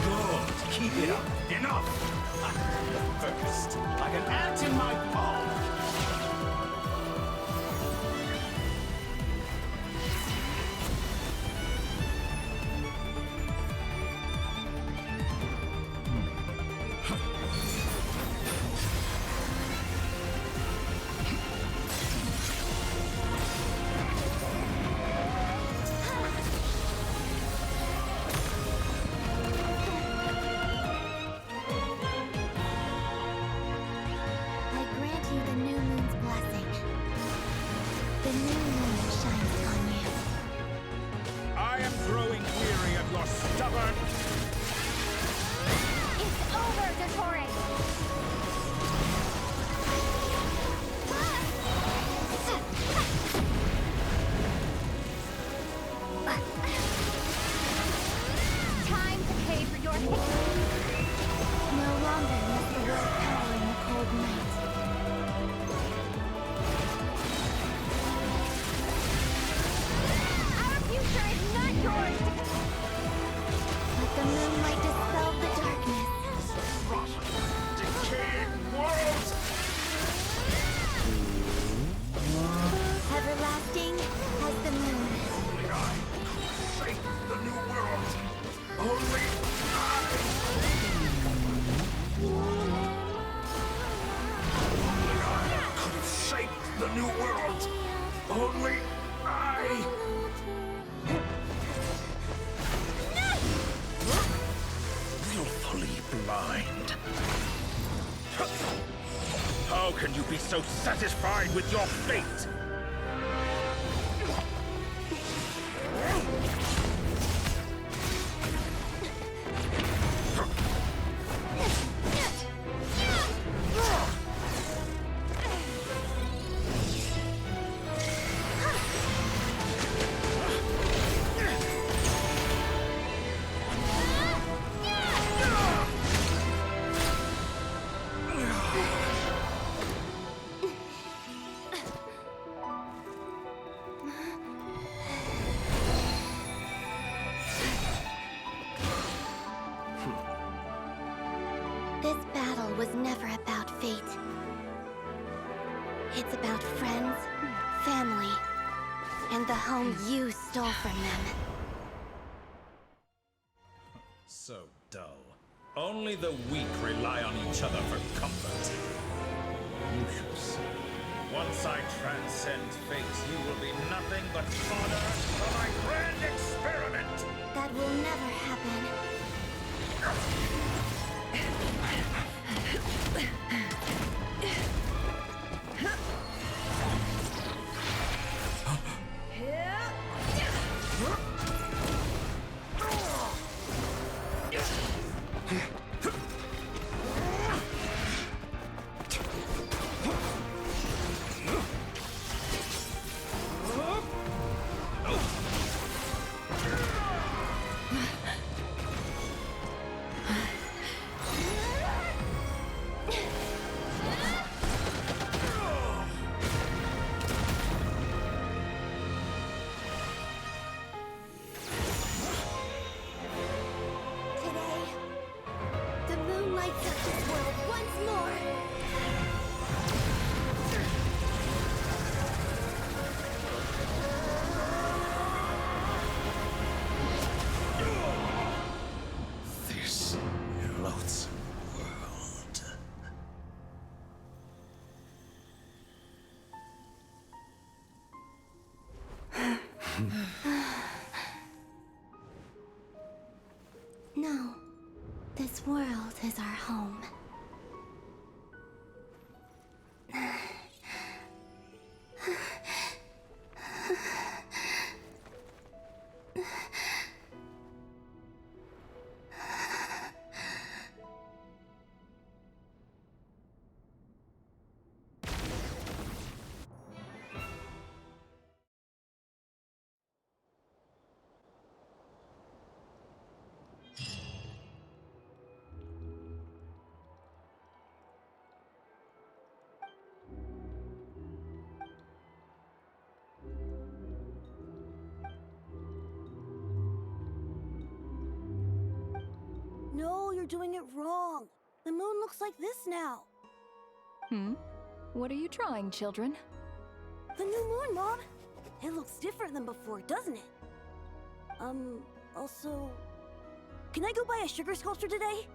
Good. Keep it up. Enough. First, like an ant in my palm. I grant you the new moon's blessing. The new moon shines on you. I am growing weary of your stubborn... It's over, Dottore! Time to pay for your No longer must the world cower in the cold night. Our future is not yours! Let the moonlight dispel the darkness. Decaying world! Everlasting as the moon. Only I could shape the new world. Only I! Only I could have shaped the new world. Only I! Willfully blind. How can you be so satisfied with your fate? This battle was never about fate. It's about friends, family, and the home you stole from them. So dull. Only the weak rely on each other for comfort. You shall see. Once I transcend fate, you will be nothing but fodder for my grand experiment! That will never happen. No, this world is our home. No, you're doing it wrong. The moon looks like this now. What are you drawing, children? The new moon, Mom. It looks different than before, doesn't it? Also... Can I go buy a sugar sculpture today?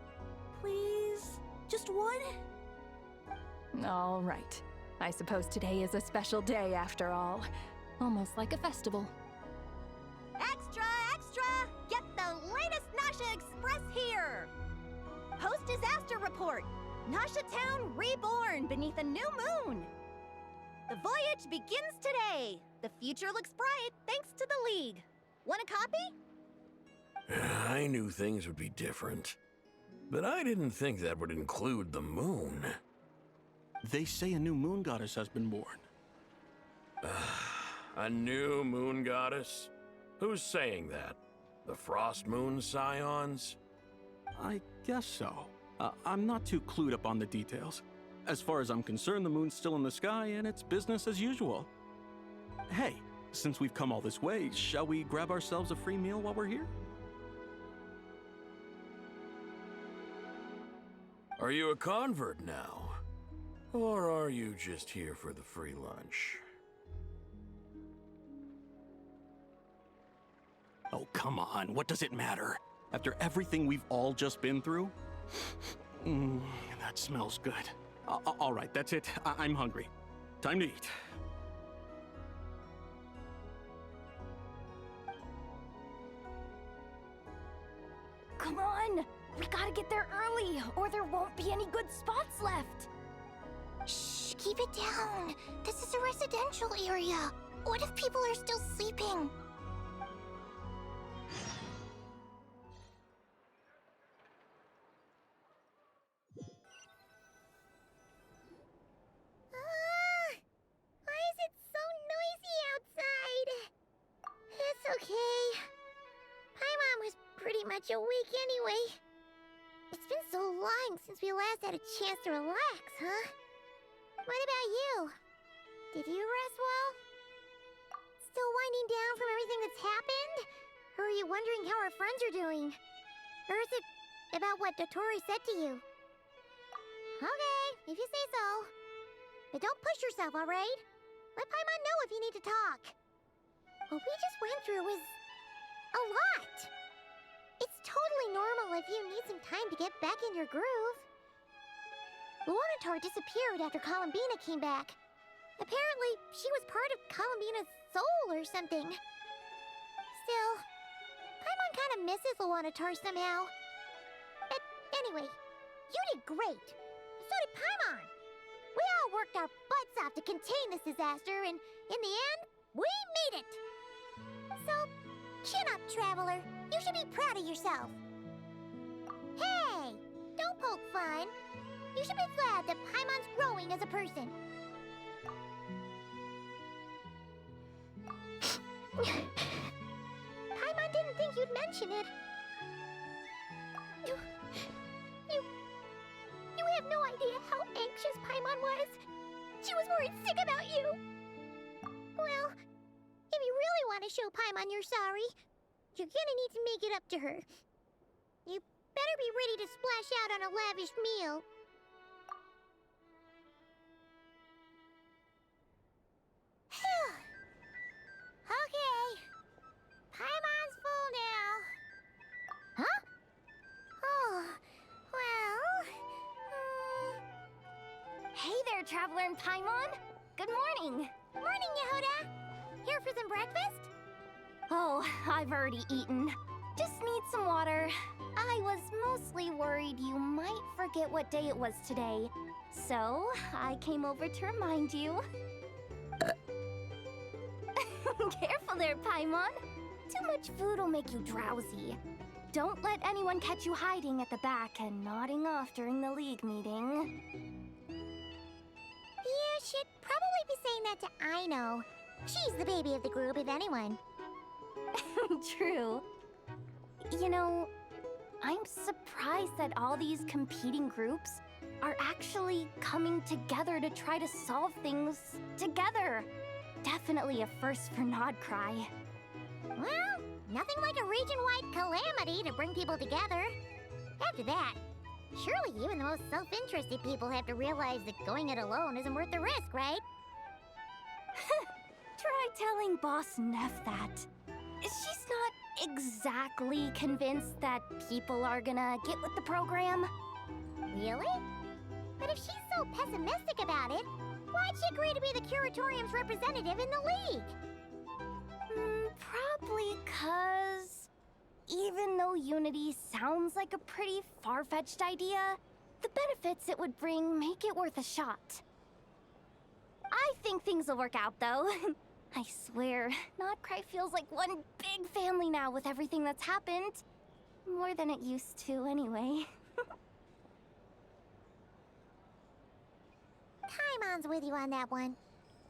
Please? Just one? All right. I suppose today is a special day after all. Almost like a festival. Extra, extra! Get the latest Nasha Express here! Post-disaster report! Nasha Town reborn beneath a new moon! The voyage begins today! The future looks bright thanks to the League. Want a copy? I knew things would be different, but I didn't think that would include the moon. They say a new moon goddess has been born. A new moon goddess? Who's saying that? The Frost Moon Scions? I guess so. I'm not too clued up on the details. As far as I'm concerned, the moon's still in the sky and it's business as usual. Hey, since we've come all this way, shall we grab ourselves a free meal while we're here? Are you a convert now? Or are you just here for the free lunch? Oh, come on. What does it matter? After everything we've all just been through? That smells good. All right, that's it. I'm hungry. Time to eat. Come on! We gotta get there early, or there won't be any good spots left! Shh, keep it down. This is a residential area. What if people are still sleeping? Why is it so noisy outside? It's okay. Paimon was pretty much awake anyway. It's been so long since we last had a chance to relax, huh? What about you? Did you rest well? Still winding down from everything that's happened? Or are you wondering how our friends are doing? Or is it about what Dotori said to you? Okay, if you say so. But don't push yourself, alright? Let Paimon know if you need to talk. What we just went through was a lot. It's totally normal if you need some time to get back in your groove. Luanatar disappeared after Columbina came back. Apparently, she was part of Columbina's soul or something. Still, Paimon kind of misses Luanatar somehow. But anyway, you did great. So did Paimon. We all worked our butts off to contain this disaster, and in the end, we made it. So, chin up, Traveler. You should be proud of yourself. Hey, don't poke fun. You should be glad that Paimon's growing as a person. Paimon didn't think you'd mention it. You have no idea how anxious Paimon was. She was worried sick about you. Well, if you really want to show Paimon you're sorry, you're gonna need to make it up to her. You better be ready to splash out on a lavish meal. Okay. Paimon's full now. Huh? Oh, well... Hey there, Traveler and Paimon! Good morning! Morning, Yehuda! Here for some breakfast? Oh, I've already eaten. Just need some water. I was mostly worried you might forget what day it was today. So, I came over to remind you. Careful there, Paimon. Too much food will make you drowsy. Don't let anyone catch you hiding at the back and nodding off during the league meeting. You should probably be saying that to Aino. She's the baby of the group, if anyone. True. You know, I'm surprised that all these competing groups are actually coming together to try to solve things together. Definitely a first for Krai. Well, nothing like a region-wide calamity to bring people together. After that, surely even the most self-interested people have to realize that going it alone isn't worth the risk, right? Try telling Boss Neff that. She's not exactly convinced that people are gonna get with the program. Really? But if she's so pessimistic about it, why'd she agree to be the Curatorium's representative in the league? Probably 'cause even though unity sounds like a pretty far-fetched idea, the benefits it would bring make it worth a shot. I think things will work out, though. I swear, Krai feels like one big family now with everything that's happened. More than it used to, anyway. Paimon's with you on that one.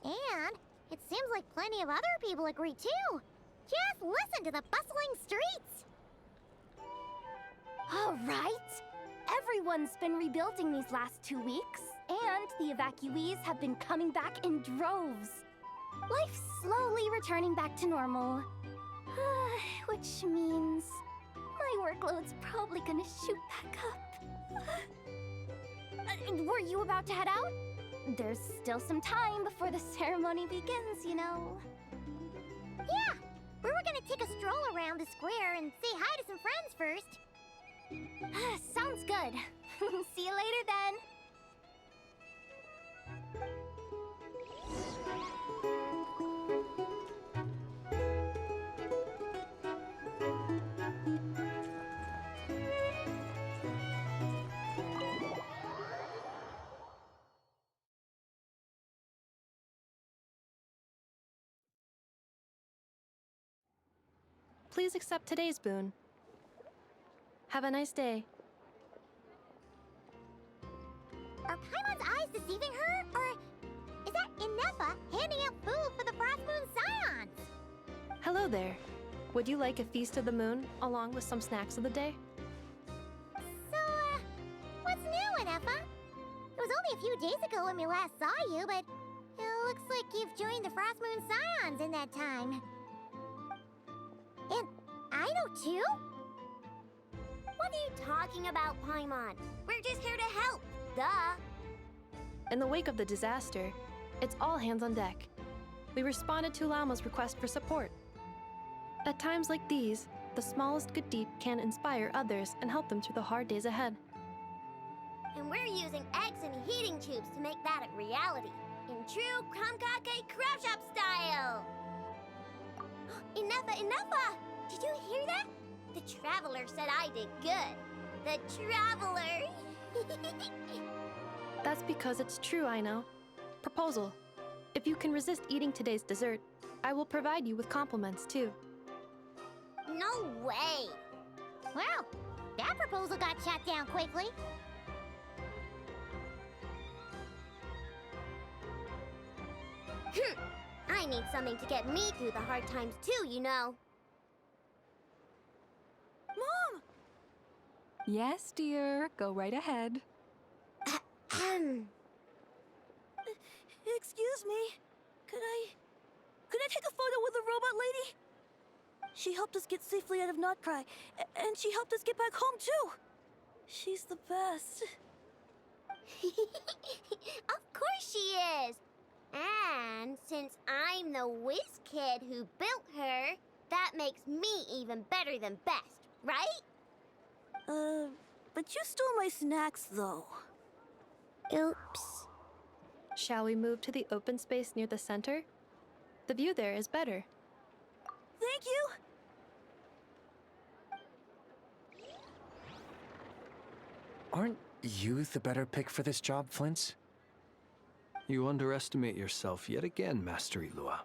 And it seems like plenty of other people agree, too. Just listen to the bustling streets. All right. Everyone's been rebuilding these last 2 weeks, and the evacuees have been coming back in droves. Life's slowly returning back to normal. Which means my workload's probably gonna shoot back up. Were you about to head out? There's still some time before the ceremony begins, you know. Yeah, we were gonna take a stroll around the square and say hi to some friends first. Sounds good. See you later then. Please accept today's boon. Have a nice day. Are Paimon's eyes deceiving her? Or is that Inepa handing out food for the Frost Moon Scions? Hello there. Would you like a feast of the moon along with some snacks of the day? So, what's new, Inepa? It was only a few days ago when we last saw you, but it looks like you've joined the Frost Moon Scions in that time. And Aino too? What are you talking about, Paimon? We're just here to help, duh. In the wake of the disaster, it's all hands on deck. We responded to Lama's request for support. At times like these, the smallest good deed can inspire others and help them through the hard days ahead. And we're using eggs and heating tubes to make that a reality, in true Krumkake Crab Shop style! Enough! Did you hear that? The Traveler said I did good. The Traveler! That's because it's true, I know. Proposal. If you can resist eating today's dessert, I will provide you with compliments, too. No way! Well, that proposal got shot down quickly. I need something to get me through the hard times too, you know. Mom! Yes, dear. Go right ahead. Excuse me. Could I take a photo with the robot lady? She helped us get safely out of Krai, and she helped us get back home too. She's the best. Of course she is. And since I'm the whiz kid who built her, that makes me even better than best, right? But you stole my snacks, though. Oops. Shall we move to the open space near the center? The view there is better. Thanks! Thank you! Aren't you the better pick for this job, Flint? You underestimate yourself yet again, Master Ilua.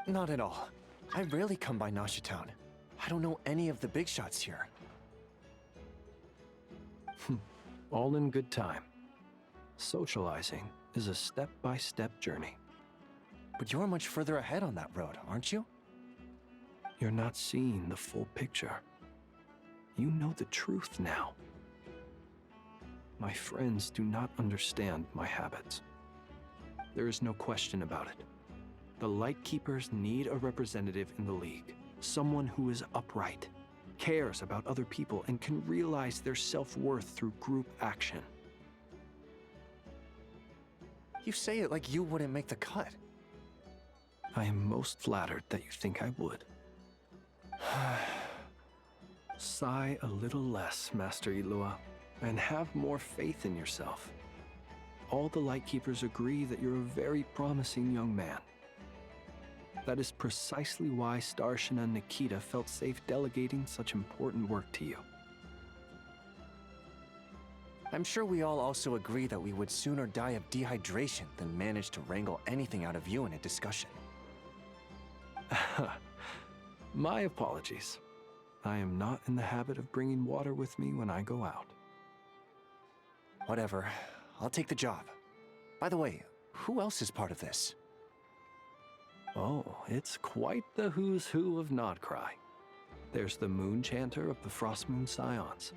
Not at all. I rarely come by Nasha Town. I don't know any of the big shots here. All in good time. Socializing is a step-by-step journey. But you're much further ahead on that road, aren't you? You're not seeing the full picture. You know the truth now. My friends do not understand my habits. There is no question about it. The Lightkeepers need a representative in the League. Someone who is upright, cares about other people, and can realize their self-worth through group action. You say it like you wouldn't make the cut. I am most flattered that you think I would. Sigh a little less, Master Ilua, and have more faith in yourself. All the Lightkeepers agree that you're a very promising young man. That is precisely why Starshina and Nikita felt safe delegating such important work to you. I'm sure we all also agree that we would sooner die of dehydration than manage to wrangle anything out of you in a discussion. My apologies. I am not in the habit of bringing water with me when I go out. Whatever. I'll take the job. By the way, who else is part of this? Oh, it's quite the who's who of Krai. There's the Moon Chanter of the Frostmoon Scions,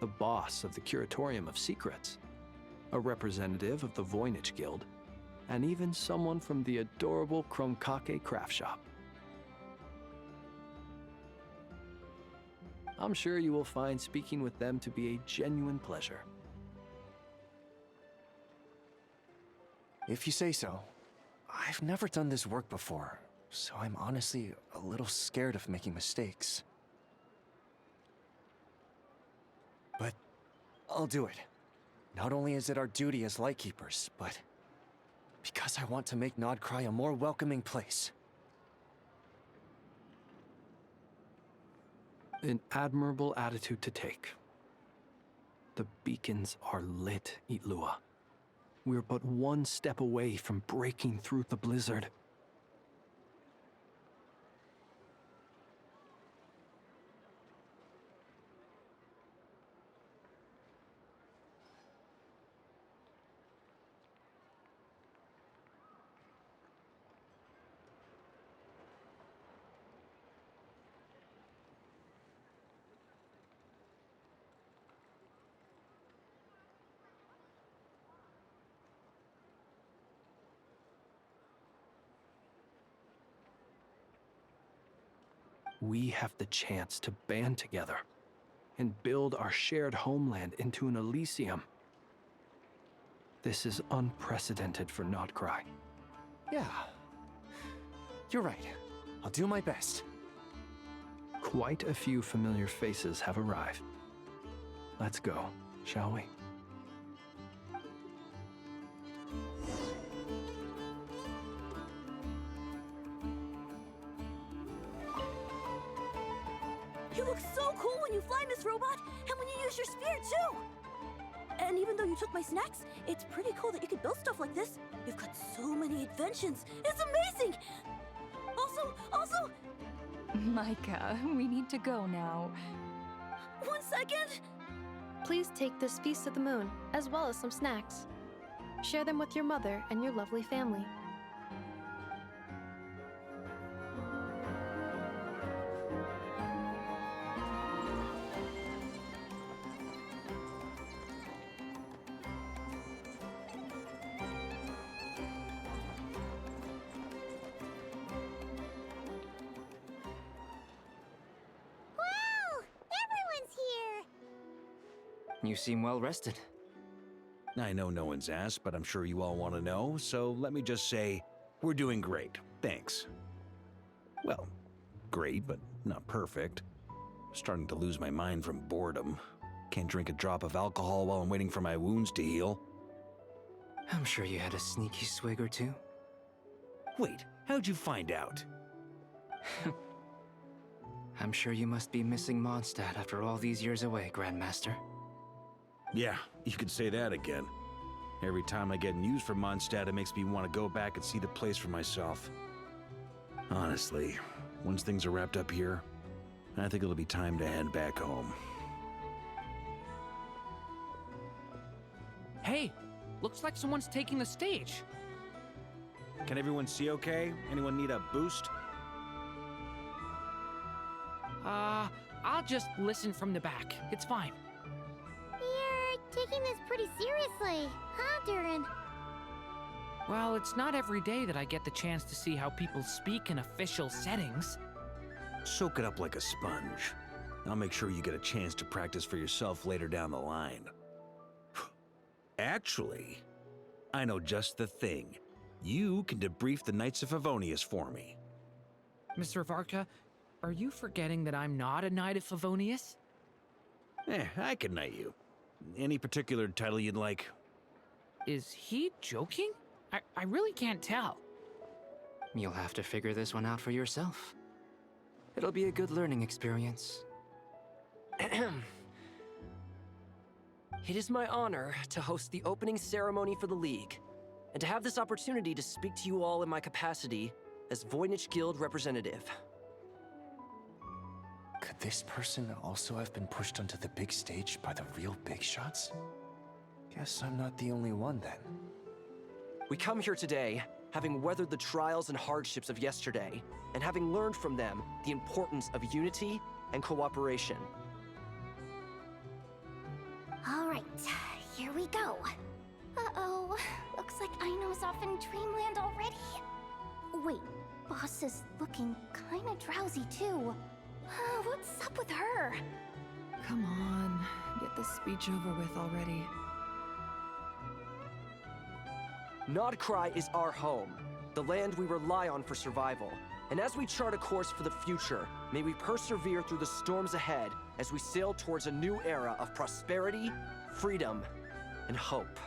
the boss of the Curatorium of Secrets, a representative of the Voynich Guild, and even someone from the adorable Kromkake craft shop. I'm sure you will find speaking with them to be a genuine pleasure. If you say so. I've never done this work before, so I'm honestly a little scared of making mistakes. But I'll do it. Not only is it our duty as Lightkeepers, but because I want to make Krai a more welcoming place. An admirable attitude to take. The beacons are lit, Ilua. We're but one step away from breaking through the blizzard. We have the chance to band together and build our shared homeland into an Elysium. This is unprecedented for Krai. Yeah. You're right. I'll do my best. Quite a few familiar faces have arrived. Let's go, shall we? You look so cool when you fly, Miss Robot, and when you use your spear, too! And even though you took my snacks, it's pretty cool that you could build stuff like this. You've got so many inventions. It's amazing! Also... Micah, we need to go now. 1 second! Please take this Feast of the Moon, as well as some snacks. Share them with your mother and your lovely family. You seem well rested. I know no one's asked, but I'm sure you all want to know, so let me just say, we're doing great. Thanks. Well, great, but not perfect. Starting to lose my mind from boredom. Can't drink a drop of alcohol while I'm waiting for my wounds to heal. I'm sure you had a sneaky swig or two. Wait, how'd you find out? I'm sure you must be missing Mondstadt after all these years away, Grandmaster. Yeah, you could say that again. Every time I get news from Mondstadt, it makes me want to go back and see the place for myself. Honestly, once things are wrapped up here, I think it'll be time to head back home. Hey, looks like someone's taking the stage. Can everyone see okay? Anyone need a boost? I'll just listen from the back. It's fine. You're taking this pretty seriously, huh, Durin? Well, it's not every day that I get the chance to see how people speak in official settings. Soak it up like a sponge. I'll make sure you get a chance to practice for yourself later down the line. Actually, I know just the thing. You can debrief the Knights of Favonius for me. Mr. Varka, are you forgetting that I'm not a Knight of Favonius? I can knight you. Any particular title you'd like? Is he joking? I really can't tell. You'll have to figure this one out for yourself. It'll be a good learning experience. It is my honor to host the opening ceremony for the League, and to have this opportunity to speak to you all in my capacity as Voynich Guild representative. Could this person also have been pushed onto the big stage by the real big shots? Guess I'm not the only one then. We come here today, having weathered the trials and hardships of yesterday, and having learned from them the importance of unity and cooperation. All right, here we go. Uh-oh, looks like Aino's off in dreamland already. Wait, Boss is looking kinda drowsy too. What's up with her? Come on, get this speech over with already. Krai is our home, the land we rely on for survival. And as we chart a course for the future, may we persevere through the storms ahead as we sail towards a new era of prosperity, freedom, and hope.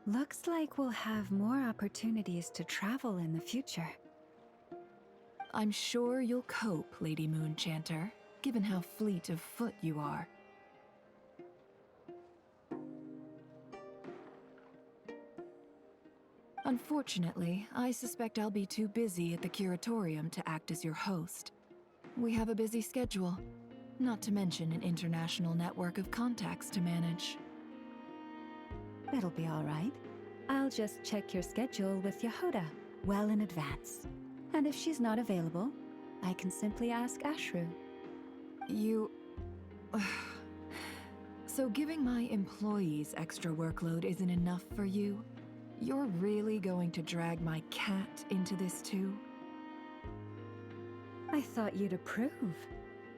Looks like we'll have more opportunities to travel in the future. I'm sure you'll cope, Lady Moonchanter, given how fleet of foot you are. Unfortunately, I suspect I'll be too busy at the Curatorium to act as your host. We have a busy schedule, not to mention an international network of contacts to manage. That'll be all right. I'll just check your schedule with Yehoda well in advance. And if she's not available, I can simply ask Ashru. You... So giving my employees extra workload isn't enough for you? You're really going to drag my cat into this too? I thought you'd approve.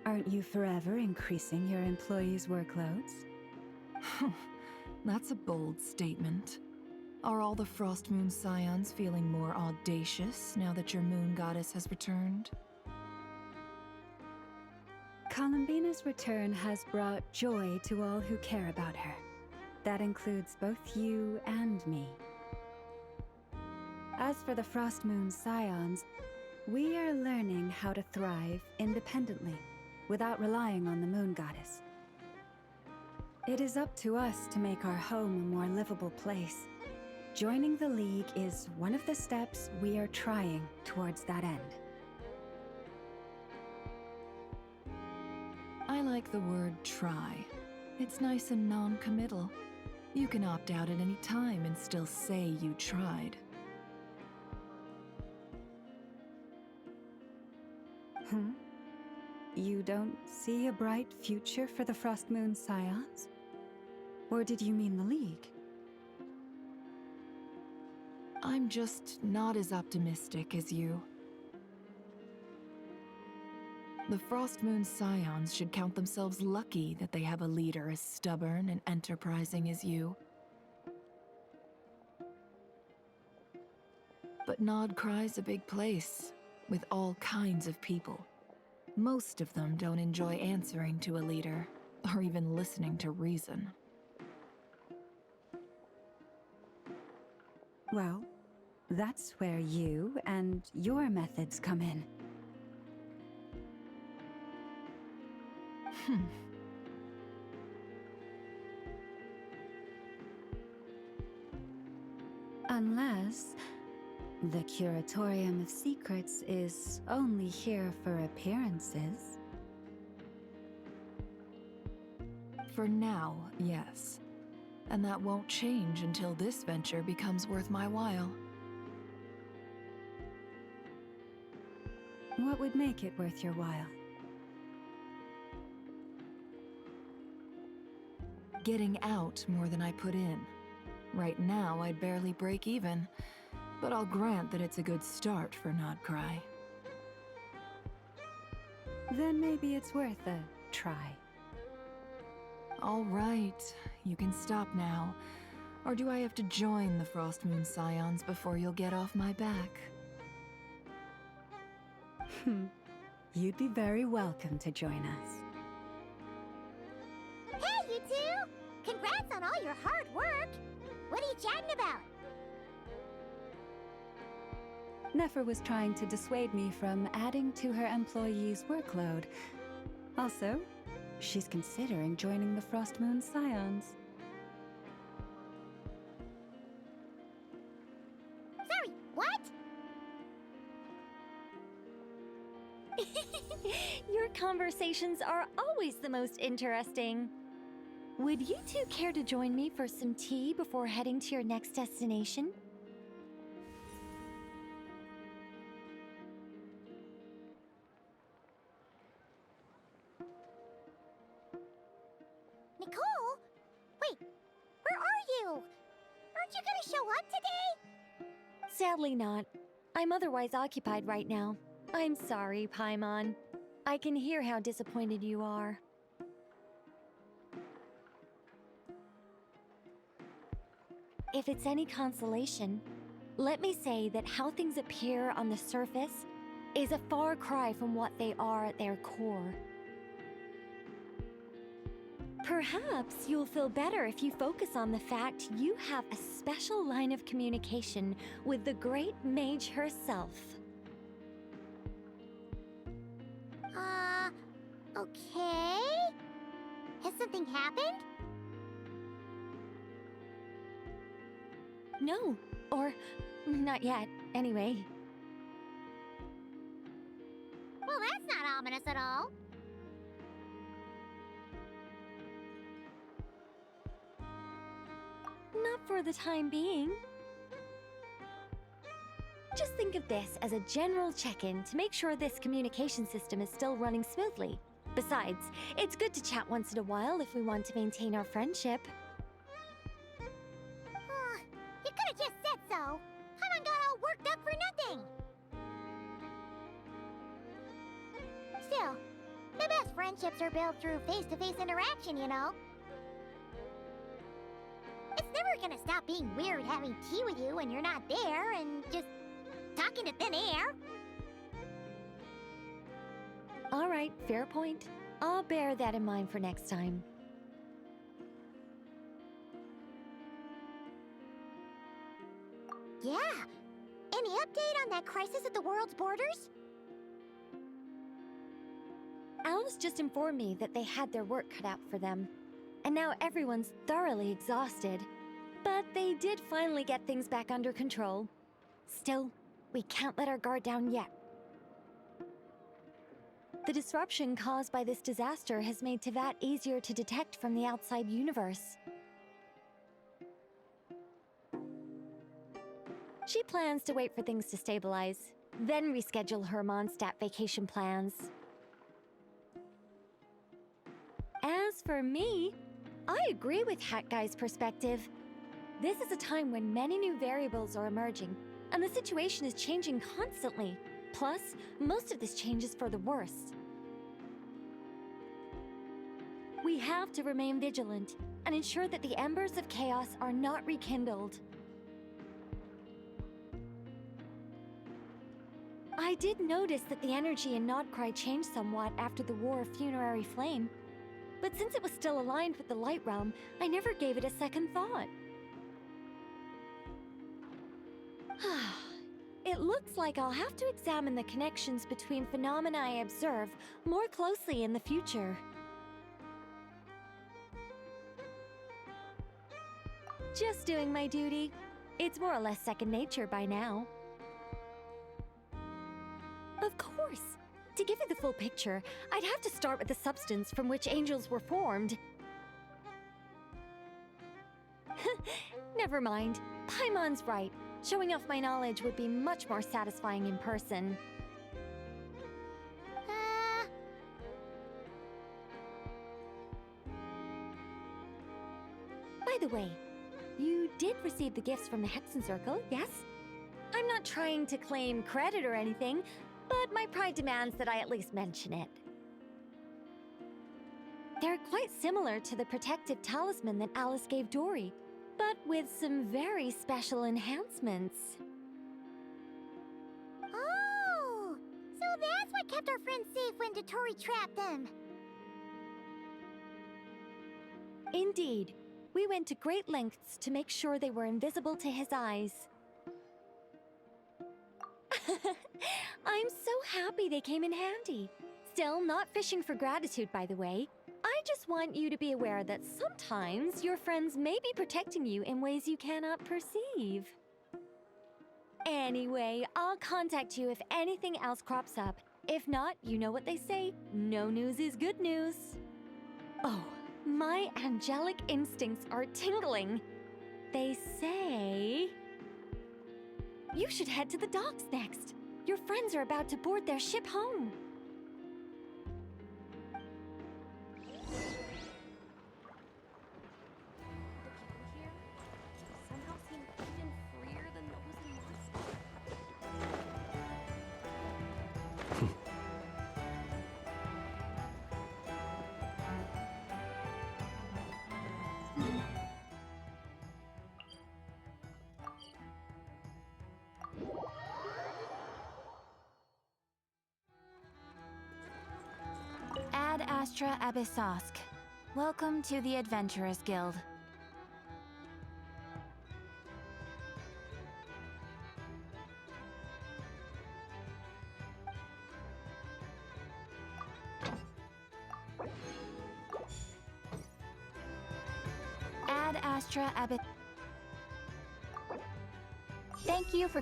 Aren't you forever increasing your employees' workloads? That's a bold statement. Are all the Frostmoon Scions feeling more audacious now that your moon goddess has returned? Columbina's return has brought joy to all who care about her. That includes both you and me. As for the Frostmoon Scions, we are learning how to thrive independently, without relying on the moon goddess. It is up to us to make our home a more livable place. Joining the League is one of the steps we are trying towards that end. I like the word try. It's nice and non-committal. You can opt out at any time and still say you tried. You don't see a bright future for the Frostmoon Scions? Or did you mean the League? I'm just not as optimistic as you. The Frost Moon Scions should count themselves lucky that they have a leader as stubborn and enterprising as you. But Nod Krai's a big place, with all kinds of people. Most of them don't enjoy answering to a leader, or even listening to reason. Well, that's where you and your methods come in. Unless the Curatorium of Secrets is only here for appearances. For now, yes. And that won't change until this venture becomes worth my while. What would make it worth your while? Getting out more than I put in. Right now, I'd barely break even, but I'll grant that it's a good start for Nod Krai. Then maybe it's worth a try. All right, you can stop now. Or do I have to join the Frost Moon Scions before you'll get off my back? You'd be very welcome to join us. Hey, you two! Congrats on all your hard work! What are you chatting about? Nefer was trying to dissuade me from adding to her employees' workload. Also, she's considering joining the Frost Moon Scions. Sorry, what? Your conversations are always the most interesting. Would you two care to join me for some tea before heading to your next destination? Nicole? Wait, where are you? Aren't you gonna show up today? Sadly not. I'm otherwise occupied right now. I'm sorry, Paimon. I can hear how disappointed you are. If it's any consolation, let me say that how things appear on the surface is a far cry from what they are at their core. Perhaps you'll feel better if you focus on the fact you have a special line of communication with the great mage herself. Okay. Has something happened? No, or not yet, anyway. Well, that's not ominous at all. Not for the time being. Just think of this as a general check-in to make sure this communication system is still running smoothly. Besides, it's good to chat once in a while if we want to maintain our friendship. You could have just said so. Paimon got all worked up for nothing. Still, the best friendships are built through face-to-face interaction, you know. It's never gonna stop being weird having tea with you when you're not there and just talking to thin air. All right, fair point. I'll bear that in mind for next time. Yeah. Any update on that crisis at the world's borders? Alice just informed me that they had their work cut out for them. And now everyone's thoroughly exhausted. But they did finally get things back under control. Still, we can't let our guard down yet. The disruption caused by this disaster has made Teyvat easier to detect from the outside universe. She plans to wait for things to stabilize, then reschedule her Mondstadt vacation plans. As for me, I agree with Hat Guy's perspective. This is a time when many new variables are emerging, and the situation is changing constantly. Plus, most of this change is for the worse. We have to remain vigilant and ensure that the embers of chaos are not rekindled. I did notice that the energy in Nodcry changed somewhat after the War of Funerary Flame, but since it was still aligned with the Light Realm, I never gave it a second thought. It looks like I'll have to examine the connections between phenomena I observe more closely in the future. Just doing my duty. It's more or less second nature by now. Of course. To give you the full picture, I'd have to start with the substance from which angels were formed. Never mind. Paimon's right. Showing off my knowledge would be much more satisfying in person. By the way, you did receive the gifts from the Hexen Circle, yes? I'm not trying to claim credit or anything, but my pride demands that I at least mention it. They're quite similar to the protective talisman that Alice gave Dory, but with some very special enhancements. Oh! So that's what kept our friends safe when Dory trapped them. Indeed. We went to great lengths to make sure they were invisible to his eyes. I'm so happy they came in handy. Still, not fishing for gratitude, by the way. I just want you to be aware that sometimes your friends may be protecting you in ways you cannot perceive. Anyway, I'll contact you if anything else crops up. If not, you know what they say, no news is good news. Oh, my angelic instincts are tingling. They say... you should head to the docks next. Your friends are about to board their ship home. Ad Astra Abyssosk. Welcome to the Adventurers Guild. Ad Astra Abyss. Thank you for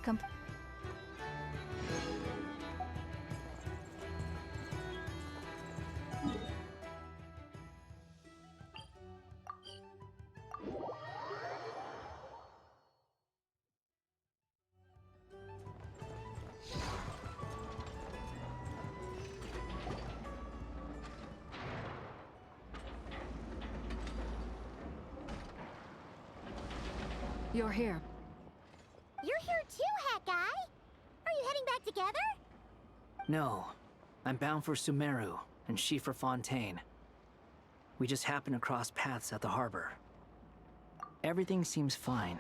You're here. You're here too, Hat Guy! Are you heading back together? No. I'm bound for Sumeru, and she for Fontaine. We just happened to cross paths at the harbor. Everything seems fine.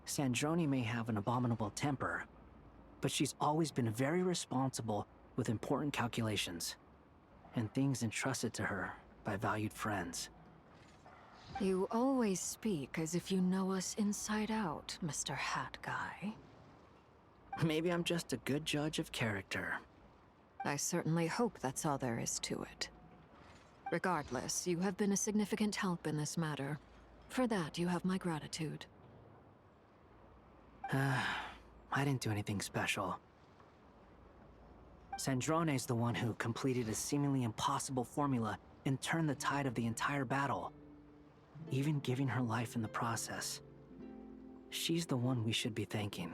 Sandrone may have an abominable temper, but she's always been very responsible with important calculations, and things entrusted to her by valued friends. You always speak as if you know us inside out, Mr. Hat Guy. Maybe I'm just a good judge of character. I certainly hope that's all there is to it. Regardless, you have been a significant help in this matter. For that, you have my gratitude. I didn't do anything special. Sandrone's the one who completed a seemingly impossible formula and turned the tide of the entire battle, even giving her life in the process. She's the one we should be thanking.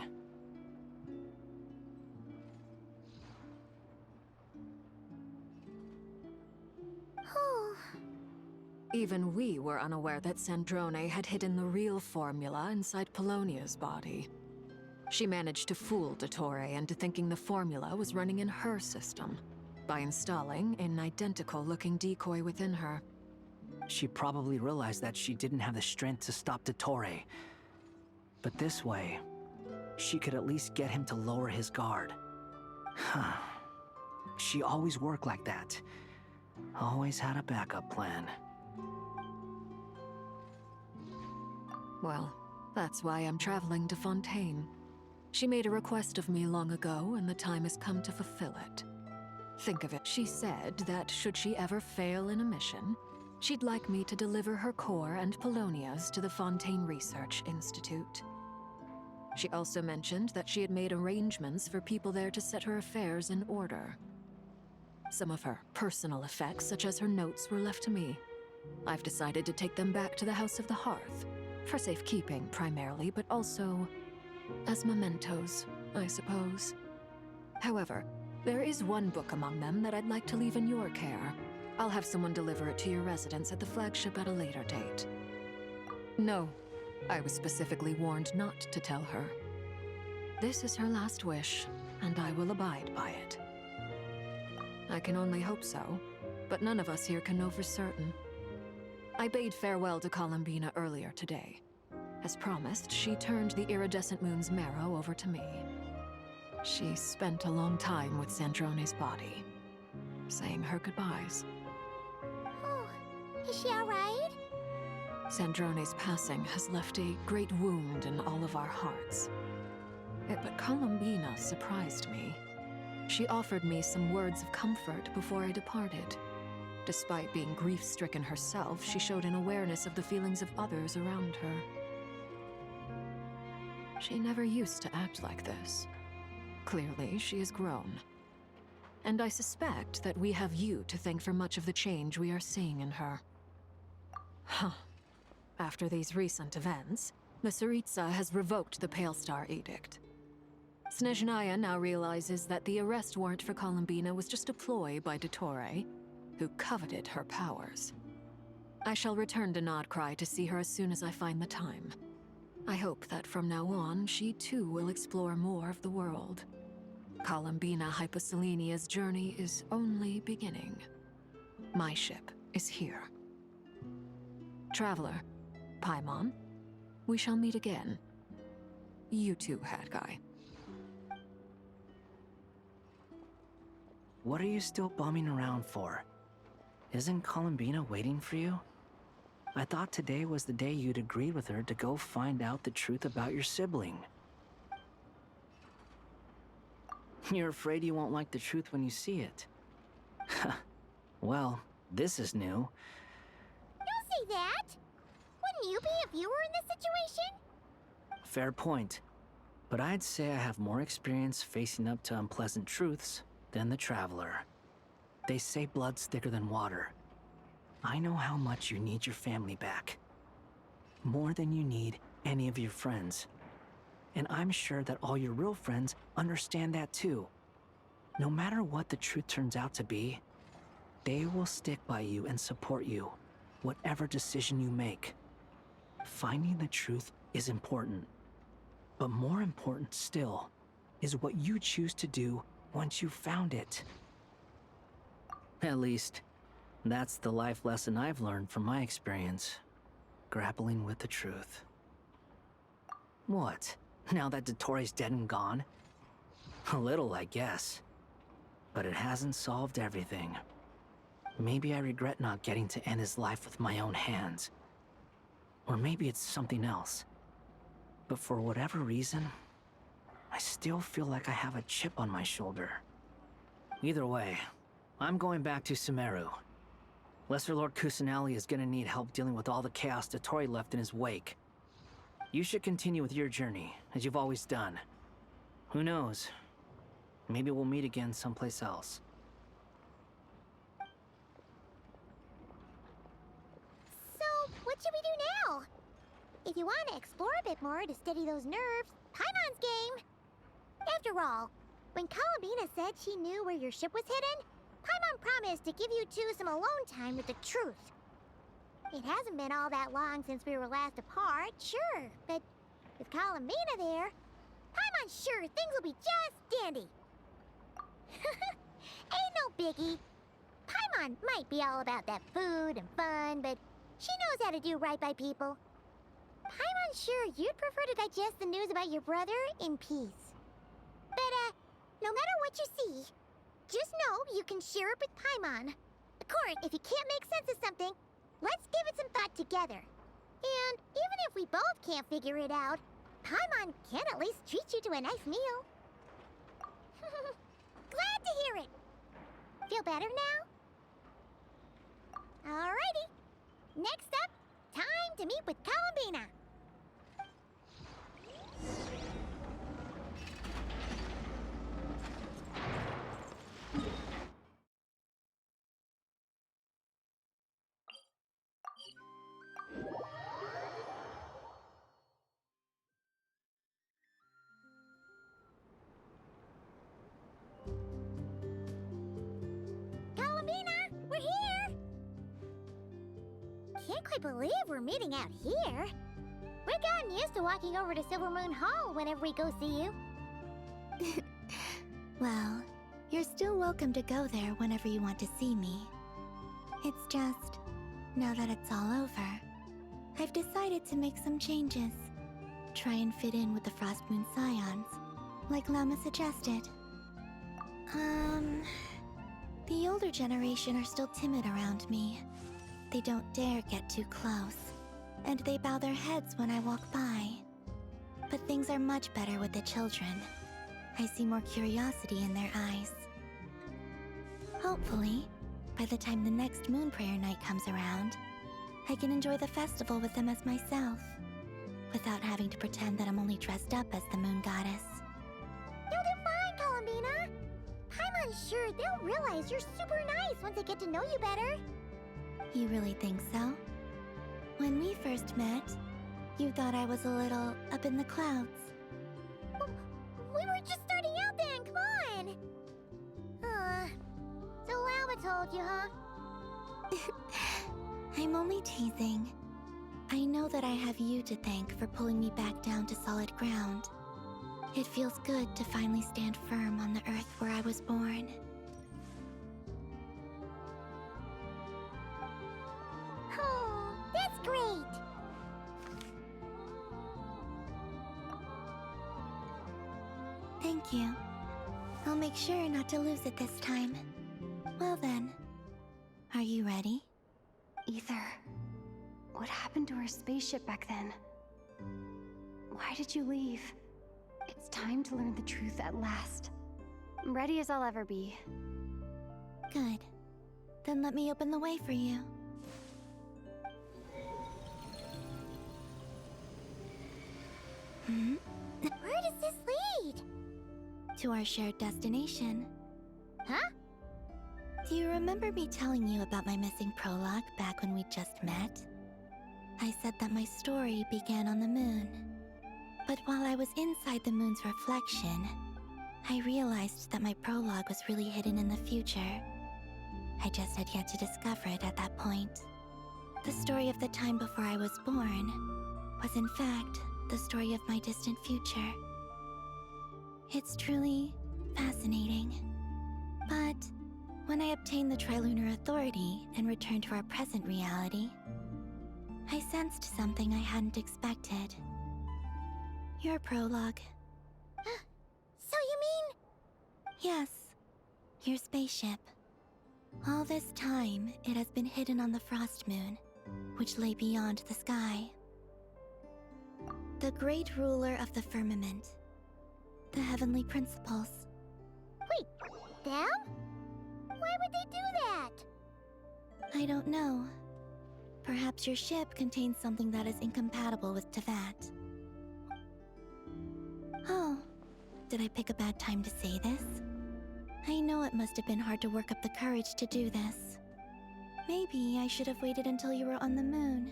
Even we were unaware that Sandrone had hidden the real formula inside Polonia's body. She managed to fool Dottore into thinking the formula was running in her system by installing an identical-looking decoy within her. she probably realized that she didn't have the strength to stop Dottore. But this way, she could at least get him to lower his guard. She always worked like that. Always had a backup plan. Well, that's why I'm traveling to Fontaine. She made a request of me long ago, and the time has come to fulfill it. Think of it. She said that should she ever fail in a mission, she'd like me to deliver her core and Polonia's to the Fontaine Research Institute. She also mentioned that she had made arrangements for people there to set her affairs in order. Some of her personal effects, such as her notes, were left to me. I've decided to take them back to the House of the Hearth, for safekeeping primarily, but also as mementos, I suppose. However, there is one book among them that I'd like to leave in your care. I'll have someone deliver it to your residence at the flagship at a later date. No, I was specifically warned not to tell her. This is her last wish, and I will abide by it. I can only hope so, but none of us here can know for certain. I bade farewell to Columbina earlier today. As promised, she turned the iridescent moon's marrow over to me. She spent a long time with Sandrone's body, saying her goodbyes. Oh, is she alright? Sandrone's passing has left a great wound in all of our hearts. But Columbina surprised me. She offered me some words of comfort before I departed. Despite being grief-stricken herself, she showed an awareness of the feelings of others around her. She never used to act like this. Clearly, she has grown. And I suspect that we have you to thank for much of the change we are seeing in her. Huh. After these recent events, the Tsaritsa has revoked the Pale Star Edict. Snezhnaya now realizes that the arrest warrant for Columbina was just a ploy by Dottore, who coveted her powers. I shall return to Krai to see her as soon as I find the time. I hope that from now on, she too will explore more of the world. Columbina Hyposelenia's journey is only beginning. My ship is here. Traveler, Paimon, we shall meet again. You too, Hat Guy. What are you still bumming around for? Isn't Columbina waiting for you? I thought today was the day you'd agreed with her to go find out the truth about your sibling. You're afraid you won't like the truth when you see it. Well, this is new. Don't say that! Wouldn't you be if you were in this situation? Fair point. But I'd say I have more experience facing up to unpleasant truths than the Traveler. They say blood's thicker than water. I know how much you need your family back. More than you need any of your friends. And I'm sure that all your real friends understand that too. No matter what the truth turns out to be, they will stick by you and support you, whatever decision you make. Finding the truth is important. But more important still is what you choose to do once you've found it. At least, that's the life lesson I've learned from my experience, grappling with the truth. What? Now that Dottore's dead and gone? A little, I guess. But it hasn't solved everything. Maybe I regret not getting to end his life with my own hands. Or maybe it's something else. But for whatever reason, I still feel like I have a chip on my shoulder. Either way, I'm going back to Sumeru. Lesser Lord Kusanali is gonna need help dealing with all the chaos Dottore left in his wake. You should continue with your journey, as you've always done. Who knows? Maybe we'll meet again someplace else. So, what should we do now? If you want to explore a bit more to steady those nerves, Paimon's game! After all, when Columbina said she knew where your ship was hidden, Paimon promised to give you two some alone time with the truth. It hasn't been all that long since we were last apart, sure, but with Columbina there, Paimon's sure things will be just dandy. Ain't no biggie. Paimon might be all about that food and fun, but She knows how to do right by people. Paimon's sure you'd prefer to digest the news about your brother in peace. But, no matter what you see, just know you can share it with Paimon. Of course, if you can't make sense of something, let's give it some thought together. And even if we both can't figure it out, Paimon can at least treat you to a nice meal. Glad to hear it. Feel better now? Alrighty. Next up, time to meet with Columbina. We're here! Can't quite believe we're meeting out here. We've gotten used to walking over to Silver Moon Hall whenever we go see you. Well, you're still welcome to go there whenever you want to see me. It's just, now that it's all over, I've decided to make some changes. Try and fit in with the Frost Moon Scions, like Lama suggested. The older generation are still timid around me. They don't dare get too close, and they bow their heads when I walk by. But things are much better with the children. I see more curiosity in their eyes. Hopefully, by the time the next Moon Prayer Night comes around, I can enjoy the festival with them as myself, without having to pretend that I'm only dressed up as the Moon Goddess. You'll do fine, Columbina! Paimon's sure they'll realize you're super nice once they get to know you better. You really think so? When we first met, you thought I was a little up in the clouds. We were just starting out then, come on! So Lama told you, huh? I'm only teasing. I know that I have you to thank for pulling me back down to solid ground. It feels good to finally stand firm on the earth where I was born. Oh, that's great! Thank you. I'll make sure not to lose it this time. Well then, are you ready? Ether, what happened to our spaceship back then? Why did you leave? It's time to learn the truth at last. I'm ready as I'll ever be. Good. Then let me open the way for you. Where does this lead? To our shared destination. Huh? Do you remember me telling you about my missing prologue back when we just met? I said that my story began on the moon. But while I was inside the moon's reflection, I realized that my prologue was really hidden in the future. I just had yet to discover it at that point. The story of the time before I was born was in fact the story of my distant future. It's truly fascinating. But when I obtained the Trilunar Authority and returned to our present reality, I sensed something I hadn't expected. Your prologue. So you mean... Yes, your spaceship. All this time, it has been hidden on the Frost Moon, which lay beyond the sky. The great ruler of the firmament. The heavenly principles. Wait, them? Why would they do that? I don't know. Perhaps your ship contains something that is incompatible with Tevat. Oh, did I pick a bad time to say this? I know it must have been hard to work up the courage to do this. Maybe I should have waited until you were on the moon,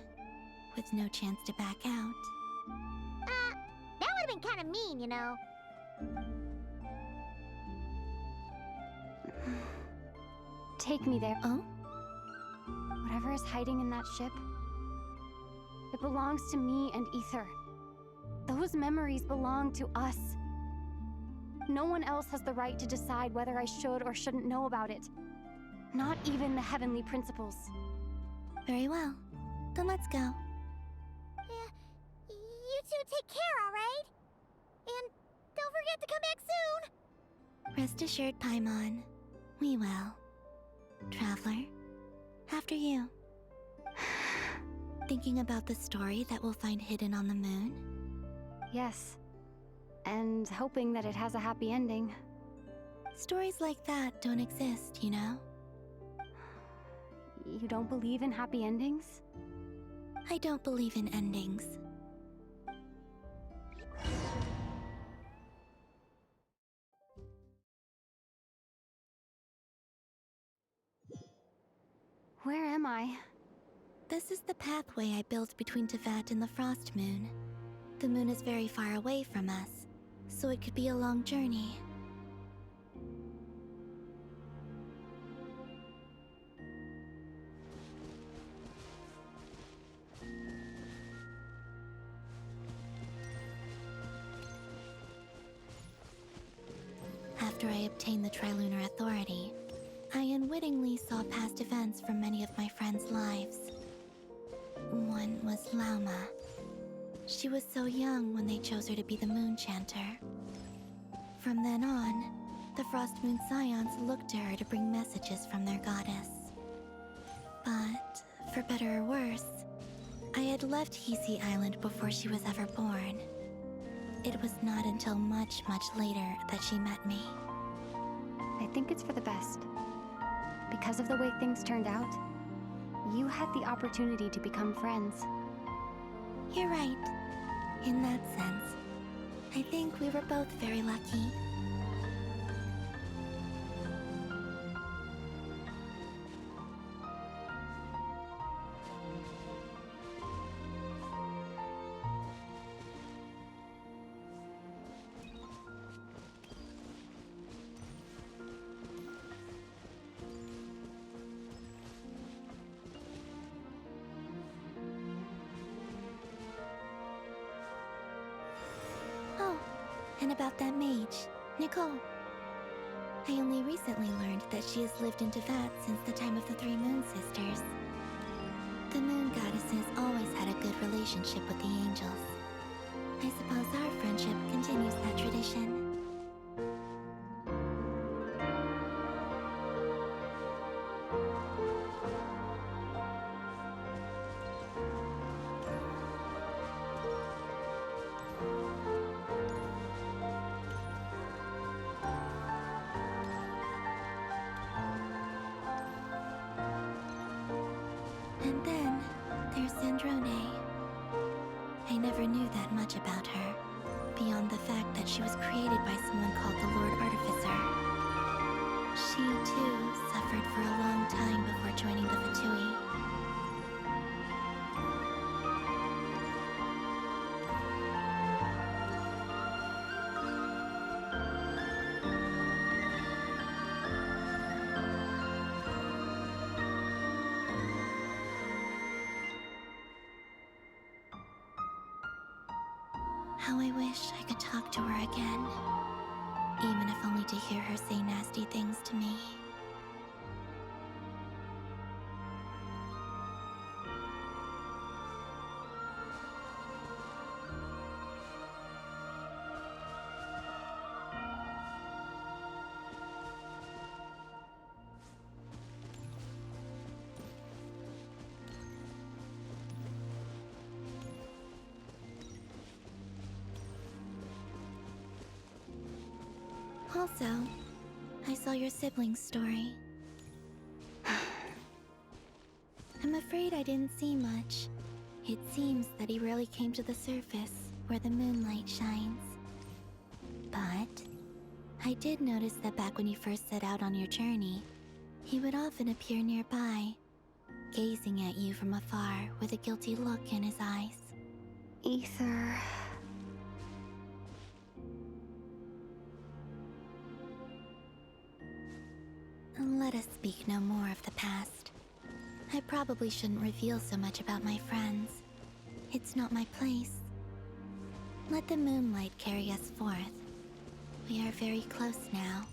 with no chance to back out. That would have been kind of mean, you know. Take me there. Oh? Whatever is hiding in that ship, it belongs to me and Ether. Those memories belong to us. No one else has the right to decide whether I should or shouldn't know about it. Not even the heavenly principles. Very well. Then let's go. Yeah, you two take care, alright? And don't forget to come back soon! Rest assured, Paimon. We will. Traveler, after you. Thinking about the story that we'll find hidden on the moon? Yes. And hoping that it has a happy ending. Stories like that don't exist, you know? You don't believe in happy endings? I don't believe in endings. Where am I? This is the pathway I built between Teyvat and the Frost Moon. The moon is very far away from us, so it could be a long journey. After I obtained the Trilunar Authority, I unwittingly saw past events from many of my friends' lives. One was Lauma. She was so young when they chose her to be the Moon Chanter. From then on, the Frost Moon Scions looked to her to bring messages from their goddess. But, for better or worse, I had left Hisi Island before she was ever born. It was not until much, much later that she met me. I think it's for the best. Because of the way things turned out, you had the opportunity to become friends. You're right. In that sense, I think we were both very lucky. And about that mage, Nicole. I only recently learned that she has lived in Teyvat since the time of the Three Moon Sisters. The Moon Goddesses always had a good relationship with the angels. I suppose our friendship continues that tradition. And then, there's Sandrone. I never knew that much about her, beyond the fact that she was created by someone called the Lord Artificer. She, too, suffered for a long time before joining the VIII. How I wish I could talk to her again, even if only to hear her say nasty things to me. Also, I saw your sibling's story. I'm afraid I didn't see much. It seems that he rarely came to the surface, where the moonlight shines. But I did notice that back when you first set out on your journey, he would often appear nearby, gazing at you from afar with a guilty look in his eyes. Ether... Let us speak no more of the past. I probably shouldn't reveal so much about my friends. It's not my place. Let the moonlight carry us forth. We are very close now.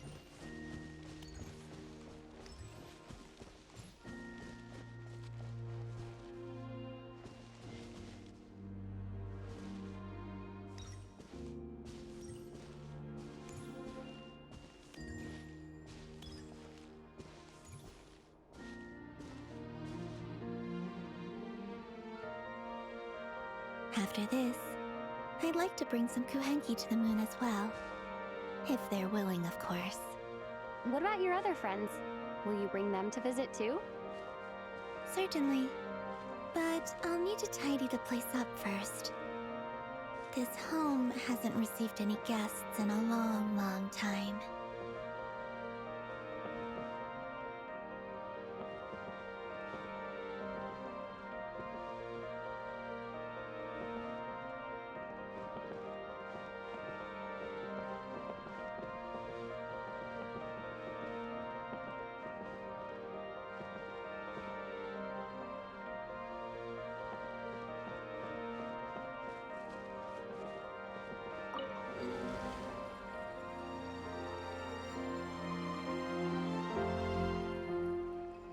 After this, I'd like to bring some kuhenki to the moon as well. If they're willing, of course. What about your other friends? Will you bring them to visit too? Certainly. But I'll need to tidy the place up first. This home hasn't received any guests in a long, long time.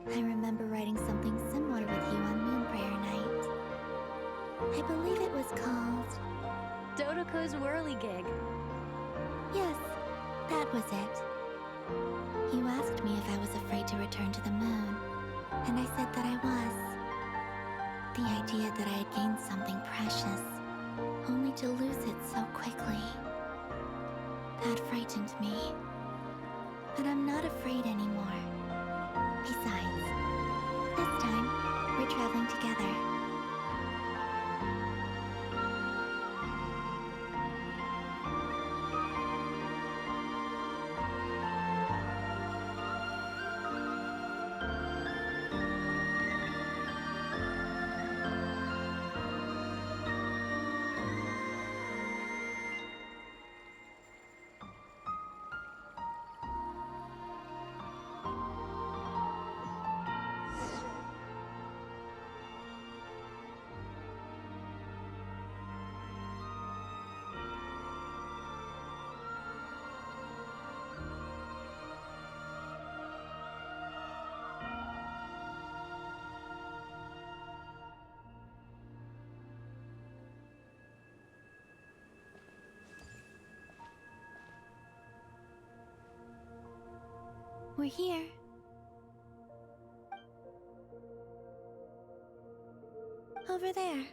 I remember writing something similar with you on Moon Prayer Night. I believe it was called... Dodoko's Whirligig. Yes, that was it. You asked me if I was afraid to return to the moon, and I said that I was. The idea that I had gained something precious, only to lose it so quickly. That frightened me. But I'm not afraid anymore. Besides, this time, we're traveling together. We're here. Over there.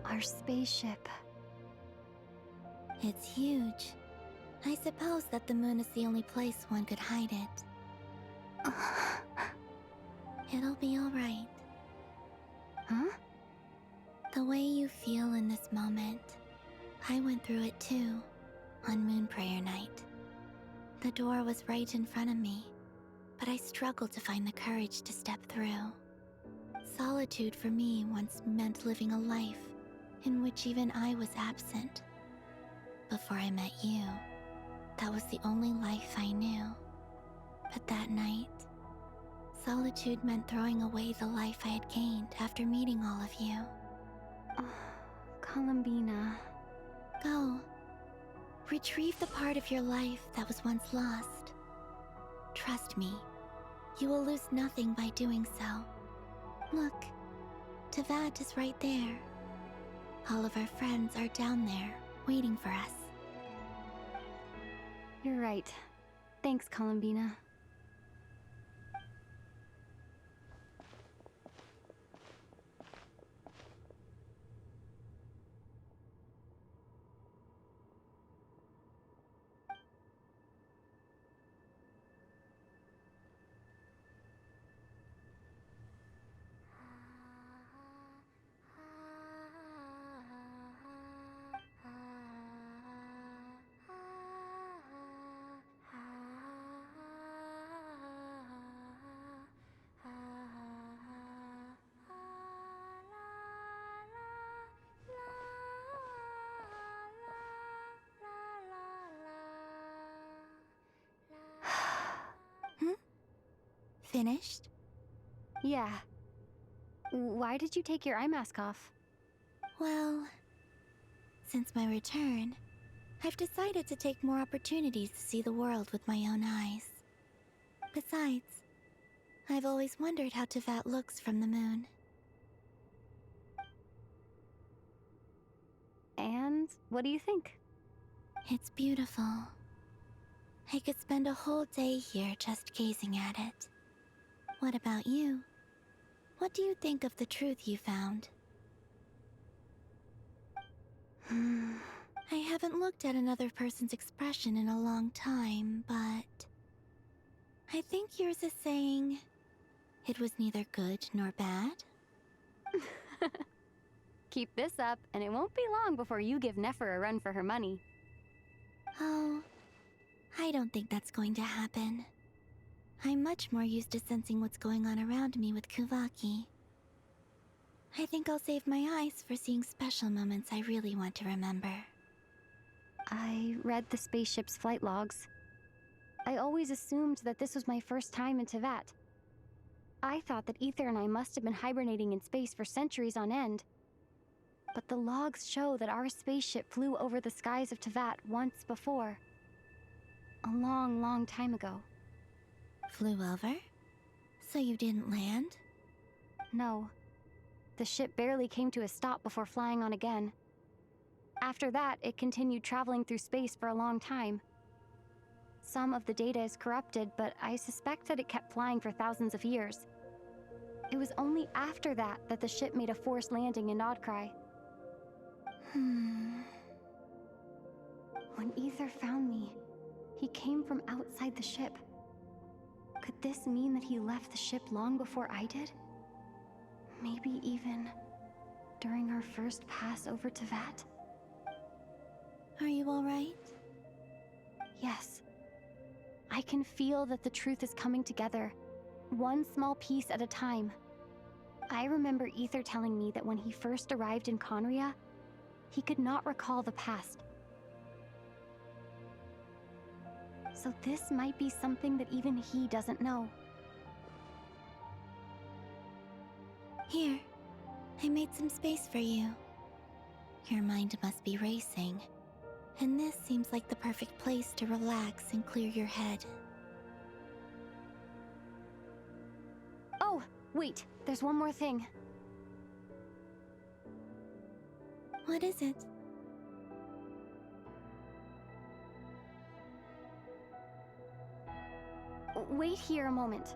Our spaceship. It's huge. I suppose that the moon is the only place one could hide it. It'll be alright. Huh? The way you feel in this moment, I went through it too, on Moon Prayer Night. The door was right in front of me, but I struggled to find the courage to step through. Solitude for me once meant living a life in which even I was absent. Before I met you, that was the only life I knew. But that night, solitude meant throwing away the life I had gained after meeting all of you. Oh, Columbina. Go. Retrieve the part of your life that was once lost. Trust me, you will lose nothing by doing so. Look, Tavad is right there. All of our friends are down there, waiting for us. You're right. Thanks, Columbina. Finished? Yeah. Why did you take your eye mask off? Well, since my return, I've decided to take more opportunities to see the world with my own eyes. Besides, I've always wondered how Tevat looks from the moon. And what do you think? It's beautiful. I could spend a whole day here just gazing at it. What about you? What do you think of the truth you found? I haven't looked at another person's expression in a long time, but I think yours is saying it was neither good nor bad. Keep this up, and it won't be long before you give Nefer a run for her money. Oh, I don't think that's going to happen. I'm much more used to sensing what's going on around me with Kuvaki. I think I'll save my eyes for seeing special moments I really want to remember. I read the spaceship's flight logs. I always assumed that this was my first time in Tevat. I thought that Ether and I must have been hibernating in space for centuries on end. But the logs show that our spaceship flew over the skies of Tevat once before. A long, long time ago. Flew over? So you didn't land? No. The ship barely came to a stop before flying on again. After that, it continued traveling through space for a long time. Some of the data is corrupted, but I suspect that it kept flying for thousands of years. It was only after that that the ship made a forced landing in Krai. When Ether found me, he came from outside the ship. Could this mean that he left the ship long before I did? Maybe even during our first pass over Tevat? Are you alright? Yes. I can feel that the truth is coming together, one small piece at a time. I remember Ether telling me that when he first arrived in Conria, he could not recall the past. So this might be something that even he doesn't know. Here, I made some space for you. Your mind must be racing, and this seems like the perfect place to relax and clear your head. Oh, wait, there's one more thing. What is it? Wait here a moment.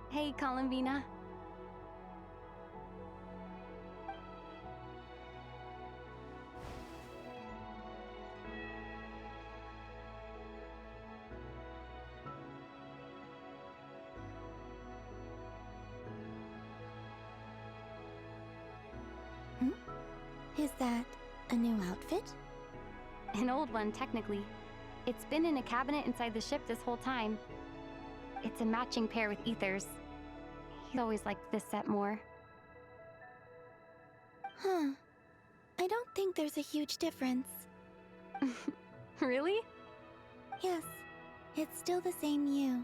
Hey, Columbina. Is that a new outfit? An old one, technically. It's been in a cabinet inside the ship this whole time. It's a matching pair with Ether's. He's always liked this set more. Huh. I don't think there's a huge difference. Really? Yes. It's still the same you.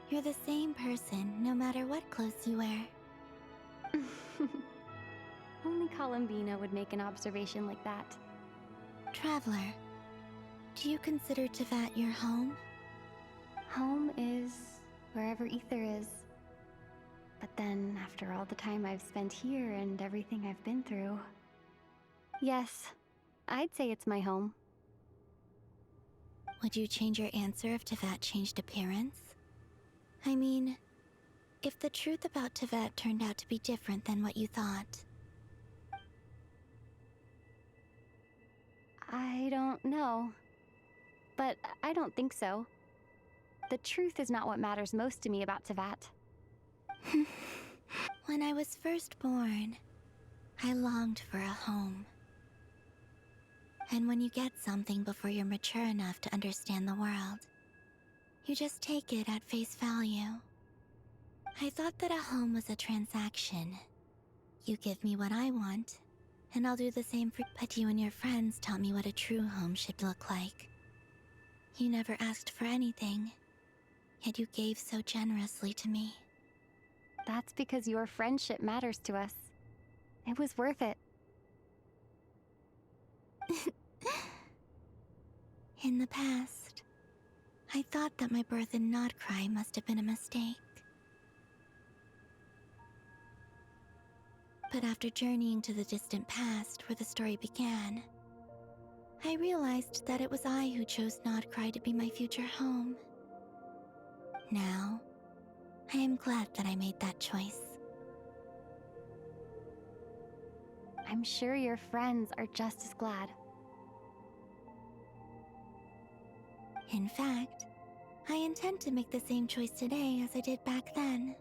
You're the same person, no matter what clothes you wear. Only Columbina would make an observation like that. Traveler, do you consider Tevat your home? Home is wherever Ether is. But then, after all the time I've spent here and everything I've been through... Yes, I'd say it's my home. Would you change your answer if Tevat changed appearance? I mean, if the truth about Tevat turned out to be different than what you thought. I don't know. But I don't think so. The truth is not what matters most to me about Tevat. When I was first born, I longed for a home. And when you get something before you're mature enough to understand the world, You just take it at face value. I thought that a home was a transaction. You give me what I want, and I'll do the same for you. But you and your friends taught me what a true home should look like. You never asked for anything, yet you gave so generously to me. That's because your friendship matters to us. It was worth it. In the past, I thought that my birth in Krai must have been a mistake. But after journeying to the distant past where the story began, I realized that it was I who chose Krai to be my future home. Now, I am glad that I made that choice. I'm sure your friends are just as glad. In fact, I intend to make the same choice today as I did back then.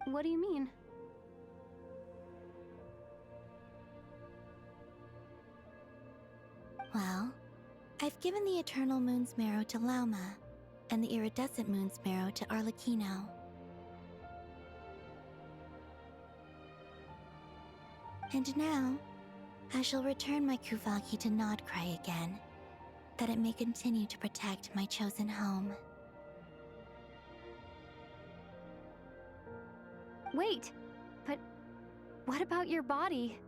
What do you mean? Well, I've given the Eternal Moon's Marrow to Lauma, and the Iridescent Moon's Marrow to Arlecchino. And now, I shall return my Kuvagi to Krai again, that it may continue to protect my chosen home. Wait, but what about your body?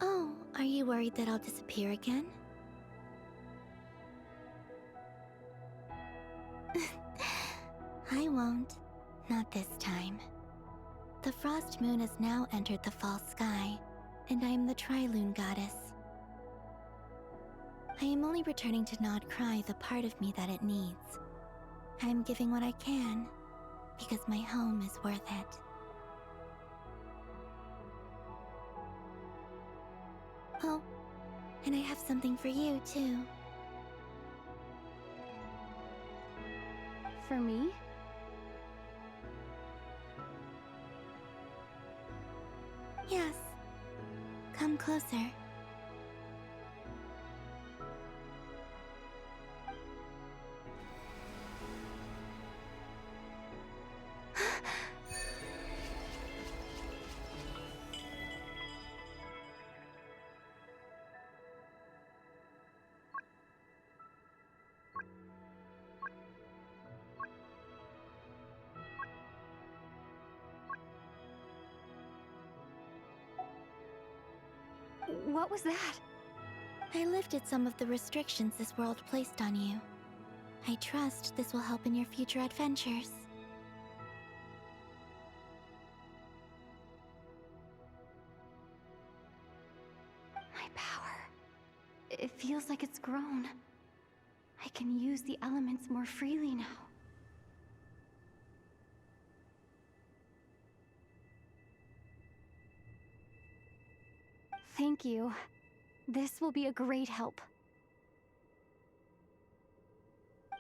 Oh, are you worried that I'll disappear again? I won't. Not this time. The Frost Moon has now entered the fall sky, and I am the Trilune Goddess. I am only returning to Krai the part of me that it needs. I am giving what I can, because my home is worth it. Oh, and I have something for you, too. For me? Yes. Come closer. What was that? I lifted some of the restrictions this world placed on you. I trust this will help in your future adventures. My power. It feels like it's grown. I can use the elements more freely now. Thank you. This will be a great help.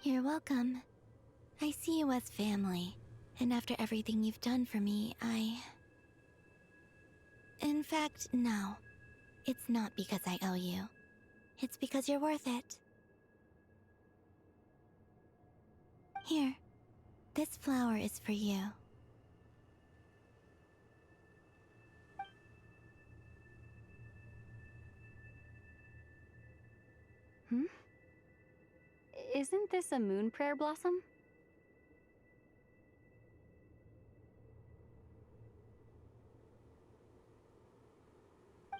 You're welcome. I see you as family, and after everything you've done for me, In fact, no. It's not because I owe you. It's because you're worth it. Here. This flower is for you. Isn't this a moon prayer blossom?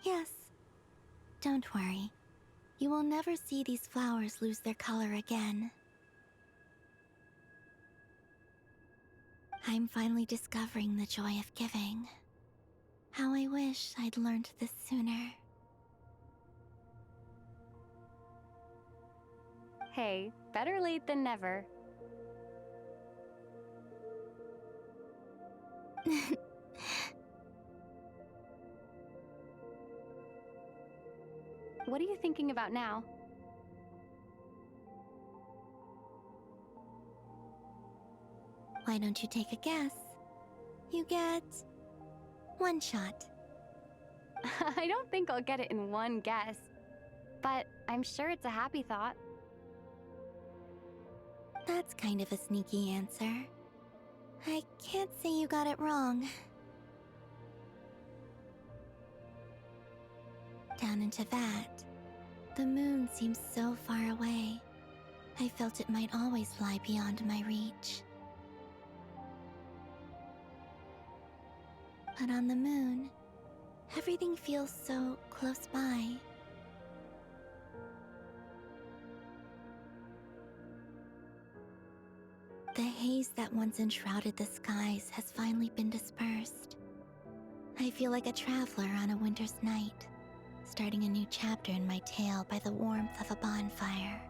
Yes. Don't worry. You will never see these flowers lose their color again. I'm finally discovering the joy of giving. How I wish I'd learned this sooner. Hey, better late than never. What are you thinking about now? Why don't you take a guess? You get one shot. I don't think I'll get it in one guess, but I'm sure it's a happy thought. That's kind of a sneaky answer. I can't say you got it wrong. Down into that, the moon seems so far away. I felt it might always lie beyond my reach. But on the moon, everything feels so close by. The haze that once enshrouded the skies has finally been dispersed. I feel like a traveler on a winter's night, starting a new chapter in my tale by the warmth of a bonfire.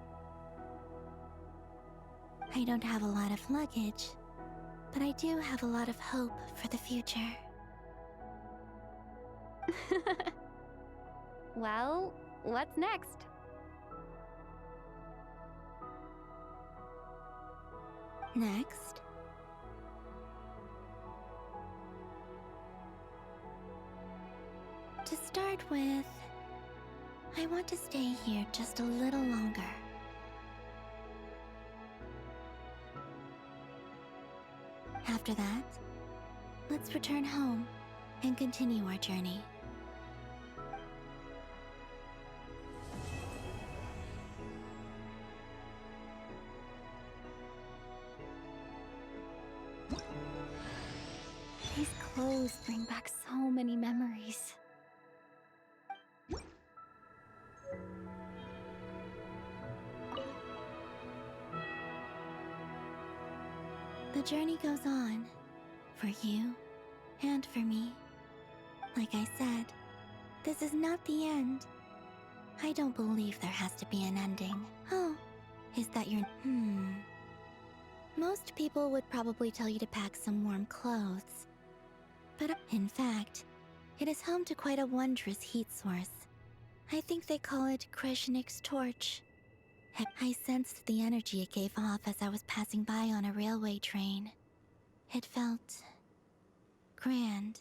I don't have a lot of luggage, but I do have a lot of hope for the future. Well, what's next? Next, to start with, I want to stay here just a little longer. After that, let's return home and continue our journey. These clothes bring back so many memories. The journey goes on, for you and for me. Like I said, this is not the end. I don't believe there has to be an ending. Oh, is that your... Most people would probably tell you to pack some warm clothes. But in fact, it is home to quite a wondrous heat source. I think they call it Kreshnik's torch. I sensed the energy it gave off as I was passing by on a railway train. It felt grand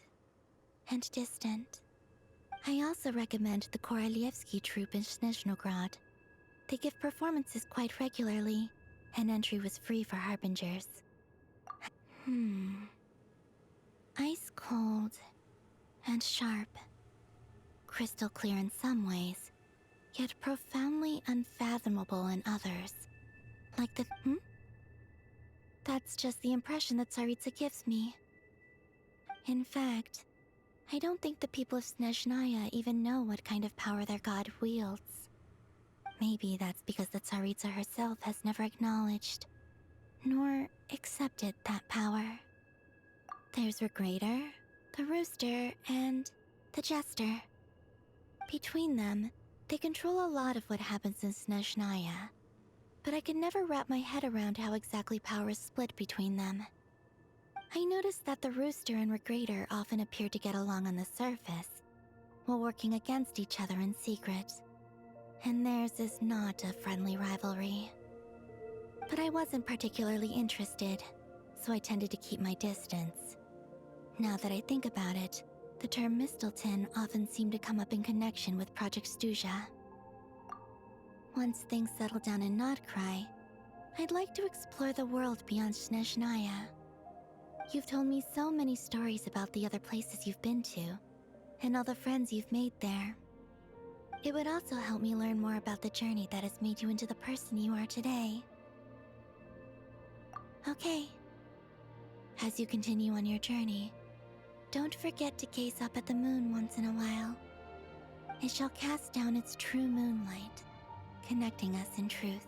and distant. I also recommend the Korolievsky troupe in Snezhnogrod. They give performances quite regularly, and entry was free for harbingers. Ice cold and sharp. Crystal clear in some ways, yet profoundly unfathomable in others. Like the... That's just the impression that Tsaritsa gives me. In fact, I don't think the people of Snezhnaya even know what kind of power their god wields. Maybe that's because the Tsaritsa herself has never acknowledged, nor accepted that power. There's Regrator, the Rooster, and the Jester. Between them, they control a lot of what happens in Snezhnaya, but I can never wrap my head around how exactly power is split between them. I noticed that the Rooster and Regrator often appear to get along on the surface, while working against each other in secret. And theirs is not a friendly rivalry. But I wasn't particularly interested, so I tended to keep my distance. Now that I think about it, the term Mistelton often seemed to come up in connection with Project Stuja. Once things settle down in Krai, I'd like to explore the world beyond Snezhnaya. You've told me so many stories about the other places you've been to, and all the friends you've made there. It would also help me learn more about the journey that has made you into the person you are today. Okay. As you continue on your journey, don't forget to gaze up at the moon once in a while. It shall cast down its true moonlight, connecting us in truth.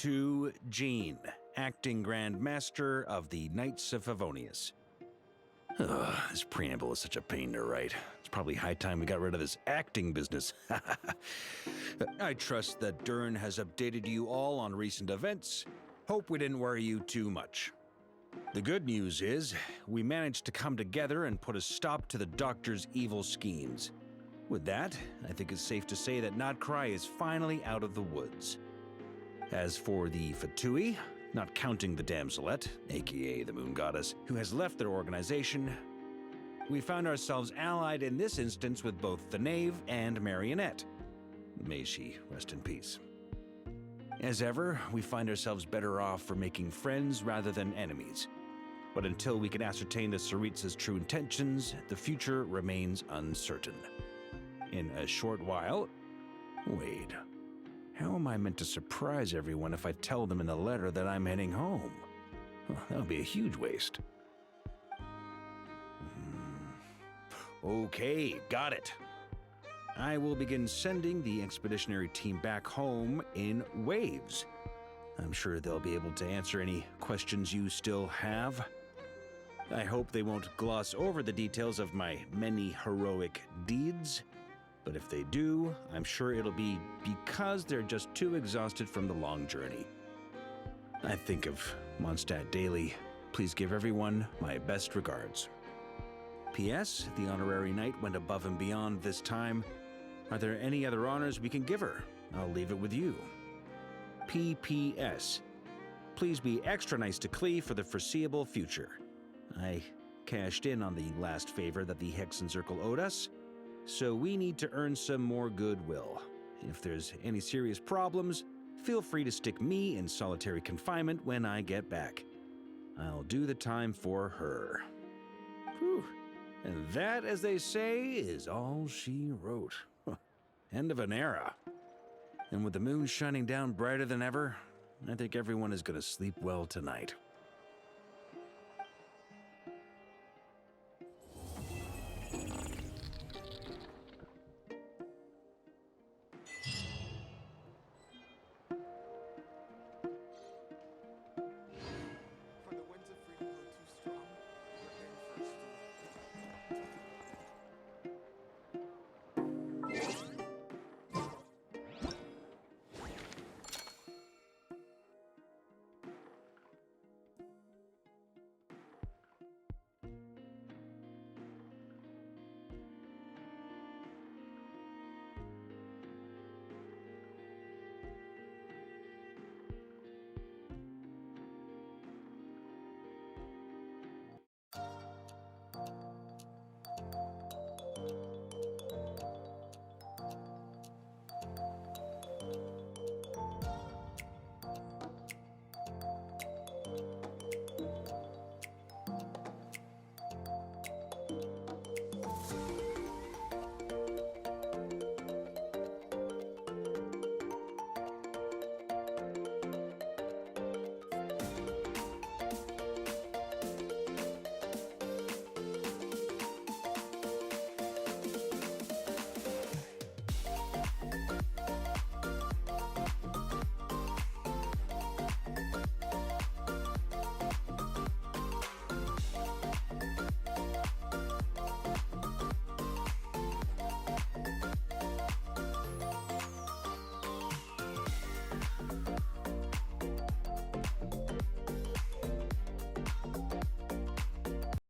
To Jean, Acting Grand Master of the Knights of Favonius. Ugh, this preamble is such a pain to write. It's probably high time we got rid of this acting business. I trust that Dern has updated you all on recent events. Hope we didn't worry you too much. The good news is, we managed to come together and put a stop to the Doctor's evil schemes. With that, I think it's safe to say that Krai is finally out of the woods. As for the Fatui, not counting the damselette, aka the Moon Goddess, who has left their organization, we found ourselves allied in this instance with both the Knave and Marionette. May she rest in peace. As ever, we find ourselves better off for making friends rather than enemies. But until we can ascertain the Tsaritsa's true intentions, the future remains uncertain. In a short while... Wait. How am I meant to surprise everyone if I tell them in the letter that I'm heading home? Well, that would be a huge waste. Okay, got it. I will begin sending the expeditionary team back home in waves. I'm sure they'll be able to answer any questions you still have. I hope they won't gloss over the details of my many heroic deeds. But if they do, I'm sure it'll be because they're just too exhausted from the long journey. I think of Mondstadt daily. Please give everyone my best regards. P.S. The honorary knight went above and beyond this time. Are there any other honors we can give her? I'll leave it with you. P.P.S. Please be extra nice to Klee for the foreseeable future. I cashed in on the last favor that the Hexen Circle owed us, so we need to earn some more goodwill. If there's any serious problems, feel free to stick me in solitary confinement when I get back. I'll do the time for her. Whew. And that, as they say, is all she wrote. End of an era. And with the moon shining down brighter than ever, I think everyone is going to sleep well tonight.